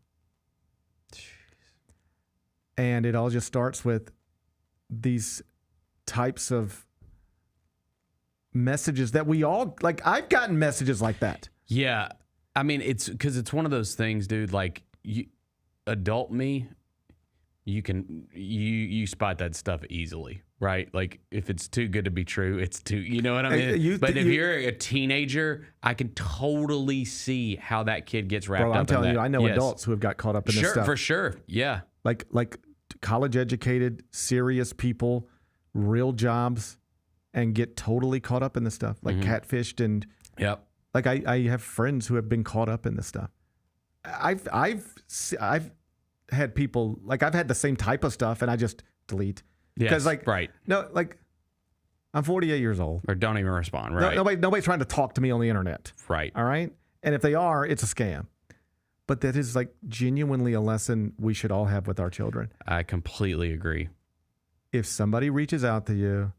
[SPEAKER 8] Jeez. And it all just starts with these types of messages that we all, like, I've gotten messages like that.
[SPEAKER 11] Yeah. I mean, it's because it's one of those things, dude. Like, adult me, you spot that stuff easily, right? Like, if it's too good to be true, it's too, you know what I mean? But if you're a teenager, I can totally see how that kid gets wrapped up in that.
[SPEAKER 8] I'm telling you, I know adults who have got caught up in this stuff.
[SPEAKER 11] For sure. Yeah.
[SPEAKER 8] Like college educated, serious people, real jobs, and get totally caught up in this stuff, like catfished and.
[SPEAKER 11] Yep.
[SPEAKER 8] Like, I have friends who have been caught up in this stuff. I've had people, like, I've had the same type of stuff and I just delete. Because, like,
[SPEAKER 11] right.
[SPEAKER 8] No, like, I'm 48 years old.
[SPEAKER 11] Or don't even respond, right?
[SPEAKER 8] Nobody's trying to talk to me on the internet.
[SPEAKER 11] Right.
[SPEAKER 8] All right? And if they are, it's a scam. But that is, like, genuinely a lesson we should all have with our children.
[SPEAKER 11] I completely agree.
[SPEAKER 8] If somebody reaches out to you,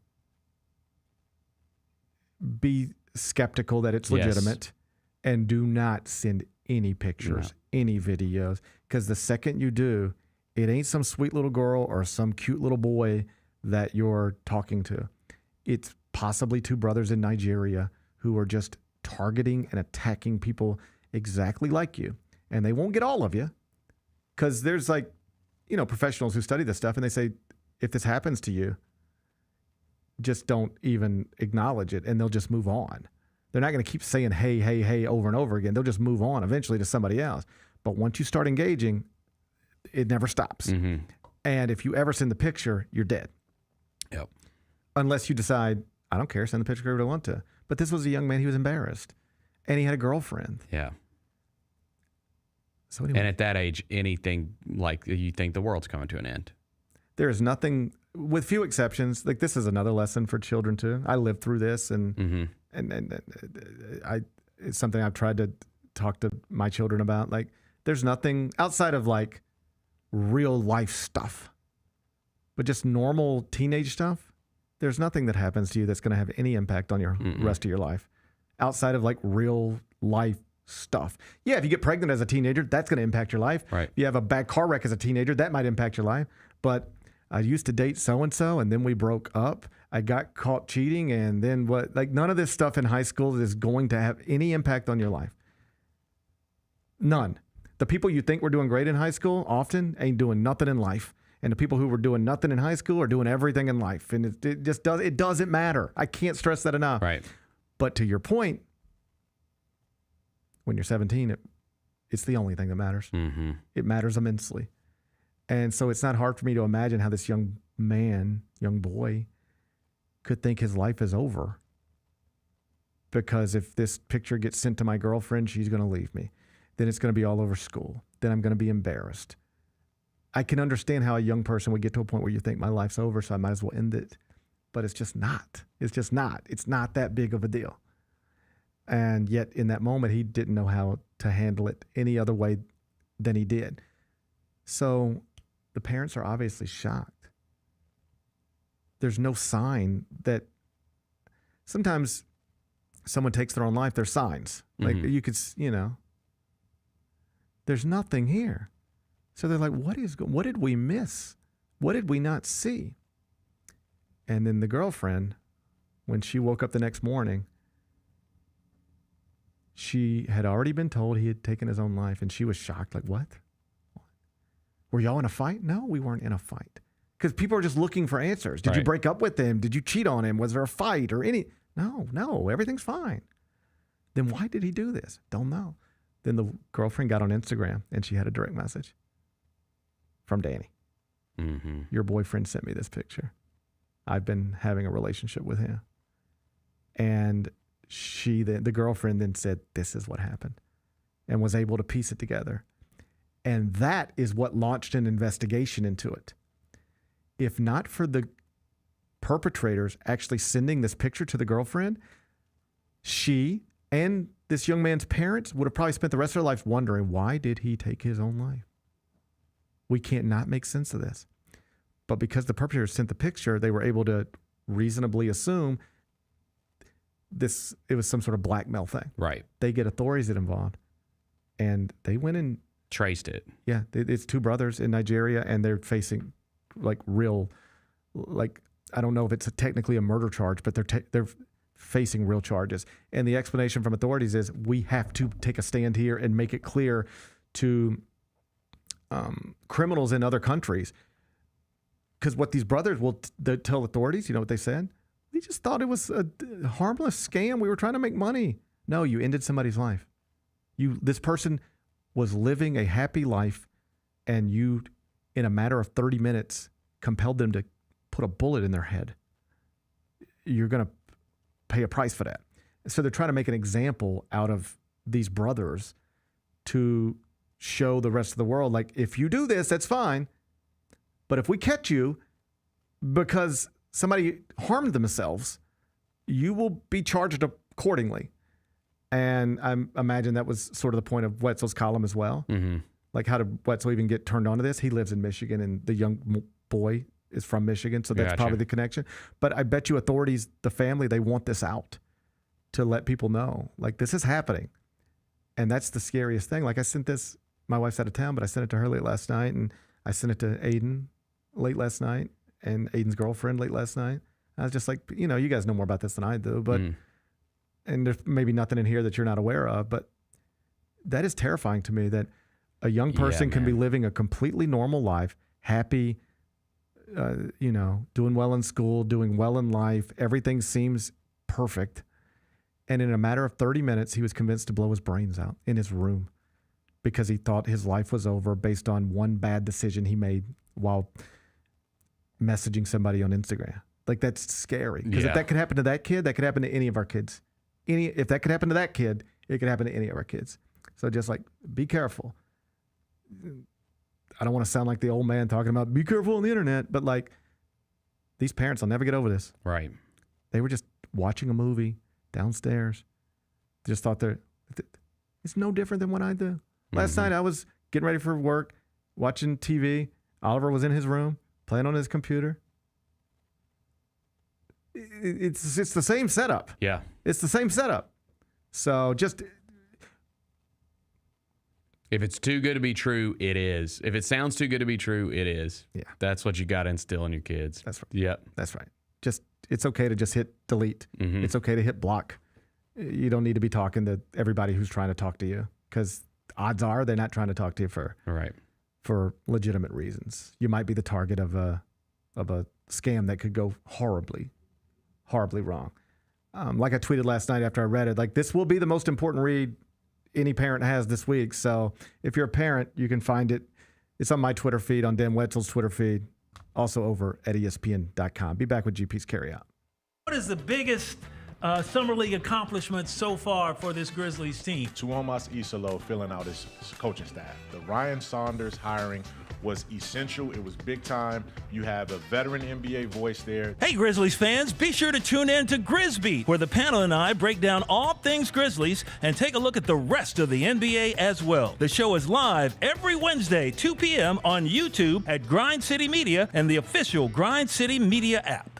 [SPEAKER 8] be skeptical that it's legitimate, and do not send any pictures, any videos, because the second you do, it ain't some sweet little girl or some cute little boy that you're talking to. It's possibly two brothers in Nigeria who are just targeting and attacking people exactly like you. And they won't get all of you, because there's, like, professionals who study this stuff, and they say, if this happens to you, just don't even acknowledge it, and they'll just move on. They're not going to keep saying, hey, hey, hey, over and over again. They'll just move on eventually to somebody else. But once you start engaging, it never stops.
[SPEAKER 11] Mm-hmm.
[SPEAKER 8] And if you ever send the picture, you're dead.
[SPEAKER 11] Yep.
[SPEAKER 8] Unless you decide, I don't care, send the picture if I want to. But this was a young man, he was embarrassed. And he had a girlfriend.
[SPEAKER 11] Yeah.
[SPEAKER 8] So anyway,
[SPEAKER 11] and at that age, anything, like, you think the world's coming to an end.
[SPEAKER 8] There is nothing, with few exceptions, like, this is another lesson for children too. I lived through this, and it's something I've tried to talk to my children about. Like, there's nothing outside of, like, real life stuff, but just normal teenage stuff. There's nothing that happens to you that's going to have any impact on your rest of your life outside of, like, real life stuff. Yeah, if you get pregnant as a teenager, that's going to impact your life.
[SPEAKER 11] Right.
[SPEAKER 8] You have a bad car wreck as a teenager, that might impact your life. But I used to date so-and-so, and then we broke up. I got caught cheating, and then what? Like, none of this stuff in high school is going to have any impact on your life. None. The people you think were doing great in high school often ain't doing nothing in life. And the people who were doing nothing in high school are doing everything in life. And it doesn't matter. I can't stress that enough.
[SPEAKER 11] Right.
[SPEAKER 8] But to your point, when you're 17, it's the only thing that matters.
[SPEAKER 11] Mm-hmm.
[SPEAKER 8] It matters immensely. And so it's not hard for me to imagine how this young boy, could think his life is over. Because if this picture gets sent to my girlfriend, she's going to leave me. Then it's going to be all over school. Then I'm going to be embarrassed. I can understand how a young person would get to a point where you think my life's over, so I might as well end it. But it's just not. It's just not. It's not that big of a deal. And yet in that moment, he didn't know how to handle it any other way than he did. So the parents are obviously shocked. There's no sign that sometimes someone takes their own life. There's signs. Like you could, there's nothing here. So they're like, what did we miss? What did we not see? And then the girlfriend, when she woke up the next morning, she had already been told he had taken his own life, and she was shocked, like, what? Were y'all in a fight? No, we weren't in a fight. Because people are just looking for answers. Did you break up with him? Did you cheat on him? Was there a fight or any? No, everything's fine. Then why did he do this? Don't know. Then the girlfriend got on Instagram, and she had a direct message from Danny.
[SPEAKER 11] Mm-hmm.
[SPEAKER 8] Your boyfriend sent me this picture. I've been having a relationship with him. And the girlfriend then said, this is what happened, and was able to piece it together. And that is what launched an investigation into it. If not for the perpetrators actually sending this picture to the girlfriend, she and this young man's parents would have probably spent the rest of their lives wondering, why did he take his own life? We can't not make sense of this. But because the perpetrators sent the picture, they were able to reasonably assume it was some sort of blackmail thing.
[SPEAKER 11] Right.
[SPEAKER 8] They get authorities involved, and they went and
[SPEAKER 11] traced it.
[SPEAKER 8] Yeah, it's two brothers in Nigeria, and they're facing real, I don't know if it's technically a murder charge, but they're facing real charges. And the explanation from authorities is, we have to take a stand here and make it clear to criminals in other countries. Because what these brothers will tell authorities, you know what they said? We just thought it was a harmless scam. We were trying to make money. No, you ended somebody's life. This person was living a happy life, and you, in a matter of 30 minutes, compelled them to put a bullet in their head. You're going to pay a price for that. So they're trying to make an example out of these brothers to show the rest of the world, like, if you do this, that's fine. But if we catch you because somebody harmed themselves, you will be charged accordingly. And I imagine that was sort of the point of Wetzel's column as well.
[SPEAKER 11] Mm-hmm.
[SPEAKER 8] Like, how did Wetzel even get turned on to this? He lives in Michigan, and the young boy is from Michigan, so that's probably the connection. But I bet you authorities, the family, they want this out to let people know, like, this is happening. And that's the scariest thing. Like, I sent this, my wife's out of town, but I sent it to her late last night, and I sent it to Aiden late last night, and Aiden's girlfriend late last night. I was just like, you guys know more about this than I do, but and there's maybe nothing in here that you're not aware of, but that is terrifying to me, that a young person can be living a completely normal life, happy, doing well in school, doing well in life. Everything seems perfect. And in a matter of 30 minutes, he was convinced to blow his brains out in his room because he thought his life was over based on one bad decision he made while messaging somebody on Instagram. Like, that's scary. Because if that could happen to that kid, that could happen to any of our kids. If that could happen to that kid, it could happen to any of our kids. So just be careful. I don't want to sound like the old man talking about be careful on the internet, but these parents will never get over this.
[SPEAKER 11] Right.
[SPEAKER 8] They were just watching a movie downstairs. They just thought it's no different than what I do. Last night I was getting ready for work, watching TV. Oliver was in his room playing on his computer. It's the same setup.
[SPEAKER 11] Yeah.
[SPEAKER 8] It's the same setup. So just...
[SPEAKER 11] If it's too good to be true, it is. If it sounds too good to be true, it is.
[SPEAKER 8] Yeah.
[SPEAKER 11] That's what you got to instill in your kids.
[SPEAKER 8] That's right.
[SPEAKER 11] Yep.
[SPEAKER 8] That's right. It's okay to just hit delete.
[SPEAKER 11] Mm-hmm.
[SPEAKER 8] It's okay to hit block. You don't need to be talking to everybody who's trying to talk to you, because odds are they're not trying to talk to you for legitimate reasons. You might be the target of a scam that could go horribly wrong. Like I tweeted last night after I read it, this will be the most important read any parent has this week. So if you're a parent, you can find it. It's on my Twitter feed, on Dan Wetzel's Twitter feed, also over at ESPN.com. Be back with GP's Carryout.
[SPEAKER 2] What is the biggest Summer League accomplishment so far for this Grizzlies team?
[SPEAKER 22] Tuomas Isolo filling out his coaching staff. The Ryan Saunders hiring was essential. It was big time. You have a veteran NBA voice there.
[SPEAKER 2] Hey, Grizzlies fans, be sure to tune in to Grizzbeat, where the panel and I break down all things Grizzlies and take a look at the rest of the NBA as well. The show is live every Wednesday, 2 p.m. on YouTube at Grind City Media and the official Grind City Media app.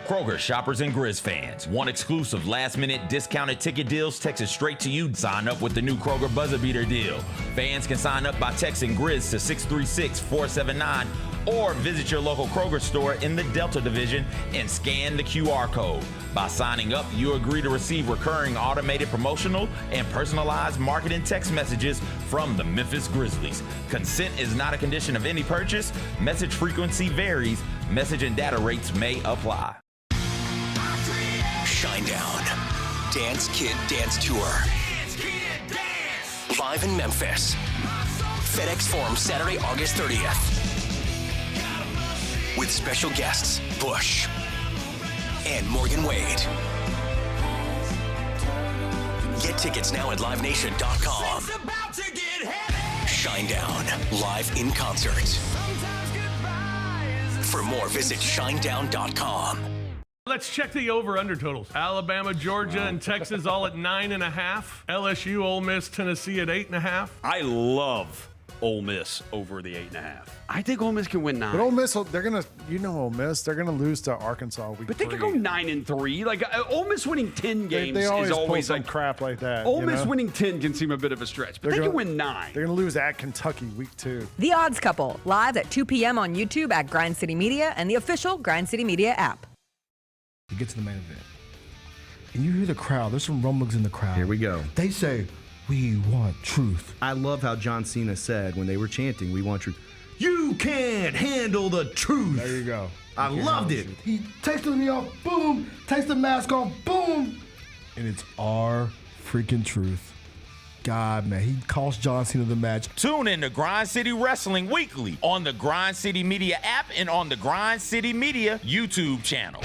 [SPEAKER 21] Kroger shoppers and Grizz fans. Want exclusive last-minute discounted ticket deals texted straight to you? Sign up with the new Kroger Buzzer Beater deal. Fans can sign up by texting Grizz to 636-479 or visit your local Kroger store in the Delta Division and scan the QR code. By signing up, you agree to receive recurring automated promotional and personalized marketing text messages from the Memphis Grizzlies. Consent is not a condition of any purchase. Message frequency varies. Message and data rates may apply.
[SPEAKER 16] Shinedown. Dance Kid Dance Tour. Live in Memphis. FedEx Forum, Saturday, August 30th. With special guests, Bush and Morgan Wade. Get tickets now at LiveNation.com. Shinedown, live in concert. For more, visit Shinedown.com.
[SPEAKER 23] Let's check the over-under totals. Alabama, Georgia, and Texas all at 9.5. LSU, Ole Miss, Tennessee at 8.5.
[SPEAKER 24] I love Ole Miss over the 8.5.
[SPEAKER 11] I think Ole Miss can win 9.
[SPEAKER 17] But Ole Miss, they're gonna, Ole Miss, they're gonna lose to Arkansas week
[SPEAKER 24] But they
[SPEAKER 17] 3.
[SPEAKER 24] could go 9-3. Like Ole Miss winning 10 games
[SPEAKER 17] They always
[SPEAKER 24] is
[SPEAKER 17] pull
[SPEAKER 24] always
[SPEAKER 17] some
[SPEAKER 24] like
[SPEAKER 17] crap like that.
[SPEAKER 24] Ole Miss winning 10 can seem a bit of a stretch, but they can win 9.
[SPEAKER 17] They're gonna lose at Kentucky week 2.
[SPEAKER 14] The Odds Couple, live at 2 p.m. on YouTube at Grind City Media and the official Grind City Media app.
[SPEAKER 7] You get to the main event, and you hear the crowd. There's some rumblings in the crowd.
[SPEAKER 8] Here we go.
[SPEAKER 7] They say, "We want truth."
[SPEAKER 8] I love how John Cena said when they were chanting, "We want truth." You can't handle the truth.
[SPEAKER 7] There you go.
[SPEAKER 8] I loved it.
[SPEAKER 7] He takes me off, boom. Takes the mask off, boom. And it's our freaking truth. God, man, he cost John Cena the match.
[SPEAKER 21] Tune in to Grind City Wrestling weekly on the Grind City Media app and on the Grind City Media YouTube channel.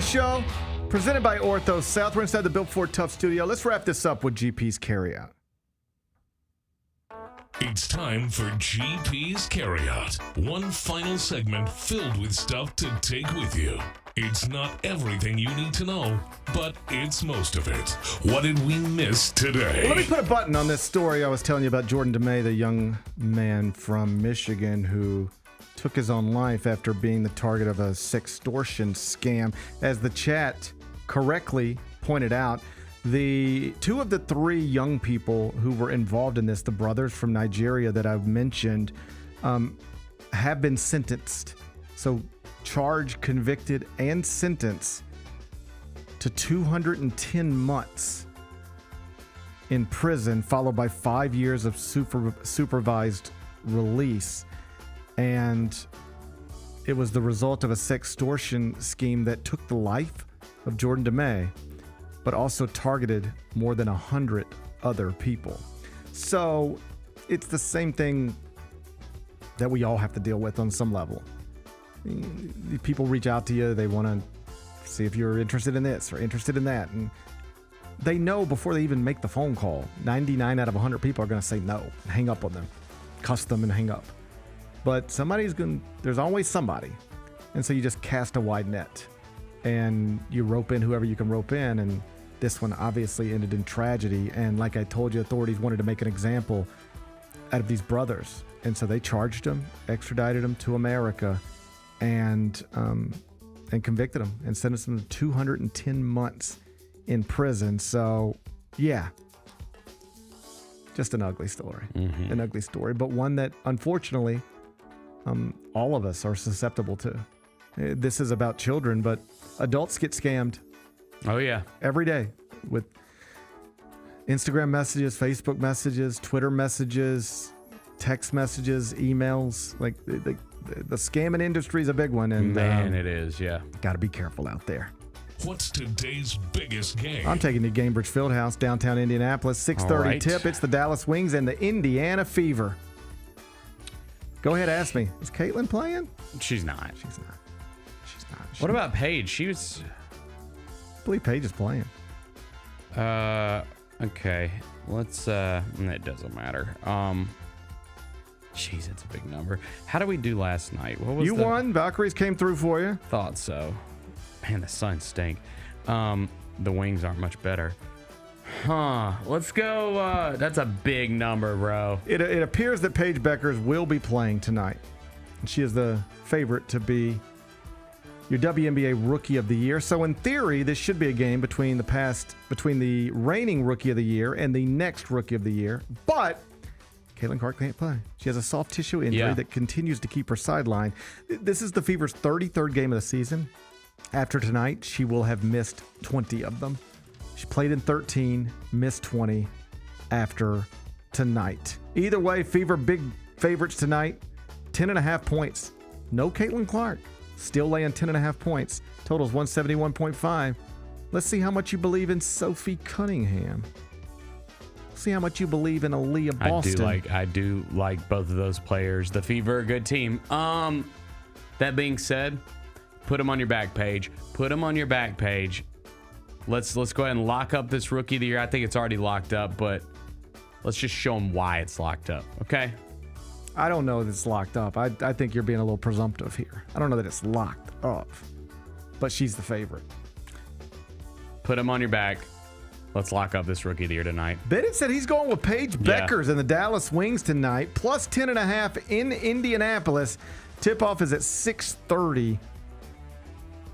[SPEAKER 8] Show presented by Ortho South. We're inside the Built Ford Tough studio. Let's wrap this up with GP's Carryout.
[SPEAKER 10] It's time for GP's Carryout. One final segment filled with stuff to take with you. It's not everything you need to know, but it's most of it. What did we miss today?
[SPEAKER 8] Well, let me put a button on this story I was telling you about Jordan DeMay, the young man from Michigan who took his own life after being the target of a sextortion scam. As the chat correctly pointed out, the 2 of the 3 young people who were involved in this, the brothers from Nigeria that I've mentioned, have been sentenced. So charged, convicted, and sentenced to 210 months in prison, followed by 5 years of supervised release. And it was the result of a sextortion scheme that took the life of Jordan DeMay, but also targeted more than 100 other people. So it's the same thing that we all have to deal with on some level. People reach out to you, they want to see if you're interested in this or interested in that. And they know before they even make the phone call, 99 out of 100 people are going to say no, hang up on them, cuss them and hang up. But there's always somebody. And so you just cast a wide net and you rope in whoever you can rope in. And this one obviously ended in tragedy. And like I told you, authorities wanted to make an example out of these brothers. And so they charged him, extradited him to America, and convicted him and sentenced him to 210 months in prison. So, yeah, Just an ugly story. An ugly story, but one that unfortunately all of us are susceptible to. This is about children, but adults get scammed.
[SPEAKER 11] Oh, yeah.
[SPEAKER 8] Every day with Instagram messages, Facebook messages, Twitter messages, text messages, emails. Like the scamming industry is a big one. And
[SPEAKER 11] man, it is, yeah.
[SPEAKER 8] Got to be careful out there.
[SPEAKER 10] What's today's biggest game?
[SPEAKER 8] I'm taking you to Gainbridge Fieldhouse, downtown Indianapolis. 6:30
[SPEAKER 11] right.
[SPEAKER 8] tip. It's the Dallas Wings and the Indiana Fever. Go ahead, ask me. Is Caitlin playing?
[SPEAKER 11] She's not.
[SPEAKER 8] She's not.
[SPEAKER 11] What about Paige? She was.
[SPEAKER 8] I believe Paige is playing.
[SPEAKER 11] Okay. Let's. It doesn't matter. Jeez, it's a big number. How did we do last night? What was
[SPEAKER 8] You won. Valkyries came through for you.
[SPEAKER 11] Thought so. Man, the Suns stink. The Wings aren't much better. Huh. Let's go. That's a big number, bro.
[SPEAKER 8] It appears that Paige Beckers will be playing tonight. She is the favorite to be your WNBA Rookie of the Year. So in theory, this should be a game between the reigning Rookie of the Year and the next Rookie of the Year. But Caitlin Clark can't play. She has a soft tissue injury that continues to keep her sidelined. This is the Fever's 33rd game of the season. After tonight, she will have missed 20 of them. She played in 13, missed 20 after tonight. Either way, Fever big favorites tonight. 10.5 points. No Caitlin Clark. Still laying 10.5 points. Total's 171.5. Let's see how much you believe in Sophie Cunningham. See how much you believe in Aaliyah Boston.
[SPEAKER 11] I do like both of those players. The Fever are a good team. That being said, put them on your back page. Put them on your back page. Let's go ahead and lock up this Rookie of the Year. I think it's already locked up, but let's just show them why it's locked up. Okay?
[SPEAKER 8] I don't know that it's locked up. I think you're being a little presumptive here. I don't know that it's locked up, but she's the favorite.
[SPEAKER 11] Put them on your back. Let's lock up this Rookie of the Year tonight.
[SPEAKER 8] Bennett said he's going with Paige Beckers and the Dallas Wings tonight, plus 10.5 in Indianapolis. Tip-off is at 6:30.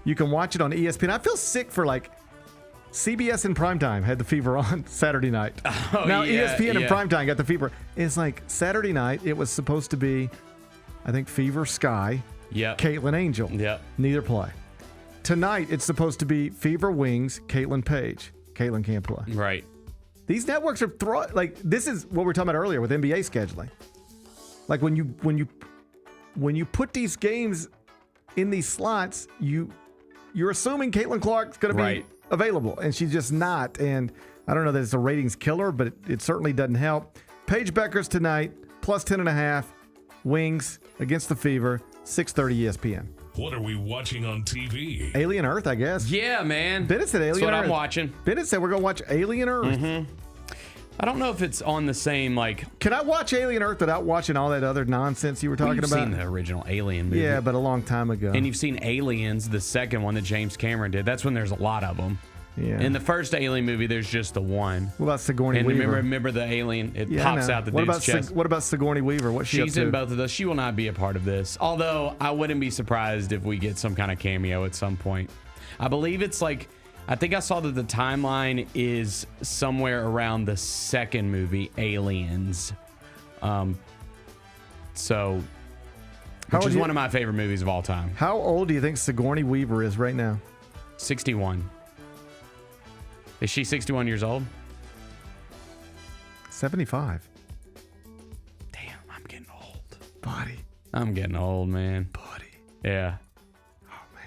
[SPEAKER 8] You can watch it on ESPN. I feel sick for CBS in primetime had the Fever on Saturday night. Now ESPN in primetime got the Fever. It's like Saturday night, it was supposed to be, I think, Fever Sky, Caitlin Angel. Neither play. Tonight, it's supposed to be Fever Wings, Caitlin Page. Caitlin can't play.
[SPEAKER 11] Right.
[SPEAKER 8] These networks are this is what we were talking about earlier with NBA scheduling. Like when you put these games in these slots, you're assuming Caitlin Clark's going to be available, and she's just not. And I don't know that it's a ratings killer, but it certainly doesn't help. Paige Beckers tonight, plus 10.5. Wings against the Fever, 6:30 ESPN.
[SPEAKER 10] What are we watching on TV?
[SPEAKER 8] Alien Earth, I guess.
[SPEAKER 11] Yeah, man.
[SPEAKER 8] Bennett said Alien Earth.
[SPEAKER 11] That's what I'm watching.
[SPEAKER 8] Bennett said we're going to watch Alien Earth.
[SPEAKER 11] Mm-hmm. I don't know if it's on the same,
[SPEAKER 8] Can I watch Alien Earth without watching all that other nonsense you were talking
[SPEAKER 11] you've
[SPEAKER 8] about?
[SPEAKER 11] Seen the original Alien movie.
[SPEAKER 8] Yeah, but a long time ago.
[SPEAKER 11] And you've seen Aliens, the second one that James Cameron did. That's when there's a lot of them.
[SPEAKER 8] Yeah.
[SPEAKER 11] In the first Alien movie, there's just the one.
[SPEAKER 8] What about Sigourney
[SPEAKER 11] and
[SPEAKER 8] Weaver?
[SPEAKER 11] Remember the alien? It pops out the dude's chest.
[SPEAKER 8] What about Sigourney Weaver? What's she up
[SPEAKER 11] She's
[SPEAKER 8] to?
[SPEAKER 11] in both of those. She will not be a part of this. Although I wouldn't be surprised if we get some kind of cameo at some point. I believe it's I think I saw that the timeline is somewhere around the second movie, Aliens. Which is one of my favorite movies of all time.
[SPEAKER 8] How old do you think Sigourney Weaver is right now?
[SPEAKER 11] 61. Is she 61 years old?
[SPEAKER 8] 75.
[SPEAKER 11] Damn, I'm getting old.
[SPEAKER 8] Buddy.
[SPEAKER 11] I'm getting old, man.
[SPEAKER 8] Buddy.
[SPEAKER 11] Yeah.
[SPEAKER 8] Oh, man.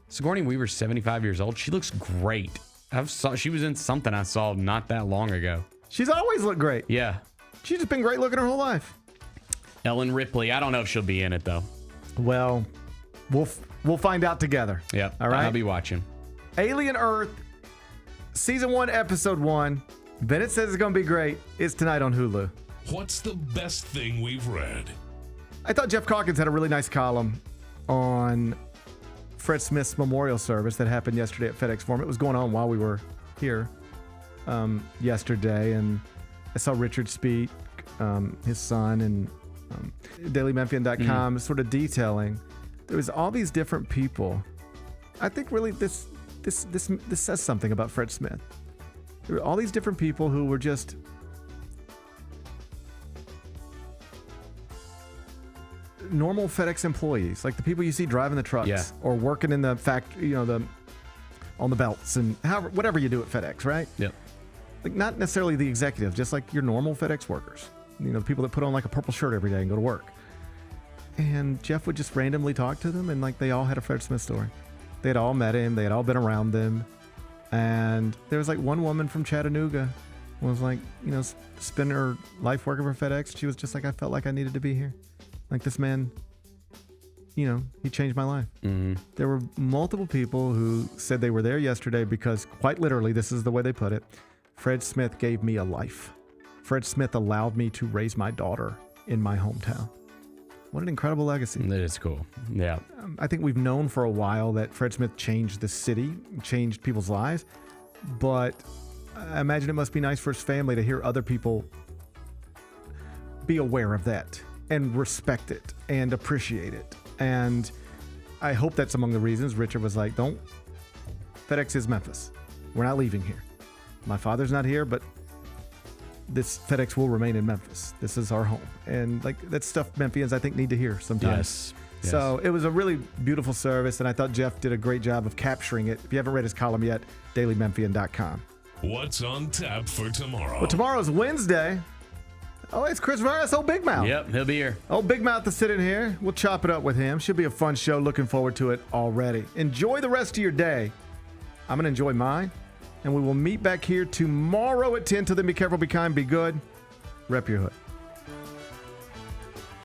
[SPEAKER 11] Sigourney Weaver's 75 years old. She looks great. She was in something I saw not that long ago.
[SPEAKER 8] She's always looked great.
[SPEAKER 11] Yeah.
[SPEAKER 8] She's just been great looking her whole life.
[SPEAKER 11] Ellen Ripley. I don't know if she'll be in it, though.
[SPEAKER 8] Well, we'll find out together.
[SPEAKER 11] Yep.
[SPEAKER 8] All right.
[SPEAKER 11] I'll be watching.
[SPEAKER 8] Alien Earth, Season 1, Episode 1. Bennett says it's going to be great. It's tonight on Hulu.
[SPEAKER 10] What's the best thing we've read?
[SPEAKER 8] I thought Jeff Calkins had a really nice column on Fred Smith's memorial service that happened yesterday at FedEx Forum. It was going on while we were here yesterday, and I saw Richard Speed, his son, and DailyMemphian.com sort of detailing. There was all these different people. I think really this says something about Fred Smith. There were all these different people who were just normal FedEx employees, like the people you see driving the trucks or working in the factory, on the belts and whatever you do at FedEx, right?
[SPEAKER 11] Yep.
[SPEAKER 8] Like not necessarily the executives, just like your normal FedEx workers. The people that put on like a purple shirt every day and go to work. And Jeff would just randomly talk to them, and like they all had a Fred Smith story. They had all met him. They had all been around them. And there was like one woman from Chattanooga was like, spend her life working for FedEx. She was just like, I felt like I needed to be here. Like this man, he changed my life.
[SPEAKER 11] Mm-hmm.
[SPEAKER 8] There were multiple people who said they were there yesterday because quite literally, this is the way they put it. Fred Smith gave me a life. Fred Smith allowed me to raise my daughter in my hometown. What an incredible legacy.
[SPEAKER 11] That is cool. Yeah.
[SPEAKER 8] I think we've known for a while that Fred Smith changed the city, changed people's lives, but I imagine it must be nice for his family to hear other people be aware of that and respect it and appreciate it. And I hope that's among the reasons Richard was like, FedEx is Memphis. We're not leaving here. My father's not here, but this FedEx will remain in Memphis. This is our home. And like that's stuff Memphians I think need to hear sometimes.
[SPEAKER 11] Yes.
[SPEAKER 8] So it was a really beautiful service, and I thought Jeff did a great job of capturing it. If you haven't read his column yet, dailymemphian.com.
[SPEAKER 10] What's on tap for tomorrow?
[SPEAKER 8] Well, tomorrow's Wednesday. Oh, it's Chris Vargas, old Big Mouth.
[SPEAKER 11] Yep, he'll be here.
[SPEAKER 8] Old Big Mouth is sitting here. We'll chop it up with him. Should be a fun show. Looking forward to it already. Enjoy the rest of your day. I'm going to enjoy mine. And we will meet back here tomorrow at 10. Till then, be careful, be kind, be good. Rep your hood.